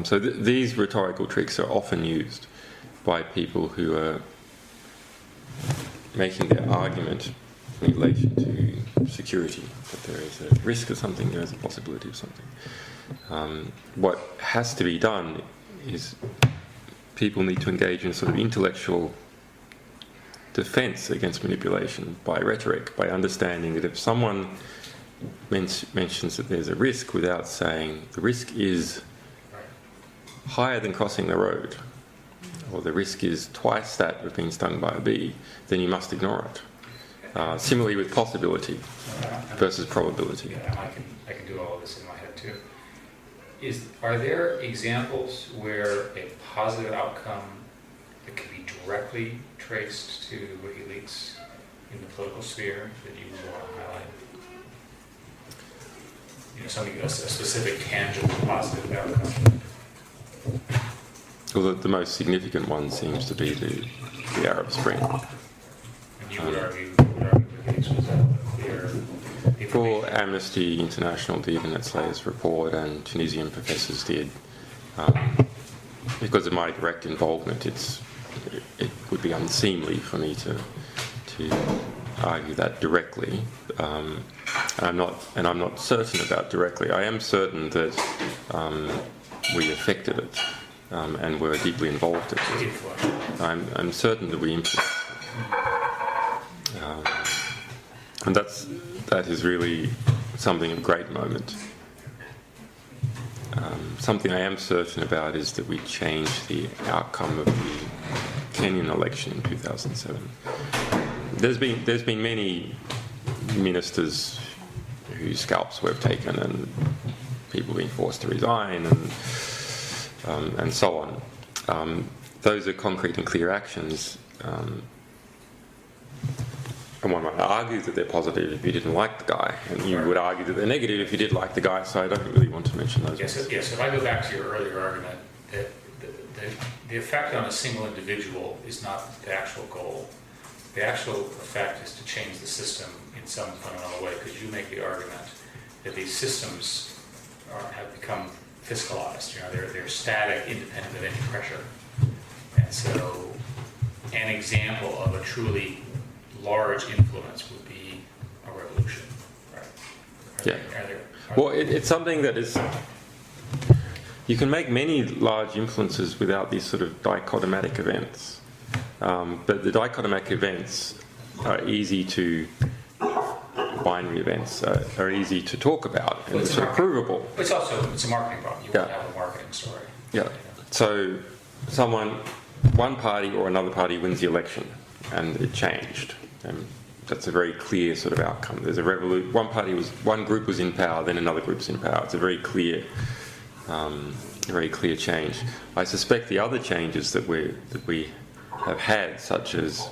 Speaker 2: So these rhetorical tricks are often used by people who are making their argument in relation to security, that there is a risk of something, there is a possibility of something. What has to be done is people need to engage in sort of intellectual defense against manipulation by rhetoric, by understanding that if someone mentions that there's a risk without saying the risk is higher than crossing the road, or the risk is twice that of being stung by a bee, then you must ignore it. Similarly with possibility versus probability.
Speaker 6: Yeah, I can do all of this in my head too. Are there examples where a positive outcome that can be directly traced to WikiLeaks in the political sphere that you would want to highlight? Something, a specific, tangible, positive outcome.
Speaker 2: Well, the most significant one seems to be the Arab Spring.
Speaker 6: And you would argue WikiLeaks was a clear...
Speaker 2: For Amnesty International did in its latest report, and Tunisian professors did. Because of my direct involvement, it would be unseemly for me to argue that directly. I'm not certain about directly. I am certain that we affected it and were deeply involved in it. I'm certain that we influenced it. And that is really something of great moment. Something I am certain about is that we changed the outcome of the Kenyan election in 2007. there's been many ministers whose scalps were taken and people being forced to resign and so on. Those are concrete and clear actions. And one might argue that they're positive if you didn't like the guy, and you would argue that they're negative if you did like the guy, so I don't really want to mention those.
Speaker 6: Yes, if I go back to your earlier argument, that the effect on a single individual is not the actual goal. The actual effect is to change the system in some fundamental way, because you make the argument that these systems have become fiscalized. You know, they're static, independent of any pressure. And so an example of a truly large influence would be a revolution, right?
Speaker 2: Well, it's something that is... You can make many large influences without these sort of dichotomatic events. But the dichotomatic events are easy to... binary events are easy to talk about and it's provable.
Speaker 6: It's a marketing problem. You want to have a marketing story.
Speaker 2: Yeah. So one party or another party wins the election and it changed. And that's a very clear sort of outcome. There's a revolution. One group was in power, then another group's in power. It's a very clear change. I suspect the other changes that we have had, such as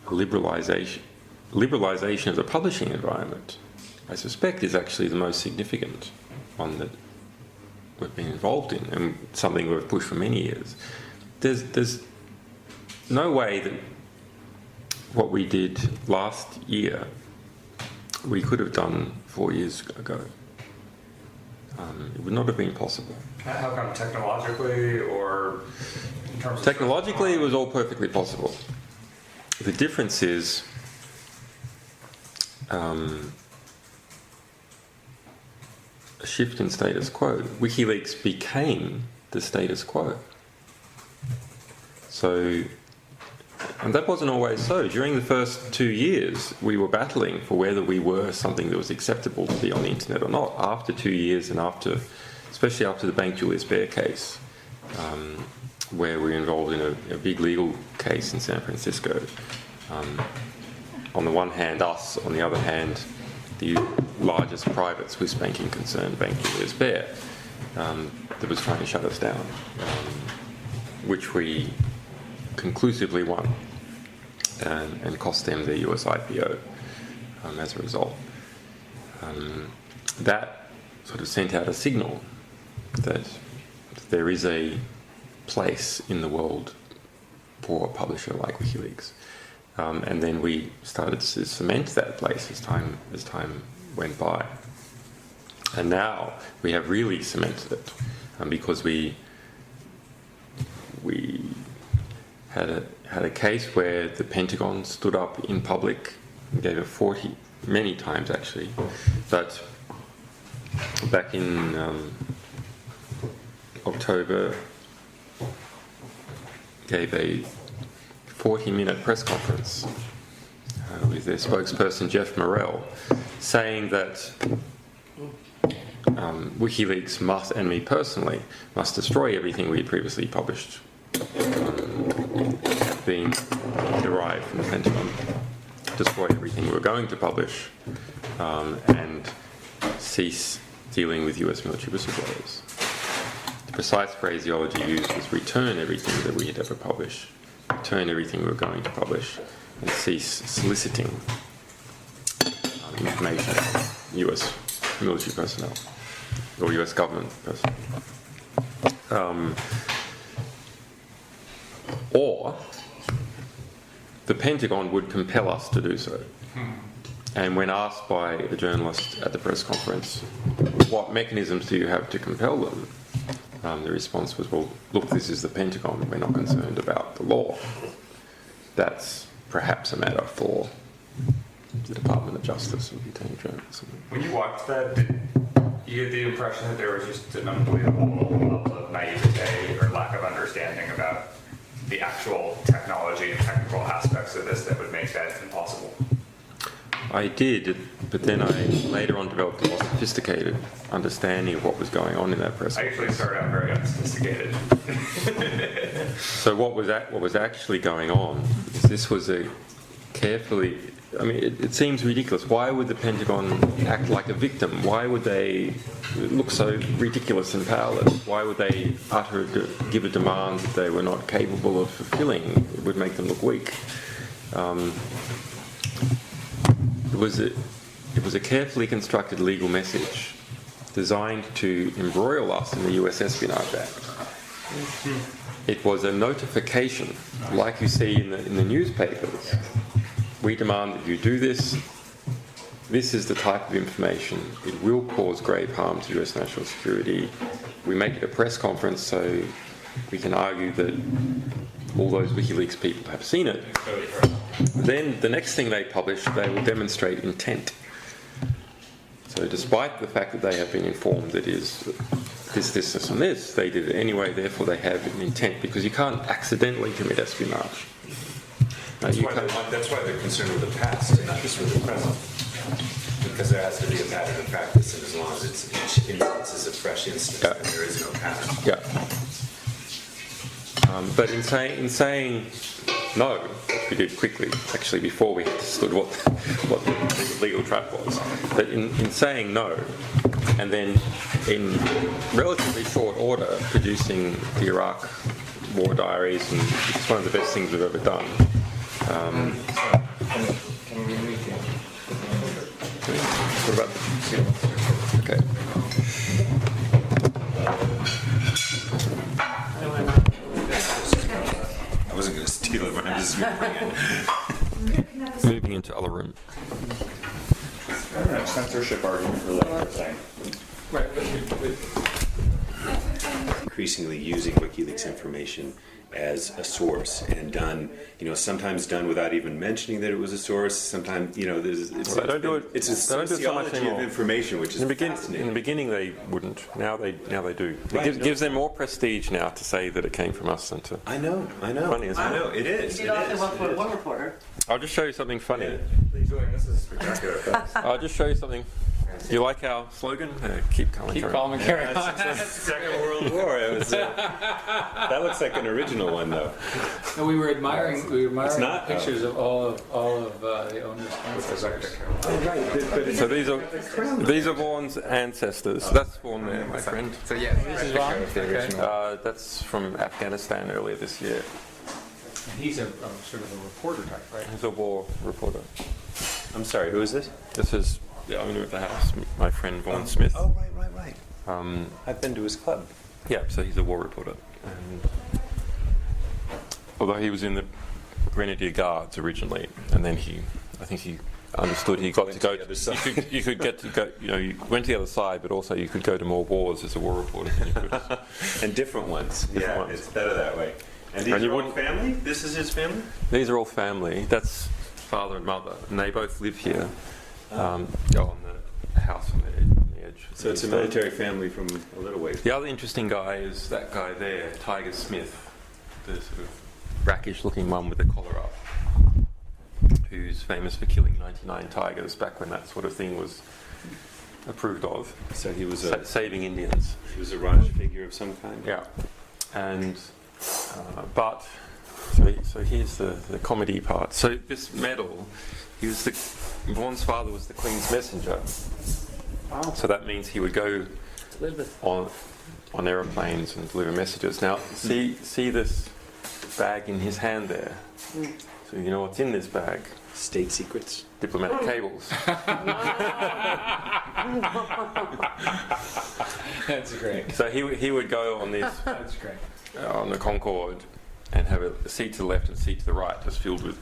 Speaker 2: liberalisation of the publishing environment, I suspect is actually the most significant one that we've been involved in, and something we've pushed for many years. There's no way that what we did last year we could have done 4 years ago. It would not have been possible.
Speaker 3: How come, technologically or in terms of...
Speaker 2: Technologically, it was all perfectly possible. The difference is a shift in status quo. WikiLeaks became the status quo. So, and that wasn't always so. During the first 2 years, we were battling for whether we were something that was acceptable to be on the internet or not. After 2 years, and especially after the Bank Julius Baer case, where we were involved in a big legal case in San Francisco. On the one hand, us. On the other hand, the largest private Swiss banking concern, Bank Julius Baer, that was trying to shut us down, which we conclusively won, and cost them their US IPO as a result. That sort of sent out a signal that there is a place in the world for a publisher like WikiLeaks. And then we started to cement that place as time went by. And now we have really cemented it, because we had a case where the Pentagon stood up in public and gave a many times actually, but back in October, gave a 40-minute press conference with their spokesperson Jeff Morrell, saying that WikiLeaks must, and me personally, must destroy everything we had previously published, being derived from the Pentagon, destroy everything we were going to publish, and cease dealing with US military whistleblowers. The precise phraseology used was return everything that we had ever published, return everything we were going to publish, and cease soliciting information from US military personnel or US government personnel. Or the Pentagon would compel us to do so. And when asked by a journalist at the press conference, what mechanisms do you have to compel them? The response was, well, look, this is the Pentagon. We're not concerned about the law. That's perhaps a matter for the Department of Justice or the Attorney General.
Speaker 3: When you watched that, did you get the impression that there was just an unbelievable level of naivete or lack of understanding about the actual technology and technical aspects of this that would make that impossible?
Speaker 2: I did. But then I later on developed a more sophisticated understanding of what was going on in that press
Speaker 3: I
Speaker 2: conference.
Speaker 3: actually started out very unsophisticated.
Speaker 2: So what was actually going on is this was a carefully. I mean, it seems ridiculous. Why would the Pentagon act like a victim? Why would they look so ridiculous and powerless? Why would they give a demand that they were not capable of fulfilling? It would make them look weak. It was a carefully constructed legal message designed to embroil us in the US Espionage Act. It was a notification, like you see in the newspapers. We demand that you do this. This is the type of information. It will cause grave harm to US national security. We make it a press conference so we can argue that all those WikiLeaks people have seen it. Then the next thing they publish, they will demonstrate intent. So despite the fact that they have been informed that it is this, and this, they did it anyway, therefore they have an intent, because you can't accidentally commit espionage. No,
Speaker 7: That's why they're concerned with the past, not just with the present. Because there has to be a pattern of practice, and as long as each instance is a fresh instance, then there is no pattern.
Speaker 2: Yeah. But in saying no, which we did quickly, actually before we understood what the legal trap was, but in saying no, and then in relatively short order producing the Iraq war diaries, and it's one of the best things we've ever done.
Speaker 1: Can we read the
Speaker 2: What about okay.
Speaker 7: I wasn't going to steal it, but I'm just moving it.
Speaker 2: Moving into other room.
Speaker 3: I don't know, censorship argument for like saying.
Speaker 6: Right,
Speaker 7: Increasingly using WikiLeaks information as a source, and done, sometimes done without even mentioning that it was a source. Sometimes, it's
Speaker 2: Well, they don't do it-
Speaker 7: it's a
Speaker 2: they don't do it so much
Speaker 7: sociology of
Speaker 2: anymore.
Speaker 7: information, which is
Speaker 2: In the
Speaker 7: fascinating.
Speaker 2: beginning, they wouldn't. Now they do. It
Speaker 7: Right.
Speaker 2: gives them more prestige now to say that it came from us than to.
Speaker 7: I know.
Speaker 2: Funny, isn't it?
Speaker 7: I know, it is.
Speaker 4: You did also work for one reporter.
Speaker 2: I'll just show you something funny.
Speaker 3: Julian, this is spectacular.
Speaker 2: I'll just show you something. You like our slogan? Keep calm and
Speaker 6: keep
Speaker 2: carry
Speaker 6: calm and carry on.
Speaker 7: Second World War. It was, that looks like an original one, though.
Speaker 6: No, we were admiring
Speaker 7: It's not?
Speaker 6: pictures of all of the owners' ancestors.
Speaker 2: So these are Vaughan's ancestors. That's Vaughan there, my friend.
Speaker 1: So yeah,
Speaker 6: This is Vaughn? Okay.
Speaker 2: That's from Afghanistan earlier this year.
Speaker 6: He's a sort of a reporter type, right?
Speaker 2: He's a war reporter.
Speaker 7: I'm sorry, who is this?
Speaker 2: This is the owner of the house, my friend Vaughan Smith.
Speaker 7: Oh, right.
Speaker 2: Um,
Speaker 7: I've been to his club.
Speaker 2: Yeah, so he's a war reporter. And although he was in the Grenadier Guards originally, and then I think he understood he got to go.
Speaker 7: to the other side.
Speaker 2: You could get to go. You went to the other side, but also you could go to more wars as a war reporter than you could.
Speaker 7: And different ones.
Speaker 2: Different ones.
Speaker 7: It's better that way. And these
Speaker 2: And you
Speaker 7: are all
Speaker 2: wouldn't-
Speaker 7: family? This is his family?
Speaker 2: These are all family. That's father and mother, and they both live here. On the house on the edge.
Speaker 7: So it's a military family from a little ways.
Speaker 2: The other interesting guy is that guy there, Tiger Smith, the sort of brackish-looking one with the collar up, who's famous for killing 99 tigers back when that sort of thing was approved of.
Speaker 7: So he was
Speaker 2: Saving Indians.
Speaker 7: a Raj figure of some kind?
Speaker 2: Yeah. And, but, so here's the comedy part. So this medal, Vaughan's father was the Queen's messenger. So that means he would go on aeroplanes and deliver messages. Now, see this bag in his hand there? So you know what's in this bag?
Speaker 7: State secrets?
Speaker 2: Diplomatic cables.
Speaker 6: That's great.
Speaker 2: So he would go on this
Speaker 6: That's great.
Speaker 2: on the Concorde and have a seat to the left and a seat to the right, just filled with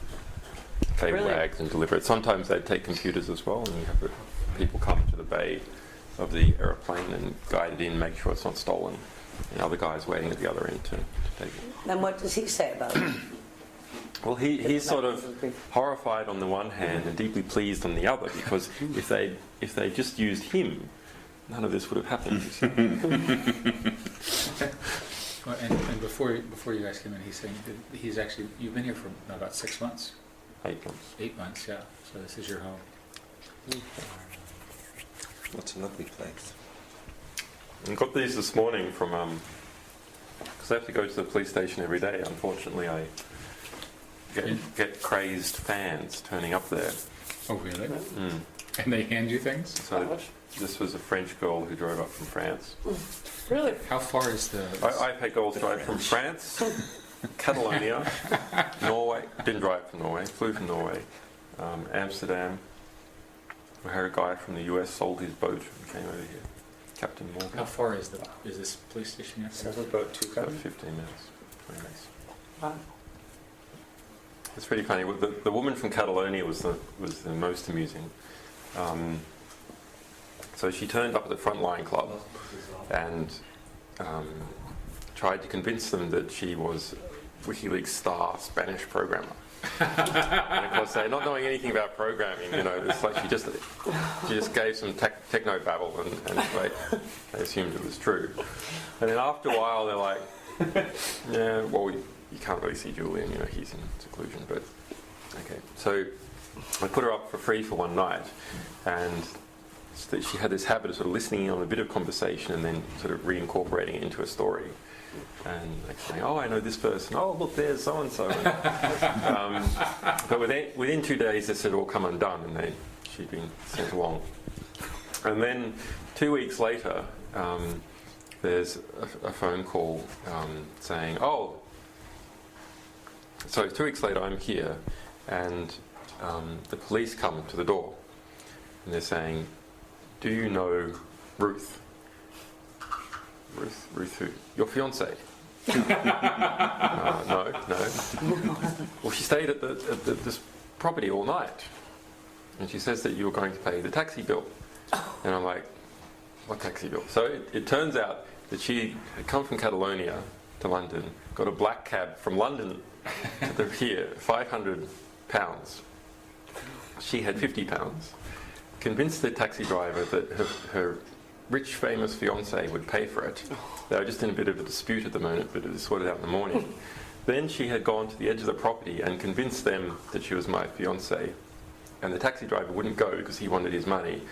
Speaker 2: cable
Speaker 4: Brilliant.
Speaker 2: bags, and deliver it. Sometimes they'd take computers as well, and you have people come to the bay of the aeroplane and guide it in, make sure it's not stolen. And other guys waiting at the other end to take it.
Speaker 4: Then what does he say about it?
Speaker 2: Well, he's sort of horrified on the one hand and deeply pleased on the other, because if they just used him, none of this would have happened. you see.
Speaker 6: Well, and before you guys came in, he's saying that he's actually, you've been here for about 6 months,
Speaker 2: 8 months.
Speaker 6: 8 months, yeah. So this is your home.
Speaker 5: What's a lovely place?
Speaker 2: I got these this morning from, because I have to go to the police station every day. Unfortunately, I get crazed fans turning up there.
Speaker 1: Oh, really?
Speaker 2: Mm.
Speaker 1: And they hand you things?
Speaker 2: So this was a French girl who drove up from France.
Speaker 4: Really?
Speaker 1: How far is the...
Speaker 2: I've had girls drive from France, Catalonia, Norway, didn't drive from Norway, flew from Norway, Amsterdam. I had a guy from the US sold his boat and came over here, Captain Morgan.
Speaker 1: How far is this police station here?
Speaker 7: Several boat two
Speaker 2: About
Speaker 7: coming.
Speaker 2: 15 minutes, 20 minutes.
Speaker 4: Wow.
Speaker 2: It's pretty funny. The woman from Catalonia was the most amusing. So she turned up at the Frontline Club and tried to convince them that she was Wiki Leaks star Spanish programmer. And of course, they're not knowing anything about programming. It's like she just gave some techno babble, and they assumed it was true. And then after a while, they're like, "Yeah, well, you can't really see Julian. He's in seclusion." But okay, so I put her up for free for one night, and she had this habit of sort of listening in on a bit of conversation and then sort of reincorporating it into a story. And like saying, "Oh, I know this person. Oh, look, there's so and so." But within 2 days, this had all come undone, and she'd been sent along. And then 2 weeks later, there's a phone call saying, "Oh." So 2 weeks later, I'm here, and the police come to the door, and they're saying, "Do you know Ruth?" Ruth who? Your fiancée? No. Well, she stayed at this property all night, and she says that you were going to pay the taxi bill. And I'm like, what taxi bill? So it turns out that she had come from Catalonia to London, got a black cab from London to here, £500. She had £50. Convinced the taxi driver that her rich, famous fiancé would pay for it. They were just in a bit of a dispute at the moment, but it was sorted out in the morning. Then she had gone to the edge of the property and convinced them that she was my fiancé. And the taxi driver wouldn't go because he wanted his money.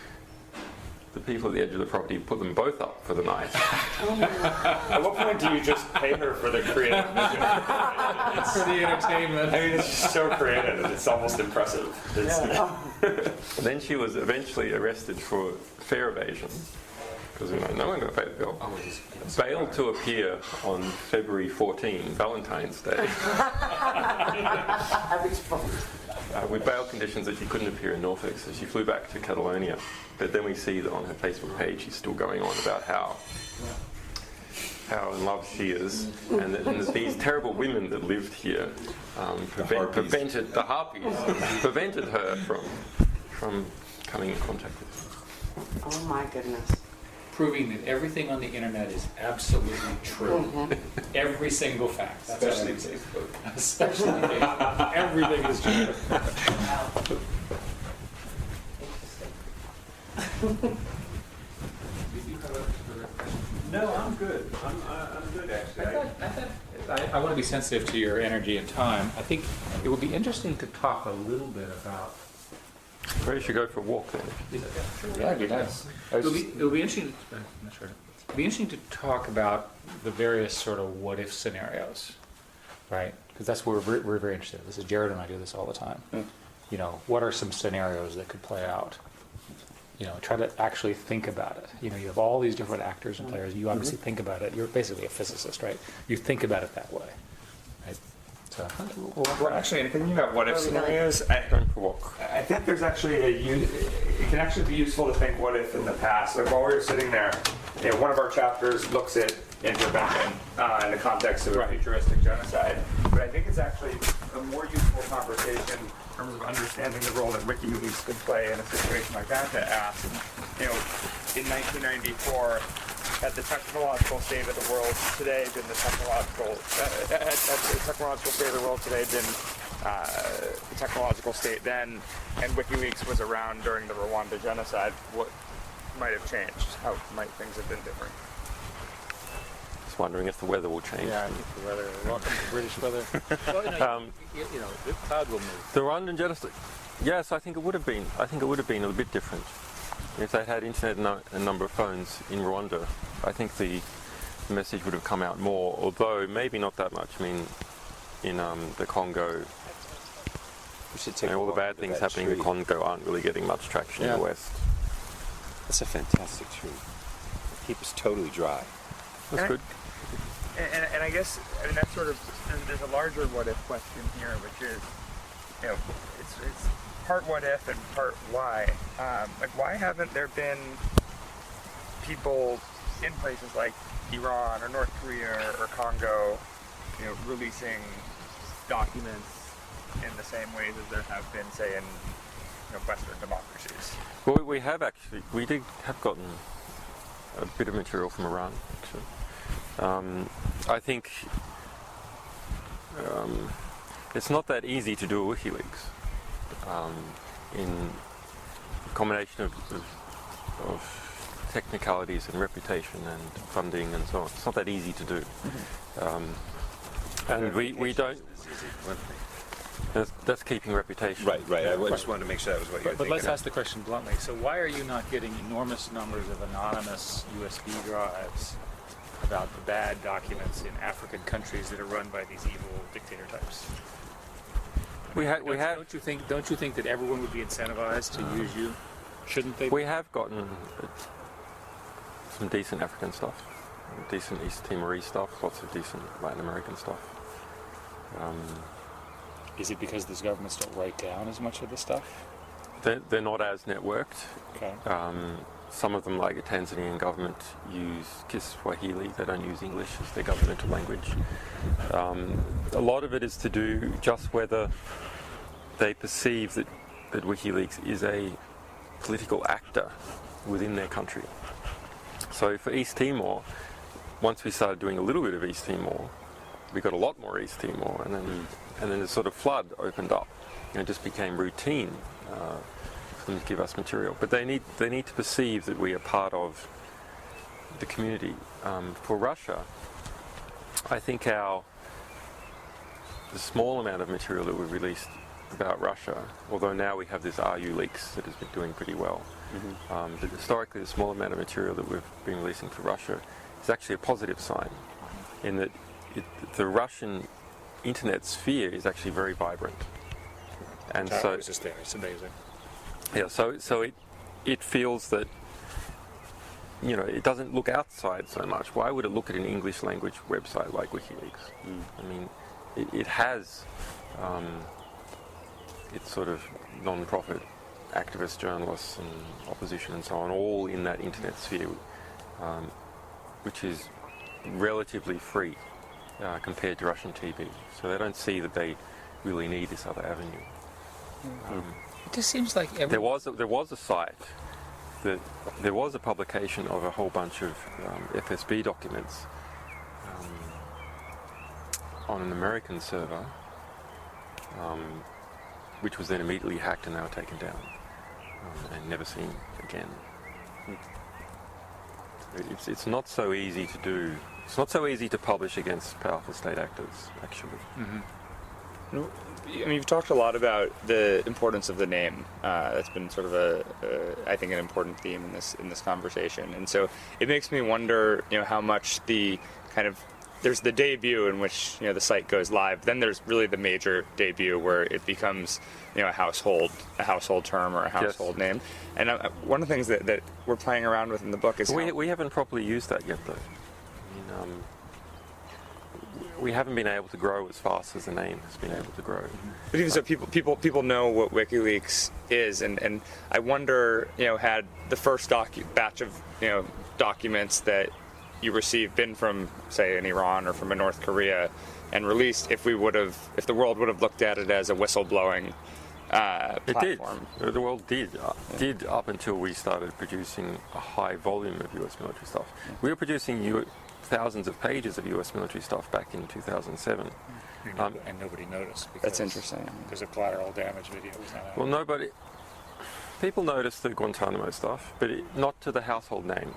Speaker 2: The people at the edge of the property put them both up for the night.
Speaker 3: At what point do you just pay her for the creative vision?
Speaker 1: For the entertainment.
Speaker 3: I mean, it's just so creative. It's almost impressive.
Speaker 2: Then she was eventually arrested for fare evasion, because no one got to pay the bill. Bailed to appear on February 14, Valentine's Day, with bail conditions that she couldn't appear in Norfolk, so she flew back to Catalonia. But then we see that on her Facebook page she's still going on about how in love she is, and that these terrible women that lived here prevented the harpies, prevented her from coming in contact with him.
Speaker 4: Oh my goodness.
Speaker 1: Proving that everything on the internet is absolutely true. Every single fact.
Speaker 3: Especially Facebook.
Speaker 1: Especially Facebook. Everything is true.
Speaker 7: No, I'm good. I'm good actually.
Speaker 1: I want to be sensitive to your energy and time. I think it would be interesting to talk a little bit about.
Speaker 2: Maybe you should go for a walk then.
Speaker 3: Yeah, it'd be nice.
Speaker 1: It'll be interesting. I'm not sure. It'll be interesting to talk about the various sort of what if scenarios, right? Because that's where we're very interested. This is Jared and I do this all the time. What are some scenarios that could play out? Try to actually think about it. You have all these different actors and players. You obviously think about it. You're basically a physicist, right? You think about it that way, right? So,
Speaker 3: Well, actually, in thinking about what if scenarios,
Speaker 2: Going for a walk.
Speaker 3: I think there's actually it can actually be useful to think what if in the past. Like while we were sitting there, one of our chapters looks at intervention in the context of a futuristic genocide. But I think it's actually a more useful conversation in terms of understanding the role that Wiki Leaks could play in a situation like that to ask, in 1994, had the technological state of the world today been the technological state of the world today been the technological state then, and WikiLeaks was around during the Rwanda genocide, what might have changed? How might things have been different?
Speaker 2: Just wondering if the weather will change.
Speaker 1: yeah, I think the weather. Welcome to British weather. Well, the cloud will move.
Speaker 2: The Rwandan genocide. Yes, I think it would have been. I think it would have been a bit different if they had internet and a number of phones in Rwanda. I think the message would have come out more, although maybe not that much. I mean, in the Congo,
Speaker 7: We should take
Speaker 2: all
Speaker 7: a
Speaker 2: the
Speaker 7: walk
Speaker 2: bad
Speaker 7: with
Speaker 2: things
Speaker 7: that
Speaker 2: happening in
Speaker 7: tree.
Speaker 2: the Congo aren't really getting much traction in
Speaker 7: Yeah.
Speaker 2: the West.
Speaker 7: That's a fantastic tree. Keep us totally dry.
Speaker 2: That's
Speaker 8: And
Speaker 2: good.
Speaker 8: And I guess, I mean, that's sort of, there's a larger what if question here, which is, you know, it's part what if and part why. Like, why haven't there been people in places like Iran or North Korea or Congo, you know, releasing documents in the same ways as there have been, say, in, you know, Western democracies?
Speaker 2: Well, we have actually. We have gotten a bit of material from Iran, actually. I think it's not that easy to do a Wiki Leaks in a combination of technicalities and reputation and funding and so on. It's not that easy to do. And we don't. That's keeping reputation.
Speaker 7: Right. I just wanted to make sure that was what you were
Speaker 1: But let's
Speaker 7: thinking.
Speaker 1: ask the question bluntly. So why are you not getting enormous numbers of anonymous USB drives about the bad documents in African countries that are run by these evil dictator types?
Speaker 2: We have.
Speaker 1: Don't you think that everyone would be incentivized to use you? Shouldn't they?
Speaker 2: We have gotten some decent African stuff, decent East Timorese stuff, lots of decent Latin American stuff.
Speaker 1: Is it because these governments don't write down as much of the stuff?
Speaker 2: They're not as networked.
Speaker 1: Okay.
Speaker 2: Some of them, like the Tanzanian government, use Kiswahili. They don't use English as their governmental language. A lot of it is to do just whether they perceive that WikiLeaks is a political actor within their country. So for East Timor, once we started doing a little bit of East Timor, we got a lot more East Timor, and then the sort of flood opened up, and it just became routine for them to give us material. But they need to perceive that we are part of the community. For Russia, I think the small amount of material that we've released about Russia, although now we have this RU Leaks that has been doing pretty well, but historically the small amount of material that we've been releasing for Russia is actually a positive sign, in that the Russian internet sphere is actually very vibrant, and
Speaker 1: I
Speaker 2: so
Speaker 1: was just there. It's amazing.
Speaker 2: yeah, so it feels that, you know, it doesn't look outside so much. Why would it look at an English language website like WikiLeaks? I mean, it has its sort of non-profit activists, journalists, and opposition and so on, all in that internet sphere, which is relatively free compared to Russian TV. So they don't see that they really need this other avenue.
Speaker 1: It just seems like
Speaker 2: There was a site that there was a publication of a whole bunch of FSB documents on an American server, which was then immediately hacked and they were taken down and never seen again. It's not so easy to do. It's not so easy to publish against powerful state actors, actually.
Speaker 3: I mean, you've talked a lot about the importance of the name. That's been sort of I think, an important theme in this conversation. And so it makes me wonder, you know, how much there's the debut in which, you know, the site goes live. Then there's really the major debut where it becomes, you know, a household term or a household name. And one of the things that we're playing around with in the book is
Speaker 2: We haven't properly used that yet, though. I mean, we haven't been able to grow as fast as the name has been able to grow.
Speaker 3: But even so, people know what WikiLeaks is, and I wonder, you know, had the first batch of, you know, documents that you received been from, say, an Iran or from a North Korea, and released, if the world would have looked at it as a whistleblowing platform.
Speaker 2: It did. The world did up until we started producing a high volume of US military stuff. We were producing thousands of pages of US military stuff back in 2007.
Speaker 1: And nobody noticed. Because,
Speaker 3: That's interesting.
Speaker 1: Because a collateral damage video was not out.
Speaker 2: Well, people noticed the Guantanamo stuff, but not to the household name.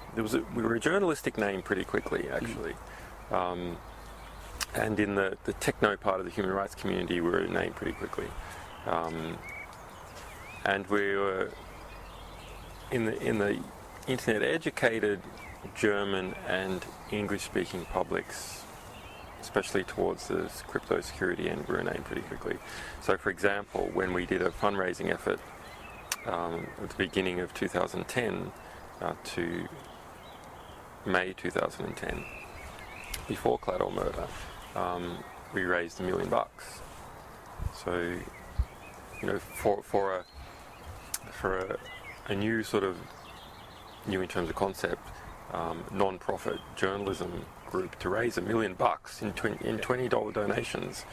Speaker 2: We were a journalistic name pretty quickly, actually. And in the techno part of the human rights community, we were a name pretty quickly. and we were in the internet-educated German and English-speaking publics, especially towards the crypto security end, grew a name pretty quickly. So, for example, when we did a fundraising effort at the beginning of 2010 to May 2010, before collateral murder, we raised $1 million. So, you know, for a new sort of new in terms of concept, non-profit journalism group to raise $1 million in $20 donations,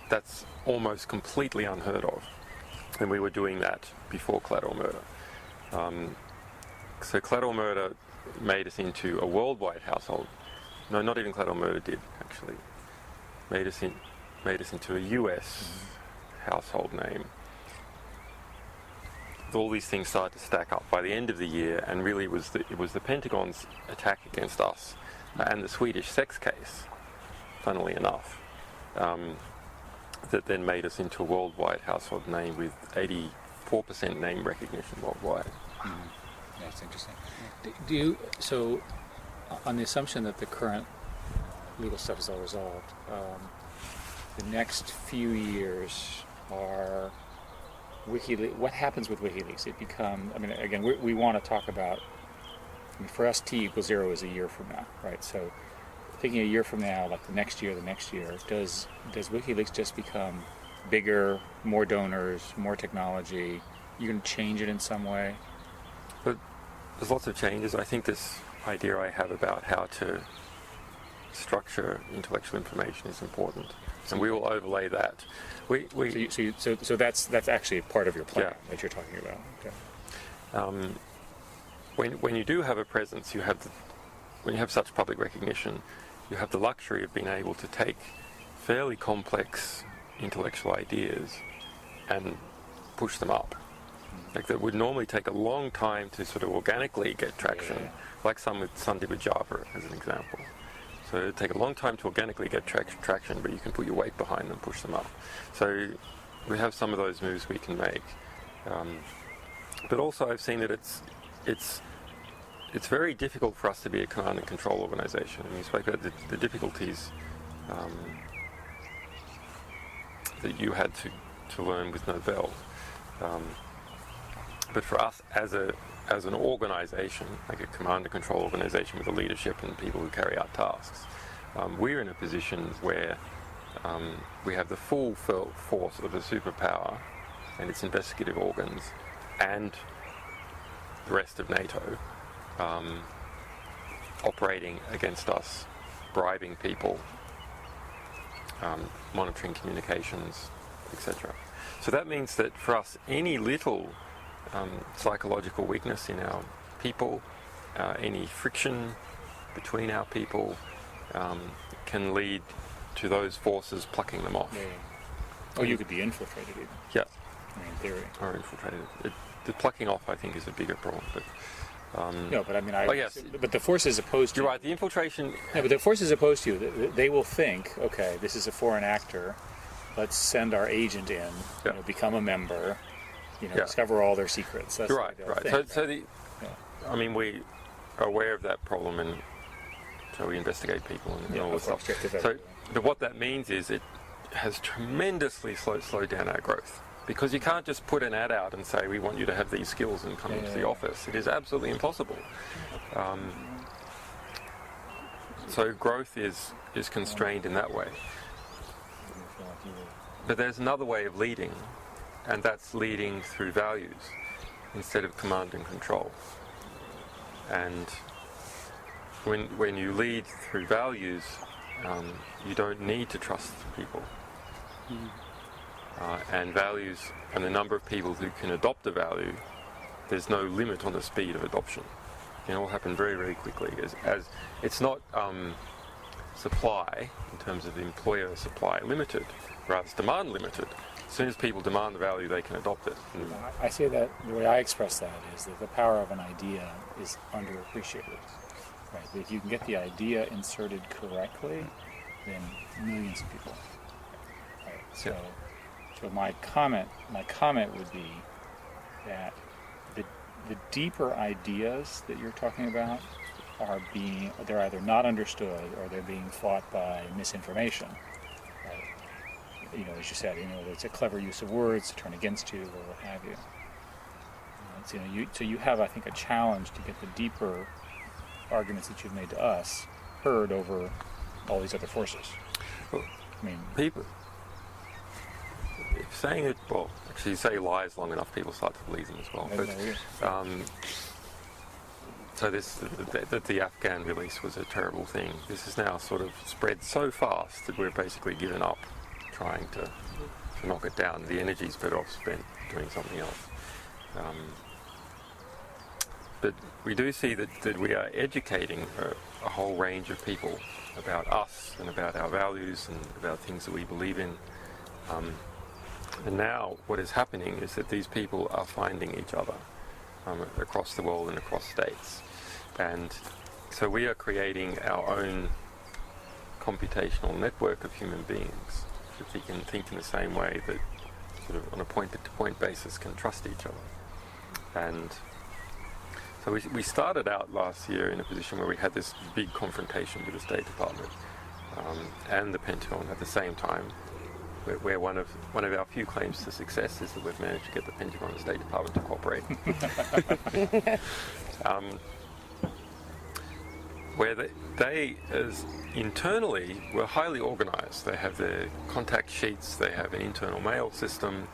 Speaker 2: that's almost completely unheard of, and we were doing that before collateral murder. So collateral murder made us into a worldwide household. No, not even collateral murder did actually. Made us into a US household name. All these things started to stack up by the end of the year, and really it was the Pentagon's attack against us and the Swedish sex case, funnily enough, that then made us into a worldwide household name with 84% name recognition worldwide.
Speaker 9: Mm-hmm. That's interesting. Do you, so on the assumption that the current legal stuff is all resolved, the next few years are WikiLeaks. What happens with WikiLeaks? It becomes, I mean, again, we want to talk about, I mean, for us, T equals 0 is a year from now, right? So thinking a year from now, like the next year, does WikiLeaks just become bigger, more donors, more technology? You can change it in some way?
Speaker 2: But there's lots of changes. I think this idea I have about how to structure intellectual information is important, and we will overlay that.
Speaker 9: So that's actually part of your plan that you're talking about. Okay.
Speaker 2: When you do have a presence, when you have such public recognition, you have the luxury of being able to take fairly complex intellectual ideas and push them up. Like that would normally take a long time to sort of organically get traction, like some did with Java as an example. So it would take a long time to organically get traction, but you can put your weight behind them and push them up. So we have some of those moves we can make. But also I've seen that it's very difficult for us to be a command and control organization. And you spoke about the difficulties that you had to learn with Novell. But for us as an organization, like a command and control organization with a leadership and people who carry out tasks, we're in a position where we have the full force of a superpower and its investigative organs and the rest of NATO operating against us, bribing people, monitoring communications, etc. So that means that for us, any little psychological weakness in our people, any friction between our people, can lead to those forces plucking them off.
Speaker 9: Or you could be infiltrated even.
Speaker 2: Yeah.
Speaker 9: I mean, in theory.
Speaker 2: Or infiltrated. The plucking off, I think, is a bigger problem. But
Speaker 9: no, but I mean,
Speaker 2: yes.
Speaker 9: But the forces opposed to
Speaker 2: You're right. The infiltration.
Speaker 9: Yeah, but the forces opposed to you, they will think, okay, this is a foreign actor. Let's send our agent in, become a member, discover all their secrets. That's
Speaker 2: You're right. Think, I mean, we are aware of that problem, and so we investigate people and all this stuff. But what that means is it has tremendously slowed down our growth. Because you can't just put an ad out and say, we want you to have these skills and come into the office. It is absolutely impossible. So growth is constrained in that way. But there's another way of leading, and that's leading through values instead of command and control. And when you lead through values, you don't need to trust people. And values, and the number of people who can adopt a value, there's no limit on the speed of adoption. It can all happen very, very quickly. As it's not supply, in terms of the employer supply limited, rather it's demand limited. As soon as people demand the value, they can adopt it.
Speaker 9: I say that, the way I express that is that the power of an idea is underappreciated. Right? But if you can get the idea inserted correctly, then millions of people. Right? So my comment would be, that the deeper ideas that you're talking about they're either not understood or they're being fought by misinformation. Right? You know, as you said, it's a clever use of words to turn against you or what have you. So you have, I think, a challenge to get the deeper arguments that you've made to us heard over all these other forces.
Speaker 2: Well,
Speaker 9: I mean,
Speaker 2: people saying it, well, actually, you say lies long enough, people start to believe them as well. So the Afghan release was a terrible thing. This is now sort of spread so fast that we're basically given up trying to knock it down. The energy's better off spent doing something else. But we do see that we are educating a whole range of people about us and about our values and about things that we believe in. And now what is happening is that these people are finding each other across the world and across states. And so we are creating our own computational network of human beings that we can think in the same way, that sort of on a point-to-point basis can trust each other. And so we started out last year in a position where we had this big confrontation with the State Department and the Pentagon at the same time, where one of our few claims to success is that we've managed to get the Pentagon and the State Department to cooperate. Where they as internally were highly organized. They have their contact sheets, they have an internal mail system,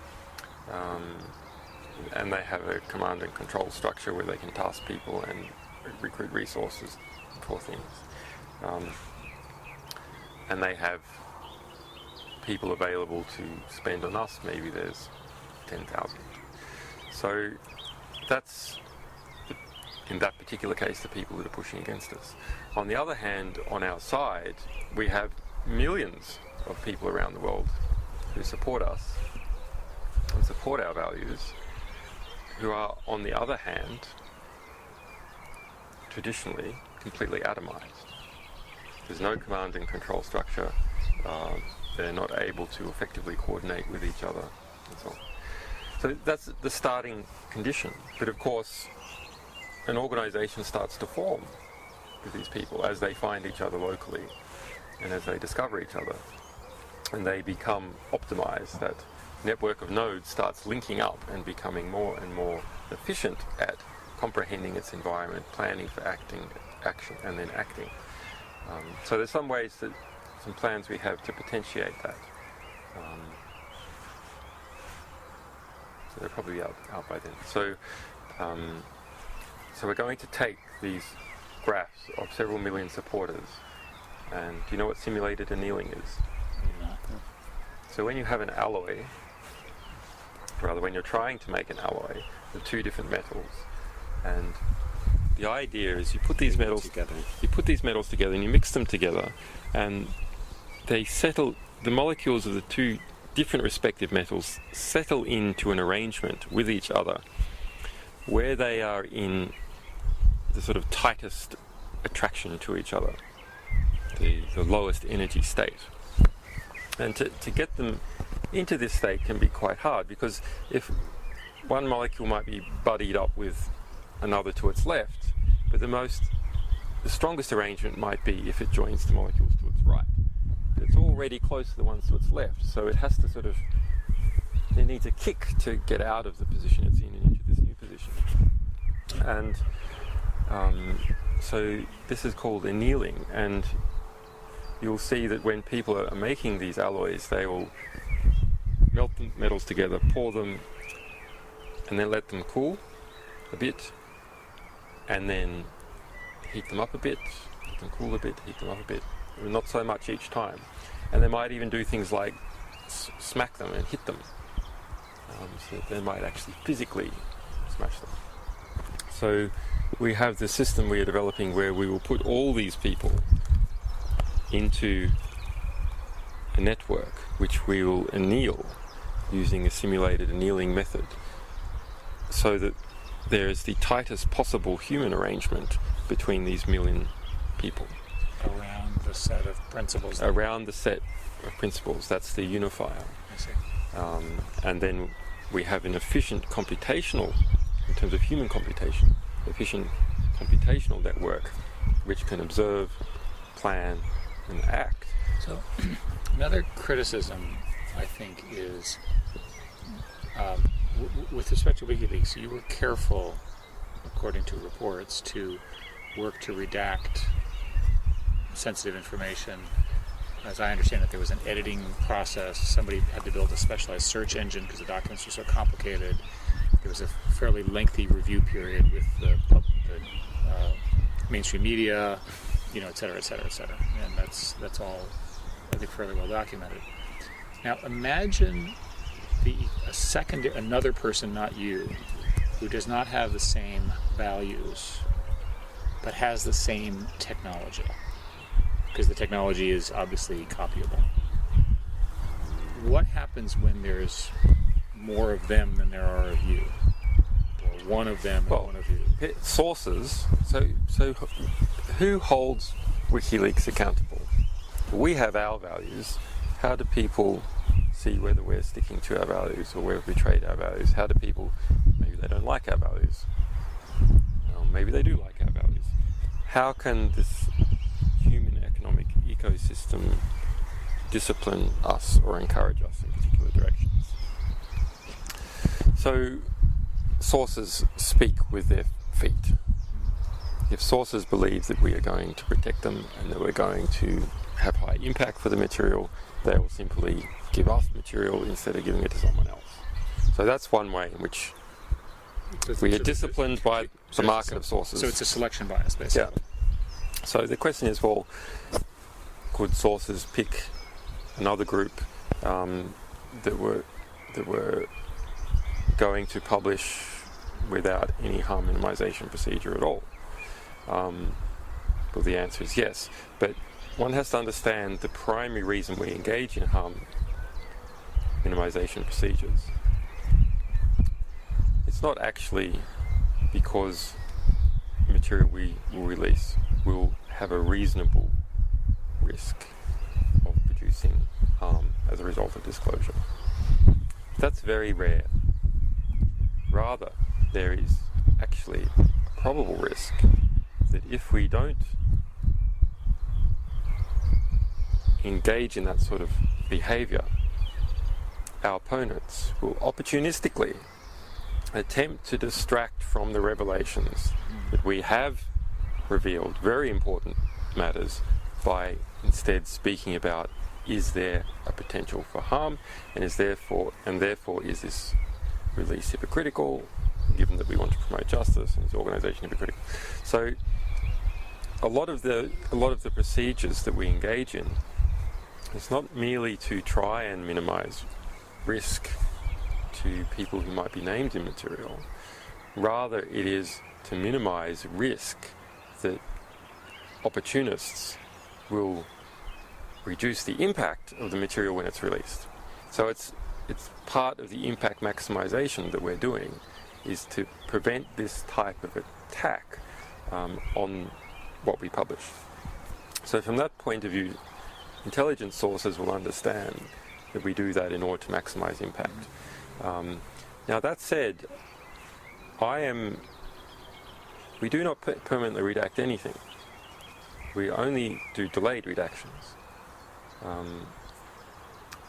Speaker 2: and they have a command and control structure where they can task people and recruit resources for things. And they have people available to spend on us. Maybe there's 10,000. So that's, in that particular case, the people that are pushing against us. On the other hand, on our side, we have millions of people around the world who support us and support our values, who are, on the other hand, traditionally completely atomized. There's no command and control structure. They're not able to effectively coordinate with each other, and so on. So that's the starting condition. But of course, an organization starts to form with these people as they find each other locally and as they discover each other. And they become optimized. That network of nodes starts linking up and becoming more and more efficient at comprehending its environment, planning for action, and then acting. So there's some plans we have to potentiate that. So they're probably out by then. So we're going to take these graphs of several million supporters, and do you know what simulated annealing is? So when you have an alloy, rather when you're trying to make an alloy with two different metals, and the idea is you put these metals together and you mix them together, and they settle, the molecules of the two different respective metals settle into an arrangement with each other where they are in the sort of tightest attraction to each other, the lowest energy state. And to get them into this state can be quite hard, because if one molecule might be buddied up with another to its left, but the strongest arrangement might be if it joins the molecules to its right. It's already close to the ones to its left, so it has to it needs a kick to get out of the position it's in and into this new position. And so this is called annealing, and you'll see that when people are making these alloys, they will melt the metals together, pour them, and then let them cool a bit, and then heat them up a bit, let them cool a bit, heat them up a bit, not so much each time. And they might even do things like smack them and hit them, so that they might actually physically smash them. So we have the system we are developing where we will put all these people into a network which we will anneal using a simulated annealing method, so that there is the tightest possible human arrangement between these million people.
Speaker 9: Around the set of principles.
Speaker 2: Around the set of principles, that's the unifier.
Speaker 9: I see.
Speaker 2: And then we have an efficient computational, in terms of human computation, efficient computational network which can observe, plan, and act.
Speaker 9: So another criticism, I think, is with respect to WikiLeaks, you were careful, according to reports, to work to redact sensitive information. As I understand it, there was an editing process. Somebody had to build a specialized search engine because the documents were so complicated. There was a fairly lengthy review period with the mainstream media, et cetera, et cetera, et cetera. And that's all, I think, fairly well documented. Now, imagine another person, not you, who does not have the same values, but has the same technology, because the technology is obviously copyable. What happens when there's more of them than there are of you? Or one of them and one of you?
Speaker 2: Sources. So who holds WikiLeaks accountable? We have our values. How do people see whether we're sticking to our values or we've betrayed our values? How do people, maybe they don't like our values, or maybe they do like our values. How can this human economic ecosystem discipline us or encourage us in particular directions? So sources speak with their feet. If sources believe that we are going to protect them and that we're going to have high impact for the material, they will simply give us material instead of giving it to someone else. So that's one way in which we are disciplined by the market of sources.
Speaker 9: So it's a selection bias, basically.
Speaker 2: Yeah. So the question is, well, could sources pick another group that were going to publish without any harm minimization procedure at all? Well, the answer is yes, but one has to understand the primary reason we engage in harm minimization procedures. It's not actually because the material we will release will have a reasonable risk of producing harm as a result of disclosure. That's very rare. Rather, there is actually a probable risk that if we don't engage in that sort of behavior, our opponents will opportunistically attempt to distract from the revelations that we have revealed, very important matters, by instead speaking about, is there a potential for harm, and therefore is this release hypocritical, given that we want to promote justice, and is the organisation hypocritical? So a lot of the procedures that we engage in, it's not merely to try and minimize risk to people who might be named in material. Rather, it is to minimize risk that opportunists will reduce the impact of the material when it's released. So it's part of the impact maximization that we're doing, is to prevent this type of attack on what we publish. So from that point of view, intelligence sources will understand that we do that in order to maximize impact. Now that said, we do not permanently redact anything. We only do delayed redactions.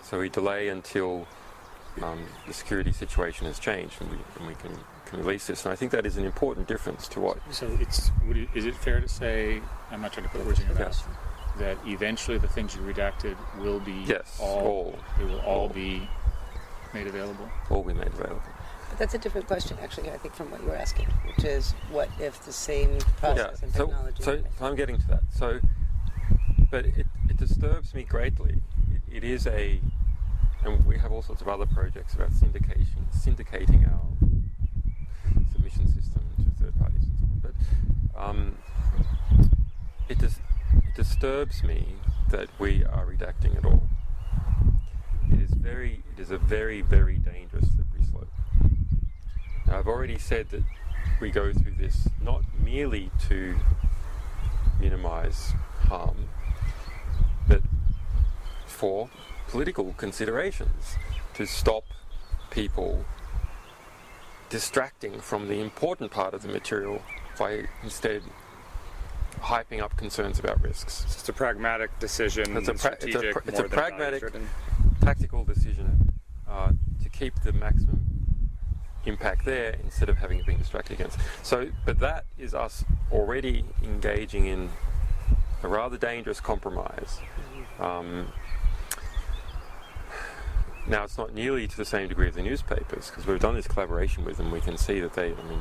Speaker 2: So we delay until the security situation has changed and we can release this. And I think that is an important difference to what...
Speaker 9: So is it fair to say, I'm not trying to put words in your mouth, that eventually the things you redacted will be
Speaker 2: they will
Speaker 9: all be made available?
Speaker 2: All be made available.
Speaker 10: But that's a different question, actually, I think, from what you were asking, which is, what if the same process and technology...
Speaker 2: So I'm getting to that. But it disturbs me greatly. It is and we have all sorts of other projects about syndicating our submission system to third parties and so on. But it disturbs me that we are redacting it all. It is a very, very dangerous slippery slope. Now, I've already said that we go through this not merely to minimize harm, but for political considerations, to stop people distracting from the important part of the material by instead hyping up concerns about risks.
Speaker 8: It's just a pragmatic decision.
Speaker 2: It's a
Speaker 8: strategic
Speaker 2: it's
Speaker 8: more
Speaker 2: a
Speaker 8: than
Speaker 2: pragmatic,
Speaker 8: value-driven.
Speaker 2: tactical decision to keep the maximum impact there instead of having it being distracted against. So, but that is us already engaging in a rather dangerous compromise. Now, it's not nearly to the same degree of the newspapers, because we've done this collaboration with them. We can see that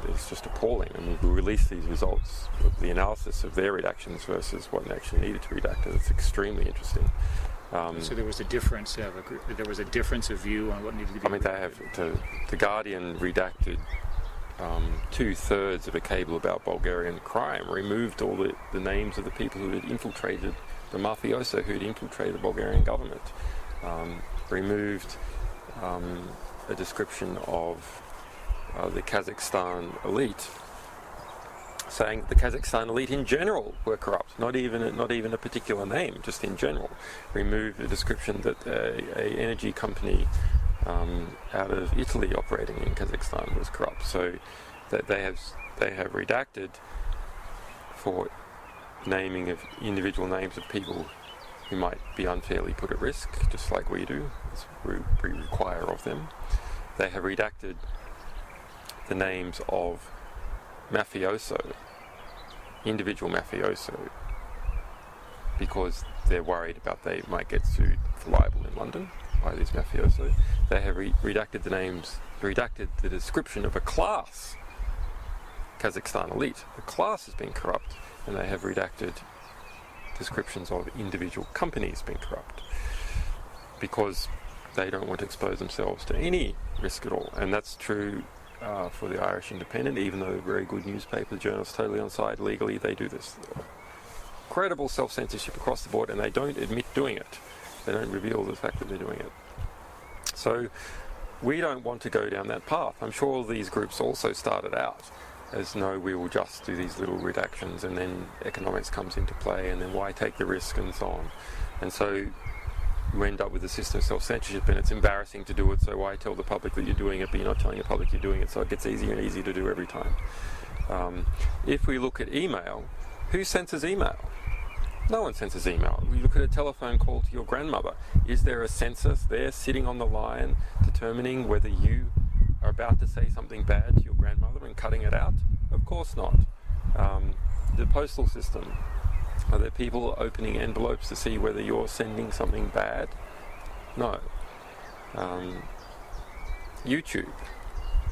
Speaker 2: it's just appalling. I mean, we released these results of the analysis of their redactions versus what actually needed to be redacted. It's extremely interesting.
Speaker 9: So there was a difference of view on what needed to be.
Speaker 2: I mean, they have the Guardian redacted 2/3 of a cable about Bulgarian crime, removed all the names of the people who had infiltrated the mafioso who had infiltrated the Bulgarian government, removed a description of the Kazakhstan elite, saying that the Kazakhstan elite in general were corrupt, not even a particular name, just in general. Removed a description that a energy company out of Italy operating in Kazakhstan was corrupt. So that they have redacted for naming of individual names of people who might be unfairly put at risk, just like we do, as we require of them. They have redacted the names of mafioso, individual mafioso, because they're worried about they might get sued for libel in London by these mafioso. They have redacted the description of a class, Kazakhstan elite. The class has been corrupt, and they have redacted descriptions of individual companies being corrupt because they don't want to expose themselves to any risk at all. And that's true for the Irish Independent, even though a very good newspaper, journalists totally on side legally, they do this. Incredible self-censorship across the board, and they don't admit doing it. They don't reveal the fact that they're doing it. So we don't want to go down that path. I'm sure these groups also started out as, no, we will just do these little redactions, and then economics comes into play, and then why take the risk, and so on. And so you end up with a system of self-censorship, and it's embarrassing to do it, so why tell the public that you're doing it, but you're not telling the public you're doing it, so it gets easier and easier to do every time. If we look at email, who censors email? No one censors email. We look at a telephone call to your grandmother. Is there a censor there sitting on the line determining whether you are about to say something bad to your grandmother and cutting it out? Of course not. The postal system, are there people opening envelopes to see whether you're sending something bad? No. YouTube,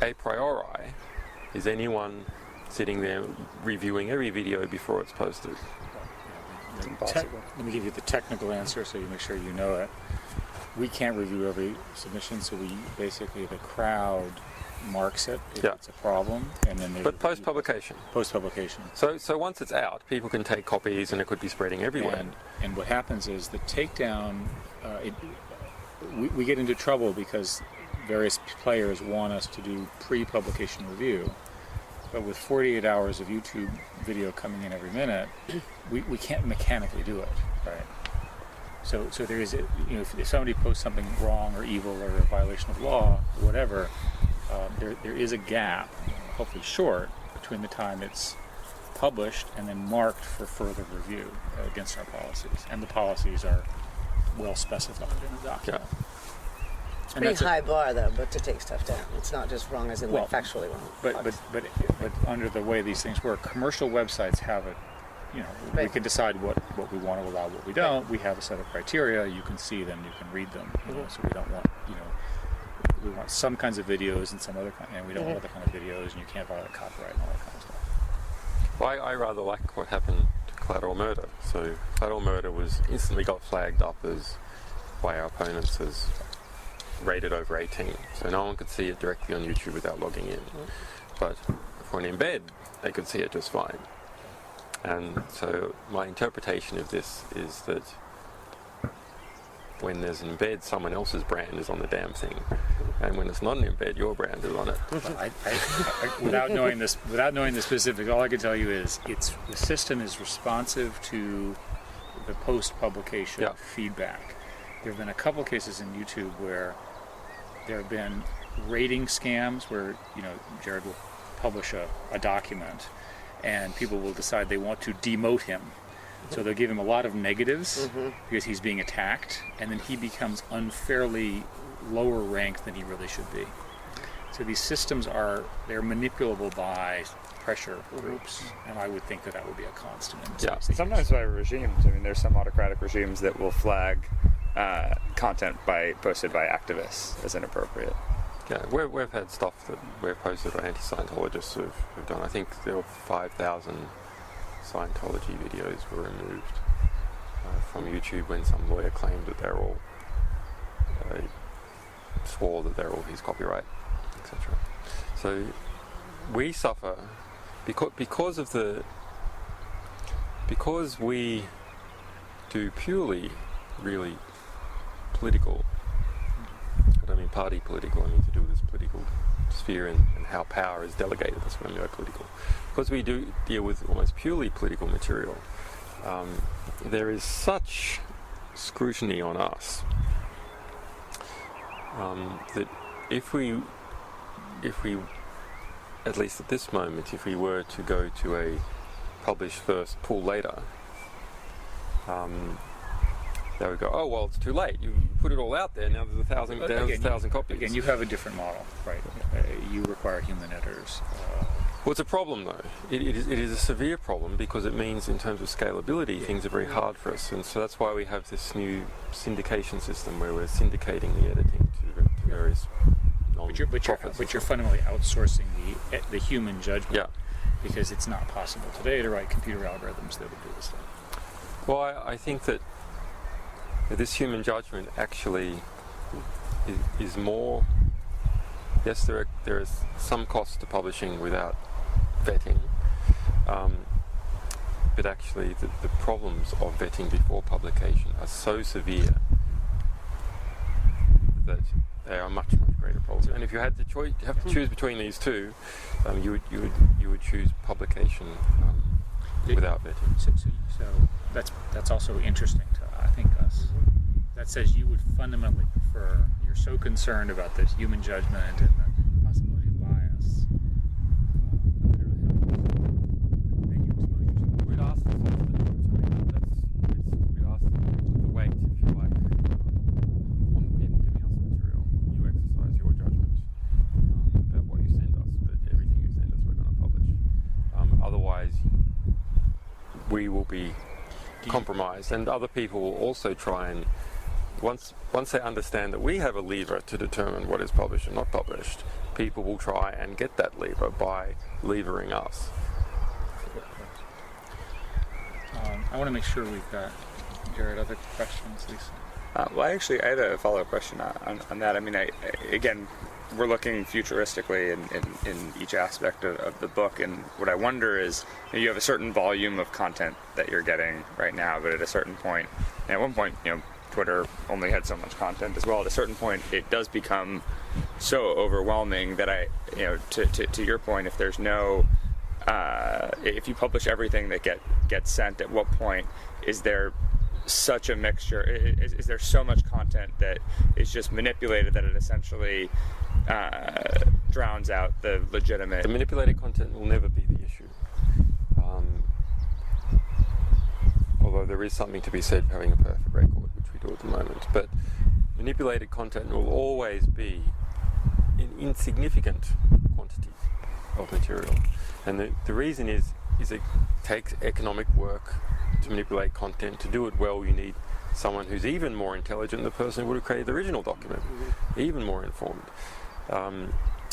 Speaker 2: a priori, is anyone sitting there reviewing every video before it's posted?
Speaker 8: Impossible.
Speaker 9: Let me give you the technical answer so you make sure you know it. We can't review every submission, so we basically, the crowd marks it if it's a problem, and then
Speaker 2: But post-publication.
Speaker 9: Post-publication.
Speaker 2: So once it's out, people can take copies, and it could be spreading everywhere.
Speaker 9: And what happens is the takedown, we get into trouble because various players want us to do pre-publication review, but with 48 hours of YouTube video coming in every minute, we can't mechanically do it, right? So there is, if somebody posts something wrong or evil or a violation of law, or whatever, there is a gap, hopefully short, between the time it's published and then marked for further review against our policies. And the policies are well specified in the document.
Speaker 2: Yeah.
Speaker 10: It's pretty high bar, though, but to take stuff down. It's not just wrong as in like factually wrong.
Speaker 9: But under the way these things work, commercial websites have it. We can decide what we want to allow, what we don't. We have a set of criteria. You can see them, you can read them. So we don't want, we want some kinds of videos and some other kind, and we don't want other kind of videos, and you can't violate copyright and all that kind of stuff.
Speaker 2: Well, I rather like what happened to collateral murder. So collateral murder was instantly got flagged up as by our opponents as rated over 18. So no one could see it directly on YouTube without logging in. But for an embed, they could see it just fine. And so my interpretation of this is that when there's an embed, someone else's brand is on the damn thing, and when it's not an embed, your brand is on it.
Speaker 9: Without knowing the specifics, all I can tell you is the system is responsive to the post-publication feedback. There have been a couple cases in YouTube where there have been rating scams where, Jared will publish a document and people will decide they want to demote him. So they'll give him a lot of negatives because he's being attacked, and then he becomes unfairly lower ranked than he really should be. So these systems they're manipulable by pressure groups, and I would think that would be a constant.
Speaker 2: Yeah.
Speaker 8: Sometimes by regimes. I mean, there's some autocratic regimes that will flag content posted by activists as inappropriate.
Speaker 2: Yeah, we've had stuff that we've posted by anti-Scientologists who've done. I think there were 5,000 Scientology videos were removed from YouTube when some lawyer claimed that they're all swore that they're all his copyright, etc. So we suffer because we do purely really political. I don't mean party political, I mean to do with this political sphere and how power is delegated. That's what I mean by political. Because we do deal with almost purely political material, there is such scrutiny on us that if we, at least at this moment, if we were to go to a publish first, pull later, they would go, oh, well, it's too late. You put it all out there. Now there's 1,000 copies.
Speaker 9: Again, you have a different model, right? You require human editors.
Speaker 2: Well, it's a problem, though. It is a severe problem because it means, in terms of scalability, things are very hard for us. And so that's why we have this new syndication system where we're syndicating the editing to various non-profits.
Speaker 9: But you're fundamentally outsourcing the human judgment.
Speaker 2: Yeah.
Speaker 9: Because it's not possible today to write computer algorithms that would do this stuff.
Speaker 2: Well, I think that this human judgment actually is more. Yes, there is some cost to publishing without vetting, but actually the problems of vetting before publication are so severe that they are much greater problems. And if you had to choose between these two, you would choose publication without vetting.
Speaker 9: So that's also interesting to us. That says you would fundamentally prefer. You're so concerned about this human judgment and the possibility of bias.
Speaker 2: We'd ask for we'd ask the weight, if you like, on the people giving us material. You exercise your judgment about what you send us, but everything you send us we're going to publish. Otherwise, we will be compromised, and other people will also try and once they understand that we have a lever to determine what is published and not published, people will try and get that lever by levering us.
Speaker 9: I want to make sure we've got Jared other questions, Lisa.
Speaker 8: Well, I had a follow-up question on that. I mean, again, we're looking futuristically in each aspect of the book, and what I wonder is, you have a certain volume of content that you're getting right now, but at a certain point, and at one point, Twitter only had so much content as well. At a certain point, it does become so overwhelming that to your point, if there's no, if you publish everything that gets sent, at what point is there such a mixture? Is there so much content that is just manipulated that it essentially drowns out the legitimate?
Speaker 2: The manipulated content will never be the issue. Although there is something to be said for having a perfect record, which we do at the moment. But manipulated content will always be an insignificant quantity of material. And the reason is it takes economic work to manipulate content. To do it well, you need someone who's even more intelligent than the person who would have created the original document, even more informed.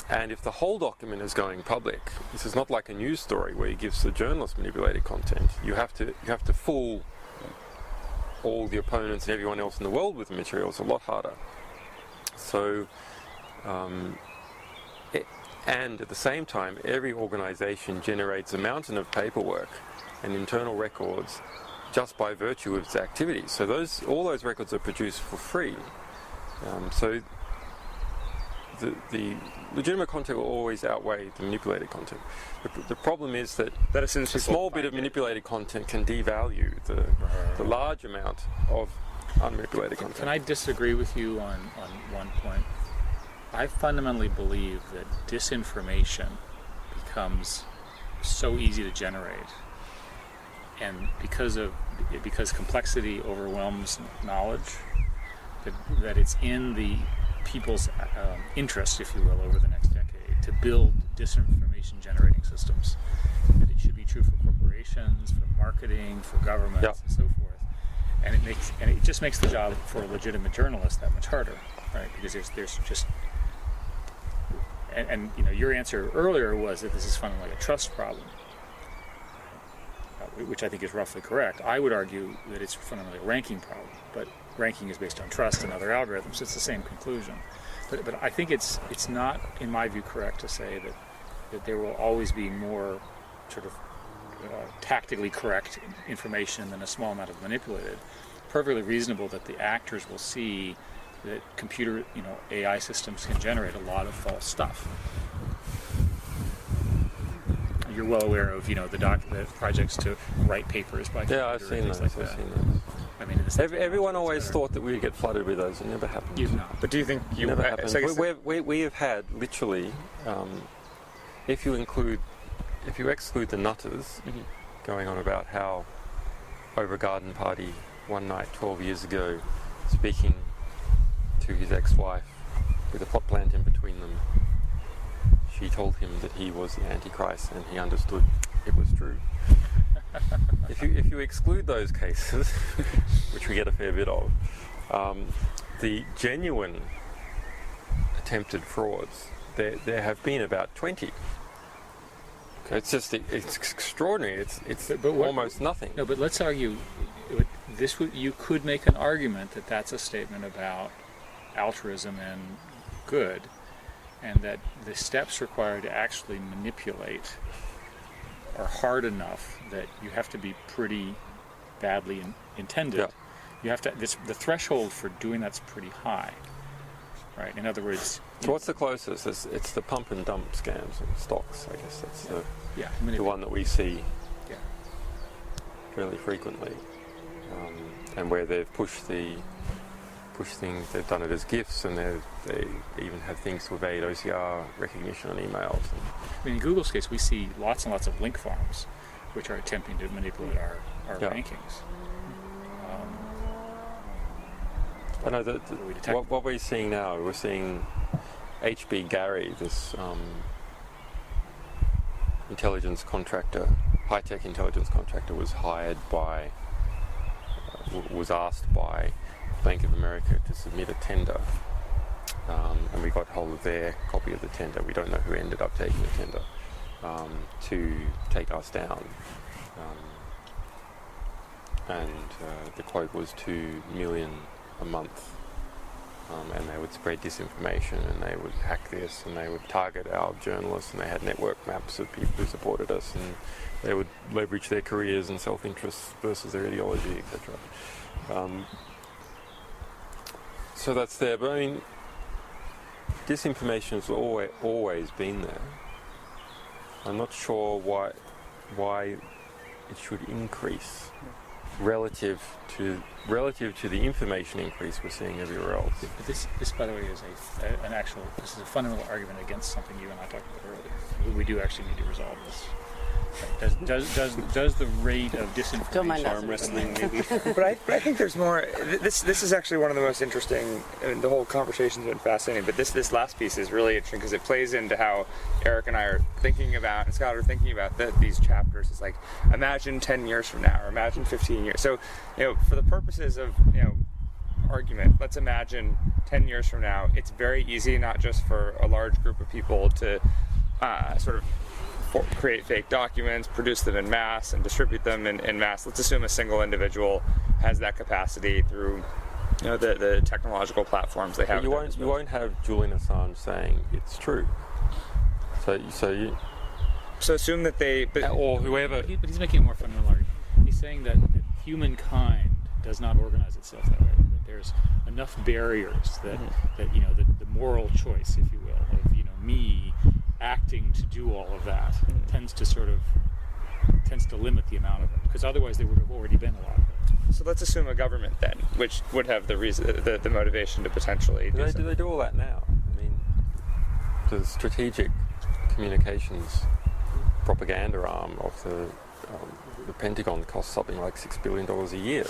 Speaker 2: And if the whole document is going public, this is not like a news story where you give the journalist manipulated content. You have to fool all the opponents and everyone else in the world with the material. It's a lot harder. So, and at the same time, every organization generates a mountain of paperwork and internal records just by virtue of its activities. So all those records are produced for free. So the legitimate content will always outweigh the manipulated content. The problem is that a small bit of manipulated content can devalue the large amount of unmanipulated content.
Speaker 9: Can I disagree with you on one point? I fundamentally believe that disinformation becomes so easy to generate, and because complexity overwhelms knowledge, that it's in the people's interest, if you will, over the next decade, to build disinformation generating systems. And it should be true for corporations, for marketing, for governments,
Speaker 2: Yep.
Speaker 9: and so forth. And it just makes the job for a legitimate journalist that much harder, right? Because there's just and you know, your answer earlier was that this is fundamentally a trust problem, which I think is roughly correct. I would argue that it's fundamentally a ranking problem, but ranking is based on trust and other algorithms. It's the same conclusion. But I think it's not, in my view, correct to say that there will always be more sort of tactically correct information than a small amount of manipulated. Perfectly reasonable that the actors will see that computer, AI systems can generate a lot of false stuff. You're well aware of, the projects to write papers by computer.
Speaker 2: Yeah, I've seen
Speaker 9: and
Speaker 2: those.
Speaker 9: things like
Speaker 2: I've
Speaker 9: that.
Speaker 2: seen those.
Speaker 9: I mean, in the sense
Speaker 2: Everyone
Speaker 9: that
Speaker 2: always
Speaker 9: it's
Speaker 2: thought that we'd get flooded with those. It never happened.
Speaker 9: better. You've not.
Speaker 8: But do you think
Speaker 2: It
Speaker 8: you?
Speaker 2: never happened.
Speaker 8: So I guess
Speaker 2: We have had literally, if you exclude the nutters going on about how over a garden party one night 12 years ago, speaking to his ex-wife with a pot plant in between them, she told him that he was the Antichrist, and he understood it was true. If you exclude those cases, which we get a fair bit of, the genuine attempted frauds, there have been about 20. It's extraordinary. It's
Speaker 9: But what-
Speaker 2: almost nothing.
Speaker 9: No, but let's argue. You could make an argument that that's a statement about altruism and good, and that the steps required to actually manipulate are hard enough that you have to be pretty badly intended.
Speaker 2: Yeah.
Speaker 9: You have to. The threshold for doing that's pretty high, right? In other words,
Speaker 2: So what's the closest? It's the pump and dump scams and stocks. I guess that's the one that we see
Speaker 9: Yeah.
Speaker 2: fairly frequently, and where they've pushed things. They've done it as gifts, and they even have things to evade OCR recognition on emails.
Speaker 9: I mean, in Google's case, we see lots and lots of link farms, which are attempting to manipulate our
Speaker 2: Yeah.
Speaker 9: rankings.
Speaker 2: I know that
Speaker 9: We detect-
Speaker 2: what we're seeing now, we're seeing HB Gary, this intelligence contractor, high-tech intelligence contractor, was hired by, was asked by Bank of America to submit a tender, and we got hold of their copy of the tender. We don't know who ended up taking the tender, to take us down. And the quote was $2 million a month, and they would spread disinformation, and they would hack this, and they would target our journalists, and they had network maps of people who supported us, and they would leverage their careers and self-interest versus their ideology, etc. So that's there, but I mean, disinformation has always been there. I'm not sure why it should increase relative to the information increase we're seeing everywhere else.
Speaker 9: But this, by the way, is this is a fundamental argument against something you and I talked about earlier. We do actually need to resolve this. Right. Does the rate of
Speaker 10: Don't mind
Speaker 9: disinformation
Speaker 10: us.
Speaker 7: Arm wrestling, maybe.
Speaker 8: But I think there's more. This is actually one of the most interesting. I mean, the whole conversation's been fascinating. But this last piece is really interesting because it plays into how Eric and I are thinking about, and Scott are thinking about these chapters. It's like, imagine 10 years from now, or imagine 15 years. So, for the purposes of argument, let's imagine 10 years from now. It's very easy, not just for a large group of people to sort of create fake documents, produce them in mass, and distribute them in mass. Let's assume a single individual has that capacity through the technological platforms they have.
Speaker 2: You won't have Julian Assange saying it's true. So
Speaker 8: assume that they,
Speaker 2: or whoever.
Speaker 9: But he's making a more fundamental argument. He's saying that humankind does not organize itself that way. That there's enough barriers that the moral choice, if you will, of me acting to do all of that tends to limit the amount of it, because otherwise there would have already been a lot of it.
Speaker 8: So let's assume a government then, which would have the motivation to potentially
Speaker 2: Do they do all that now? I mean, the strategic communications propaganda arm of the Pentagon costs something like $6 billion a year.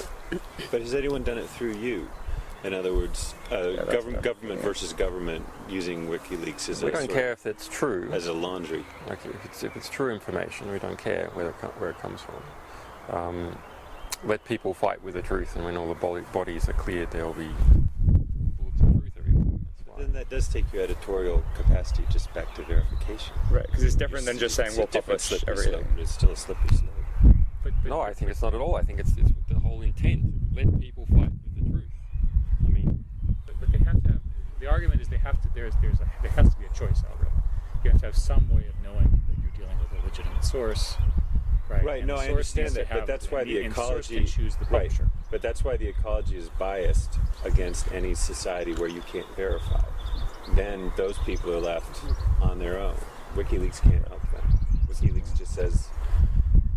Speaker 5: But has anyone done it through you? In other words, government versus government using WikiLeaks as
Speaker 2: We don't care if it's true.
Speaker 5: as a laundry.
Speaker 2: Like if it's true information, we don't care where it comes from. Let people fight with the truth, and when all the bodies are cleared, there'll be bullets of truth everywhere. That's why.
Speaker 5: Then that does take your editorial capacity just back to verification.
Speaker 8: Right, because it's different than just saying
Speaker 5: It's
Speaker 8: we'll
Speaker 5: a different
Speaker 8: publish
Speaker 5: slippery
Speaker 8: everything.
Speaker 5: slope, but it's still a slippery slope.
Speaker 2: No, I think it's not at all. I think it's the whole intent. Let people fight with the truth. I mean,
Speaker 9: But they have to have, the argument is there has to be a choice algorithm. You have to have some way of knowing that you're dealing with a legitimate source, right?
Speaker 5: Right,
Speaker 9: And
Speaker 5: no,
Speaker 9: the
Speaker 5: I
Speaker 9: source
Speaker 5: understand
Speaker 9: needs to
Speaker 5: that, but
Speaker 9: have-
Speaker 5: that's why the
Speaker 9: and source
Speaker 5: ecology...
Speaker 9: can choose the
Speaker 5: right,
Speaker 9: publisher.
Speaker 5: but that's why the ecology is biased against any society where you can't verify. Then those people are left on their own. WikiLeaks can't help them. WikiLeaks just says,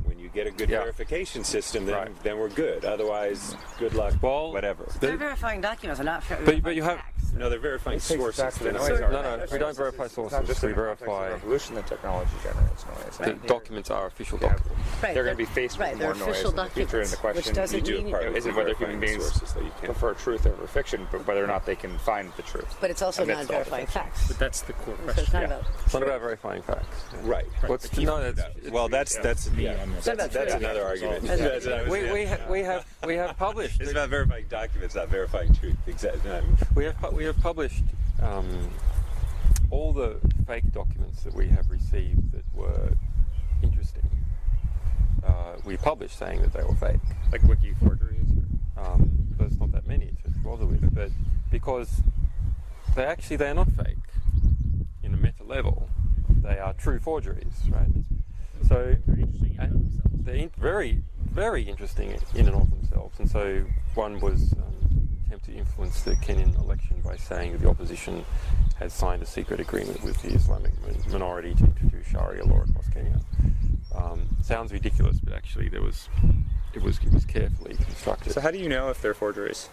Speaker 5: when you get a good verification system, then we're good. Otherwise, good luck, whatever.
Speaker 4: They're verifying documents, they're not
Speaker 2: but you have...
Speaker 5: No, they're verifying sources. They're not
Speaker 2: No, we don't verify
Speaker 8: It's not
Speaker 2: sources.
Speaker 8: just
Speaker 2: We
Speaker 8: in the context of
Speaker 2: verify...
Speaker 8: revolution that technology generates noise.
Speaker 2: The documents are official documents.
Speaker 4: Right,
Speaker 8: They're going to be faced with more noise in the future, and the question isn't whether human beings prefer truth over fiction, but whether or not they can find the truth.
Speaker 10: But it's also
Speaker 8: amidst
Speaker 10: not
Speaker 8: all the
Speaker 10: verifying
Speaker 8: fiction.
Speaker 10: facts.
Speaker 9: But that's the core
Speaker 10: So it's
Speaker 9: question.
Speaker 10: not about.
Speaker 2: It's not about verifying facts.
Speaker 5: Right.
Speaker 2: What's no?
Speaker 5: That's another argument.
Speaker 2: We have published.
Speaker 5: It's about verifying documents, not verifying truth. Exactly.
Speaker 2: We have published all the fake documents that we have received that were interesting. We published saying that they were fake.
Speaker 8: Like wiki forgeries.
Speaker 2: There's not that many to bother with, but because they are not fake in a meta level. They are true forgeries, right? So they're very, very interesting in and of themselves. And so one was attempt to influence the Kenyan election by saying that the opposition had signed a secret agreement with the Islamic minority to introduce Sharia law across Kenya. Sounds ridiculous, but actually it was carefully constructed.
Speaker 8: So how do you know if they're forgeries?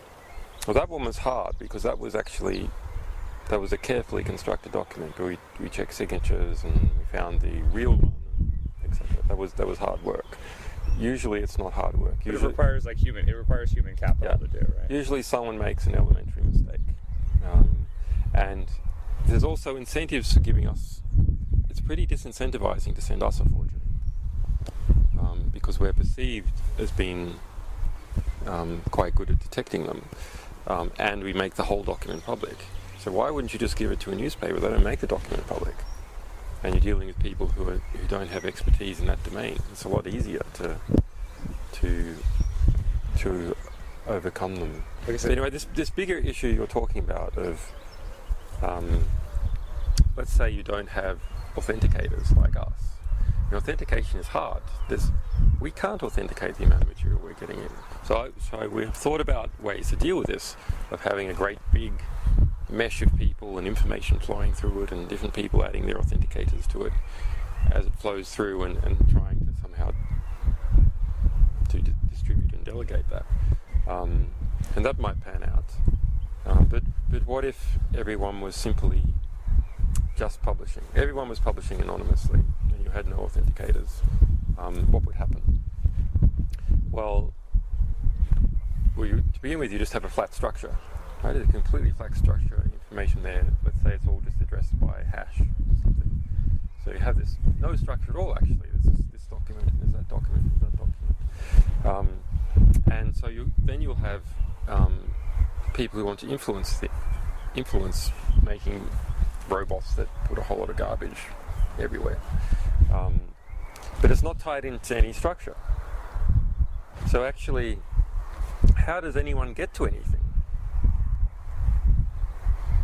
Speaker 2: Well, that one was hard because that was a carefully constructed document. We checked signatures and we found the real one, etc. That was hard work. Usually it's not hard work.
Speaker 8: But it requires human capital to do, right?
Speaker 2: Usually someone makes an elementary mistake. And there's also incentives for giving us, it's pretty disincentivizing to send us a forgery. Because we're perceived as being quite good at detecting them. And we make the whole document public. So why wouldn't you just give it to a newspaper? They don't make the document public. And you're dealing with people who don't have expertise in that domain. It's a lot easier to overcome them. But anyway, this bigger issue you're talking about of, let's say you don't have authenticators like us. And authentication is hard. We can't authenticate the amount of material we're getting in. So we've thought about ways to deal with this, of having a great big mesh of people and information flowing through it and different people adding their authenticators to it as it flows through and trying to somehow to distribute and delegate that. And that might pan out. But what if everyone was simply just publishing? Everyone was publishing anonymously and you had no authenticators. What would happen? Well, to begin with, you just have a flat structure. Right? It's a completely flat structure, information there. Let's say it's all just addressed by hash or something. So you have this no structure at all. Actually, there's this document, and there's that document, and that document, and so then you'll have people who want to influence making robots that put a whole lot of garbage everywhere. But it's not tied into any structure. So actually, how does anyone get to anything?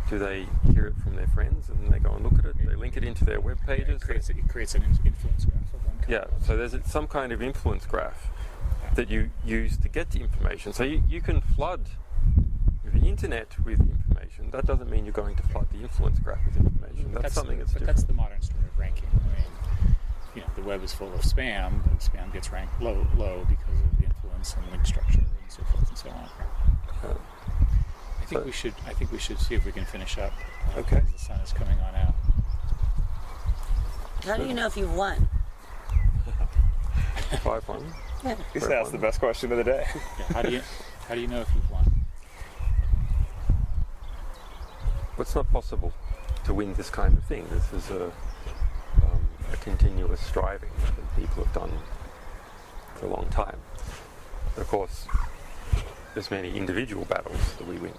Speaker 2: Do they hear it from their friends and they go and look at it? They link it into their web pages?
Speaker 9: It creates an influence graph of one kind.
Speaker 2: Yeah, so there's some kind of influence graph that you use to get the information. So you can flood the internet with information. That doesn't mean you're going to flood the influence graph with information. That's something that's different.
Speaker 9: That's the modern story of ranking. I mean, the web is full of spam, but spam gets ranked low because of the influence and link structure and so forth and so on. I think we should see if we can finish up.
Speaker 5: Okay.
Speaker 9: The sun is coming on out.
Speaker 10: How do you know if you've won?
Speaker 2: 5-1.
Speaker 10: Yeah.
Speaker 8: That's the best question of the day.
Speaker 9: Yeah, how do you know if you've won?
Speaker 2: Well, it's not possible to win this kind of thing. This is a continuous striving that people have done for a long time. Of course, there's many individual battles that we win,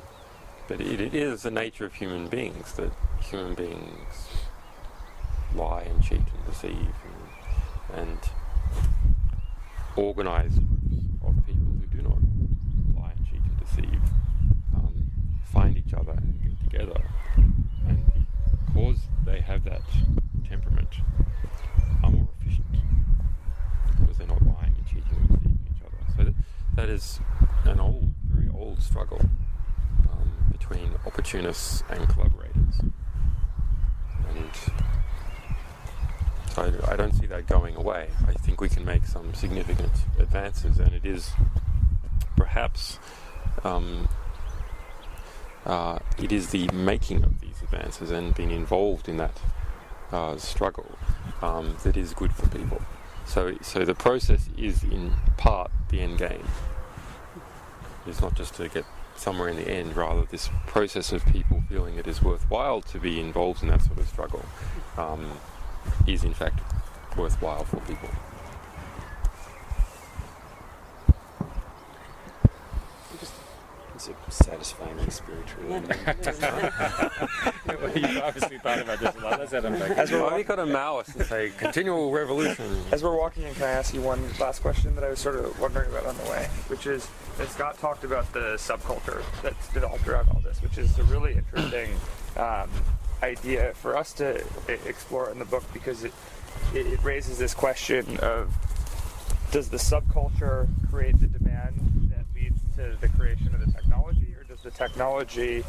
Speaker 2: but it is the nature of human beings that human beings lie and cheat and deceive and organized groups of people who do not lie and cheat and deceive find each other and get together, and because they have that temperament are more efficient because they're not lying and cheating and deceiving each other. So that is an very old struggle between opportunists and collaborators, and so I don't see that going away. I think we can make some significant advances, and it is perhaps it is the making of these advances and being involved in that struggle that is good for people. So the process is in part the end game. It's not just to get somewhere in the end, rather this process of people feeling it is worthwhile to be involved in that sort of struggle is in fact worthwhile for people.
Speaker 5: It's a satisfying spiritual.
Speaker 9: You've obviously thought about this a lot. Let's unpack
Speaker 8: As we're
Speaker 2: We got a Maoist and say continual revolution.
Speaker 8: As we're walking in, can I ask you one last question that I was sort of wondering about on the way, which is that Scott talked about the subculture that's developed around all this, which is a really interesting idea for us to explore in the book, because it raises this question of, does the subculture create the demand that leads to the creation of the technology, or does the technology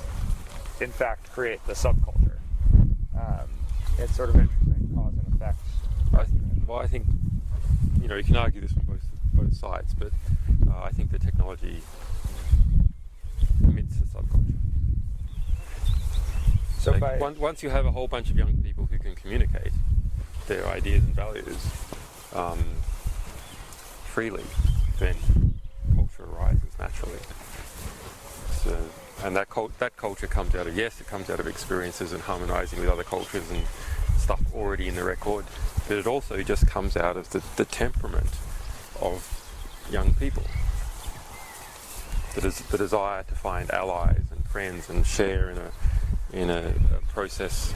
Speaker 8: in fact create the subculture? It's sort of interesting cause and effect.
Speaker 2: I think you can argue this from both sides, but I think the technology emits the subculture.
Speaker 8: So
Speaker 2: Once you have a whole bunch of young people who can communicate their ideas and values freely, then culture arises naturally. So, and that culture comes out of, it comes out of experiences and harmonizing with other cultures and stuff already in the record, but it also just comes out of the temperament of young people. The desire to find allies and friends and share in a process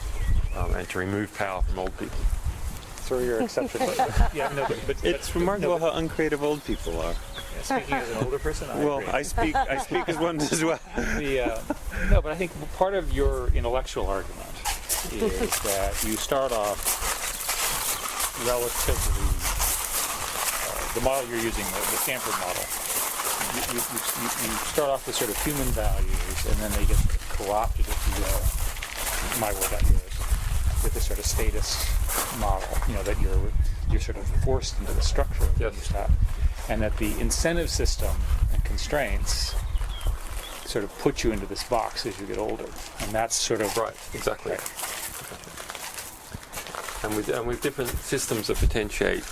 Speaker 2: and to remove power from old people.
Speaker 8: So you're exceptional.
Speaker 9: Yeah, no, but
Speaker 5: It's remarkable how uncreative old people are.
Speaker 9: speaking as an older person, I
Speaker 5: Well,
Speaker 9: agree.
Speaker 5: I speak as one as well.
Speaker 9: No, but I think part of your intellectual argument is that you start off relatively, the model you're using, the Stanford model, you start off with sort of human values, and then they get co-opted, if you will, my word, not yours, with this sort of status model, that you're sort of forced into the structure of
Speaker 2: Yes.
Speaker 9: that, and that the incentive system and constraints sort of put you into this box as you get older, and that's sort of
Speaker 2: Right, exactly.
Speaker 9: Right.
Speaker 2: And with different systems that potentiate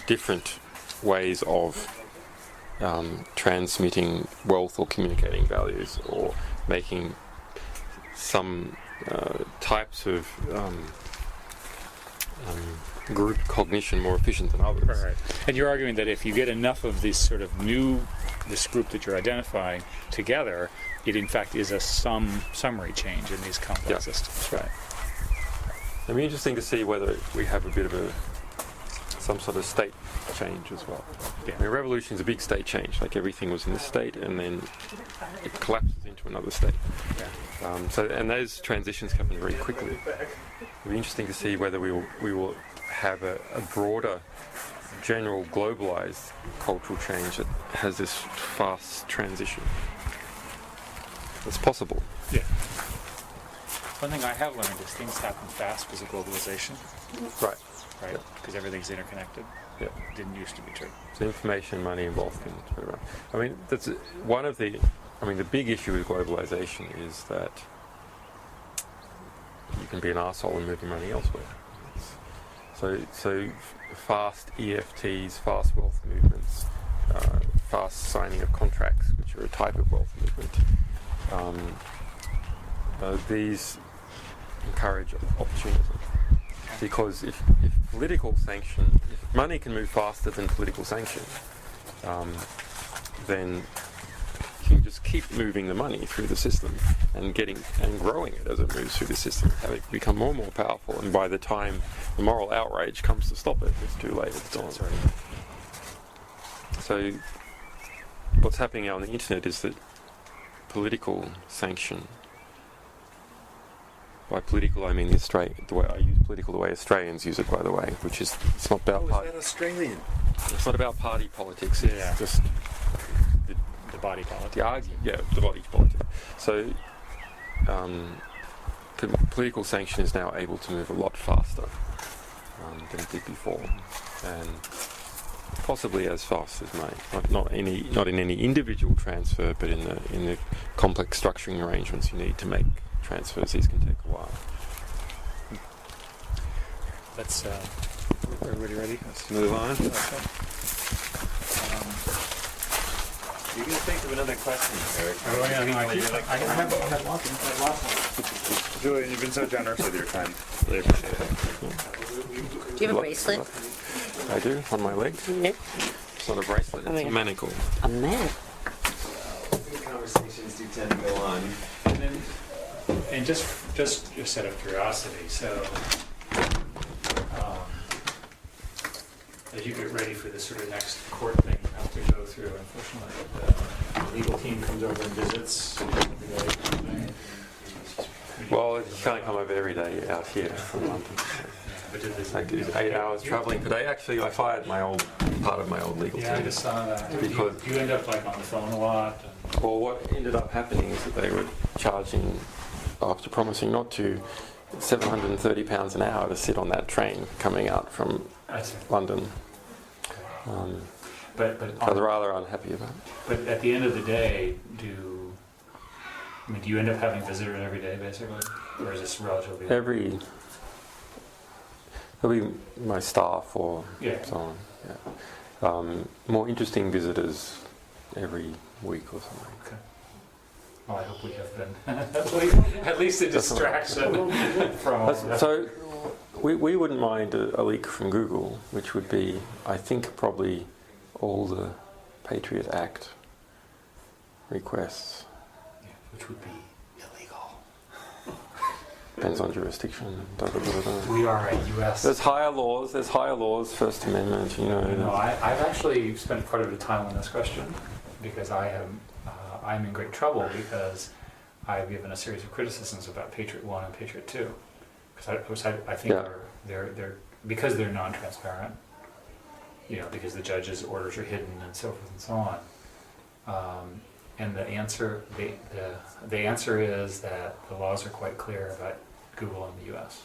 Speaker 2: different ways of transmitting wealth or communicating values or making some types of group cognition more efficient than others.
Speaker 9: Right. And you're arguing that if you get enough of this group that you're identifying together, it in fact is a summary change in these complex
Speaker 2: Yeah.
Speaker 9: systems. Right.
Speaker 2: It'd be interesting to see whether we have a bit of some sort of state change as well.
Speaker 9: Yeah.
Speaker 2: I mean, revolution is a big state change. Like everything was in this state, and then it collapses into another state.
Speaker 9: Yeah.
Speaker 2: And those transitions happen very quickly. It'll be interesting to see whether we will have a broader, general, globalized cultural change that has this fast transition. It's possible.
Speaker 9: Yeah. One thing I have learned is things happen fast because of globalization,
Speaker 2: Right.
Speaker 9: right?
Speaker 2: Yeah.
Speaker 9: Because everything's interconnected.
Speaker 2: Yeah.
Speaker 9: It didn't used to be true.
Speaker 2: So information, money involved in it. I mean, that's one of the big issue with globalization is that you can be an arsehole and move your money elsewhere. So fast EFTs, fast wealth movements, fast signing of contracts, which are a type of wealth movement. These encourage opportunism, because if political sanction, if money can move faster than political sanction, then you can just keep moving the money through the system and growing it as it moves through the system, have it become more and more powerful, and by the time the moral outrage comes to stop it, it's too late, it's gone. So what's happening now on the internet is that political sanction, by political I mean the way I use political the way Australians use it, by the way, which is, it's not about party.
Speaker 7: Australian?
Speaker 2: It's not about party politics. It's just
Speaker 9: The body politic.
Speaker 2: the body politic. So political sanction is now able to move a lot faster than it did before, and possibly as fast as money. Not in any individual transfer, but in the complex structuring arrangements you need to make transfers. These can take a while.
Speaker 9: Let's. Everybody ready?
Speaker 2: Let's move on.
Speaker 7: You can think of another question, Eric.
Speaker 8: I have lots. Julian, you've been so generous with your time. Really appreciate it.
Speaker 10: Do you have a bracelet?
Speaker 2: I do, on my leg.
Speaker 10: Yep.
Speaker 2: It's not a bracelet, it's a manacle.
Speaker 10: A man.
Speaker 5: Conversations do tend to go on.
Speaker 9: And just out of curiosity, so as you get ready for this sort of next court thing you have to go through, unfortunately, the legal team comes over and visits every day.
Speaker 2: Well, you can't come over every day out here from London. I did 8 hours travelling today. Actually, I fired part of my old legal team.
Speaker 9: Yeah, I just saw that.
Speaker 2: Because
Speaker 9: You end up like on the phone a lot.
Speaker 2: well, what ended up happening is that they were charging, after promising not to, £730 an hour to sit on that train coming out from London.
Speaker 9: But
Speaker 2: I was rather unhappy about it.
Speaker 9: But at the end of the day, do you end up having visitors every day, basically, or is this relatively?
Speaker 2: There'll be my staff or so on. Yeah. More interesting visitors every week or something.
Speaker 9: Okay. Well, I hope we have been at least a distraction from all that.
Speaker 2: So we wouldn't mind a leak from Google, which would be, I think, probably all the Patriot Act requests.
Speaker 9: Yeah, which would be illegal.
Speaker 2: Depends on jurisdiction.
Speaker 9: We are a U.S.
Speaker 2: There's higher laws, First Amendment, you know.
Speaker 9: No, I've actually spent quite a bit of time on this question because I'm in great trouble because I've given a series of criticisms about Patriot 1 and Patriot 2. Because I think they're because they're non-transparent, because the judge's orders are hidden and so forth and so on. And the answer is that the laws are quite clear about Google in the U.S.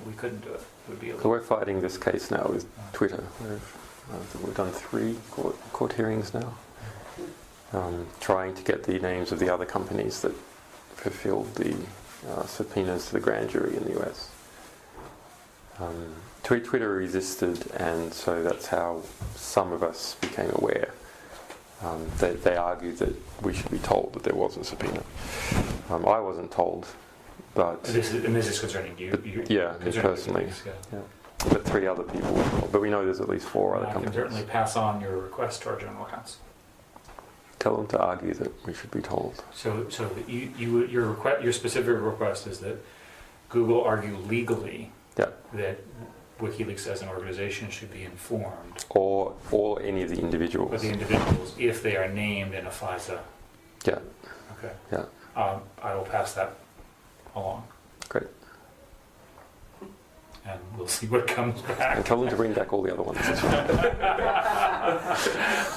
Speaker 9: We couldn't do it. It would be illegal.
Speaker 2: So we're fighting this case now with Twitter. We've done 3 court hearings now, trying to get the names of the other companies that fulfilled the subpoenas to the grand jury in the US. Twitter resisted, and so that's how some of us became aware. They argued that we should be told that there was a subpoena. I wasn't told, but...
Speaker 9: This is concerning you?
Speaker 2: Me personally. Yeah. But 3 other people were told. But we know there's at least 4 other companies.
Speaker 9: I can certainly pass on your request to our general counsel.
Speaker 2: Tell them to argue that we should be told.
Speaker 9: So your specific request is that Google argue legally that WikiLeaks as an organization should be informed,
Speaker 2: or any of the individuals.
Speaker 9: Or the individuals, if they are named in a FISA.
Speaker 2: Yeah.
Speaker 9: Okay.
Speaker 2: Yeah.
Speaker 9: I will pass that along.
Speaker 2: Great.
Speaker 9: And we'll see what comes back.
Speaker 2: And tell them to bring back all the other ones.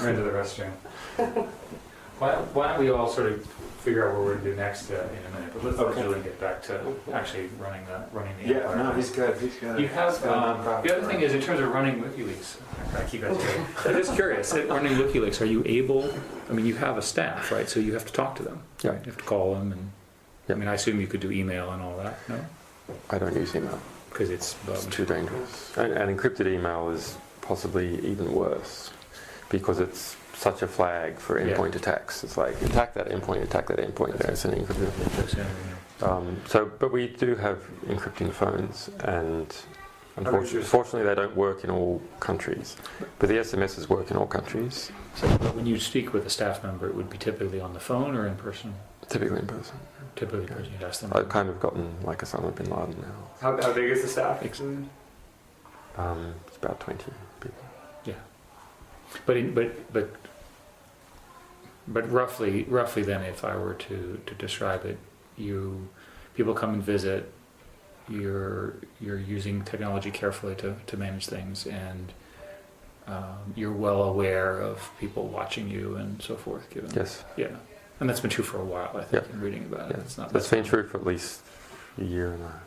Speaker 9: We're into the restroom. Why don't we all sort of figure out what we're going to do next in a minute? But let's let Julian get back to actually running the empire.
Speaker 7: No, he's good.
Speaker 9: You have the other thing is in terms of running WikiLeaks. I keep asking. I'm just curious. Running WikiLeaks, are you able? I mean, you have a staff, right? So you have to talk to them.
Speaker 2: Yeah.
Speaker 9: Right? You have to call them, and I mean, I assume you could do email and all that. No.
Speaker 2: I don't use email.
Speaker 9: Okay. because it's
Speaker 2: It's too dangerous. And encrypted email is possibly even worse because it's such a flag for endpoint attacks. It's like attack that endpoint. There's an encrypted. But we do have encrypting phones, and unfortunately they don't work in all countries. But the SMSs work in all countries.
Speaker 9: So, but when you speak with a staff member, it would be typically on the phone or in person?
Speaker 2: Typically in person.
Speaker 9: Typically in person, you'd ask them.
Speaker 2: I've kind of gotten like Osama bin Laden now.
Speaker 3: How big is the staff?
Speaker 2: It's about 20 people.
Speaker 9: Yeah. But roughly then, if I were to describe it, people come and visit. You're using technology carefully to manage things, and you're well aware of people watching you and so forth. Given yeah, and that's been true for a while. I think in reading about it, it's not.
Speaker 2: That's been true for at least a year and a half.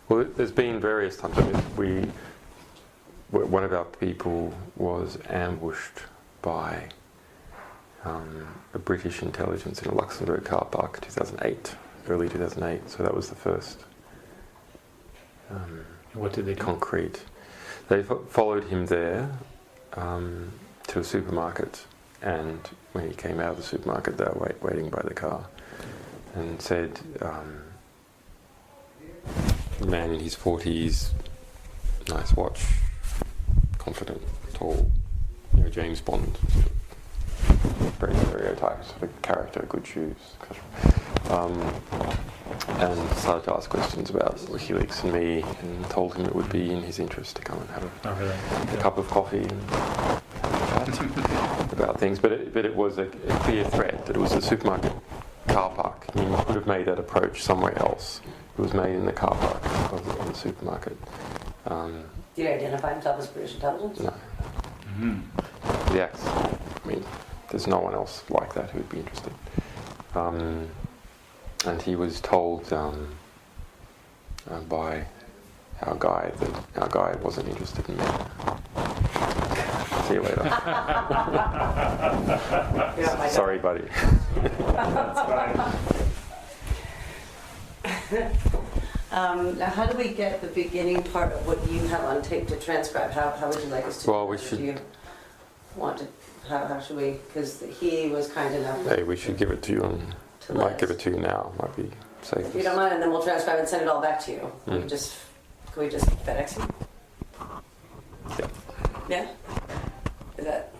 Speaker 2: Well, there's been various times. I mean, one of our people was ambushed by a British intelligence in a Luxembourg car park, 2008, early 2008. So that was the first.
Speaker 9: What did they do?
Speaker 2: Concrete. They followed him there to a supermarket, and when he came out of the supermarket, they were waiting by the car, and said, man in his 40s, nice watch, confident, tall, James Bond, very stereotyped sort of character, good shoes, and started to ask questions about Wiki Leaks and me, and told him it would be in his interest to come and have a cup of coffee and chat about things. But it was a clear threat that it was a supermarket car park. I mean, you could have made that approach somewhere else. It was made in the car park of the supermarket.
Speaker 4: Did you identify himself as British intelligence?
Speaker 2: No. Mm-hmm. The accent. I mean, there's no one else like that who would be interested. And he was told by our guide that our guide wasn't interested in me. See you later. Sorry, buddy.
Speaker 10: Now, how do we get the beginning part of what you have on tape to transcribe? How would you like us to?
Speaker 2: Well, we should.
Speaker 10: Do you want to? How should we? Because he was kind enough.
Speaker 2: Hey, we should give it to you, and might give it to you now. Might be safe.
Speaker 10: If you don't mind, and then we'll transcribe and send it all back to you. Can we just FedEx you?
Speaker 2: Yeah.
Speaker 10: Yeah. Is that?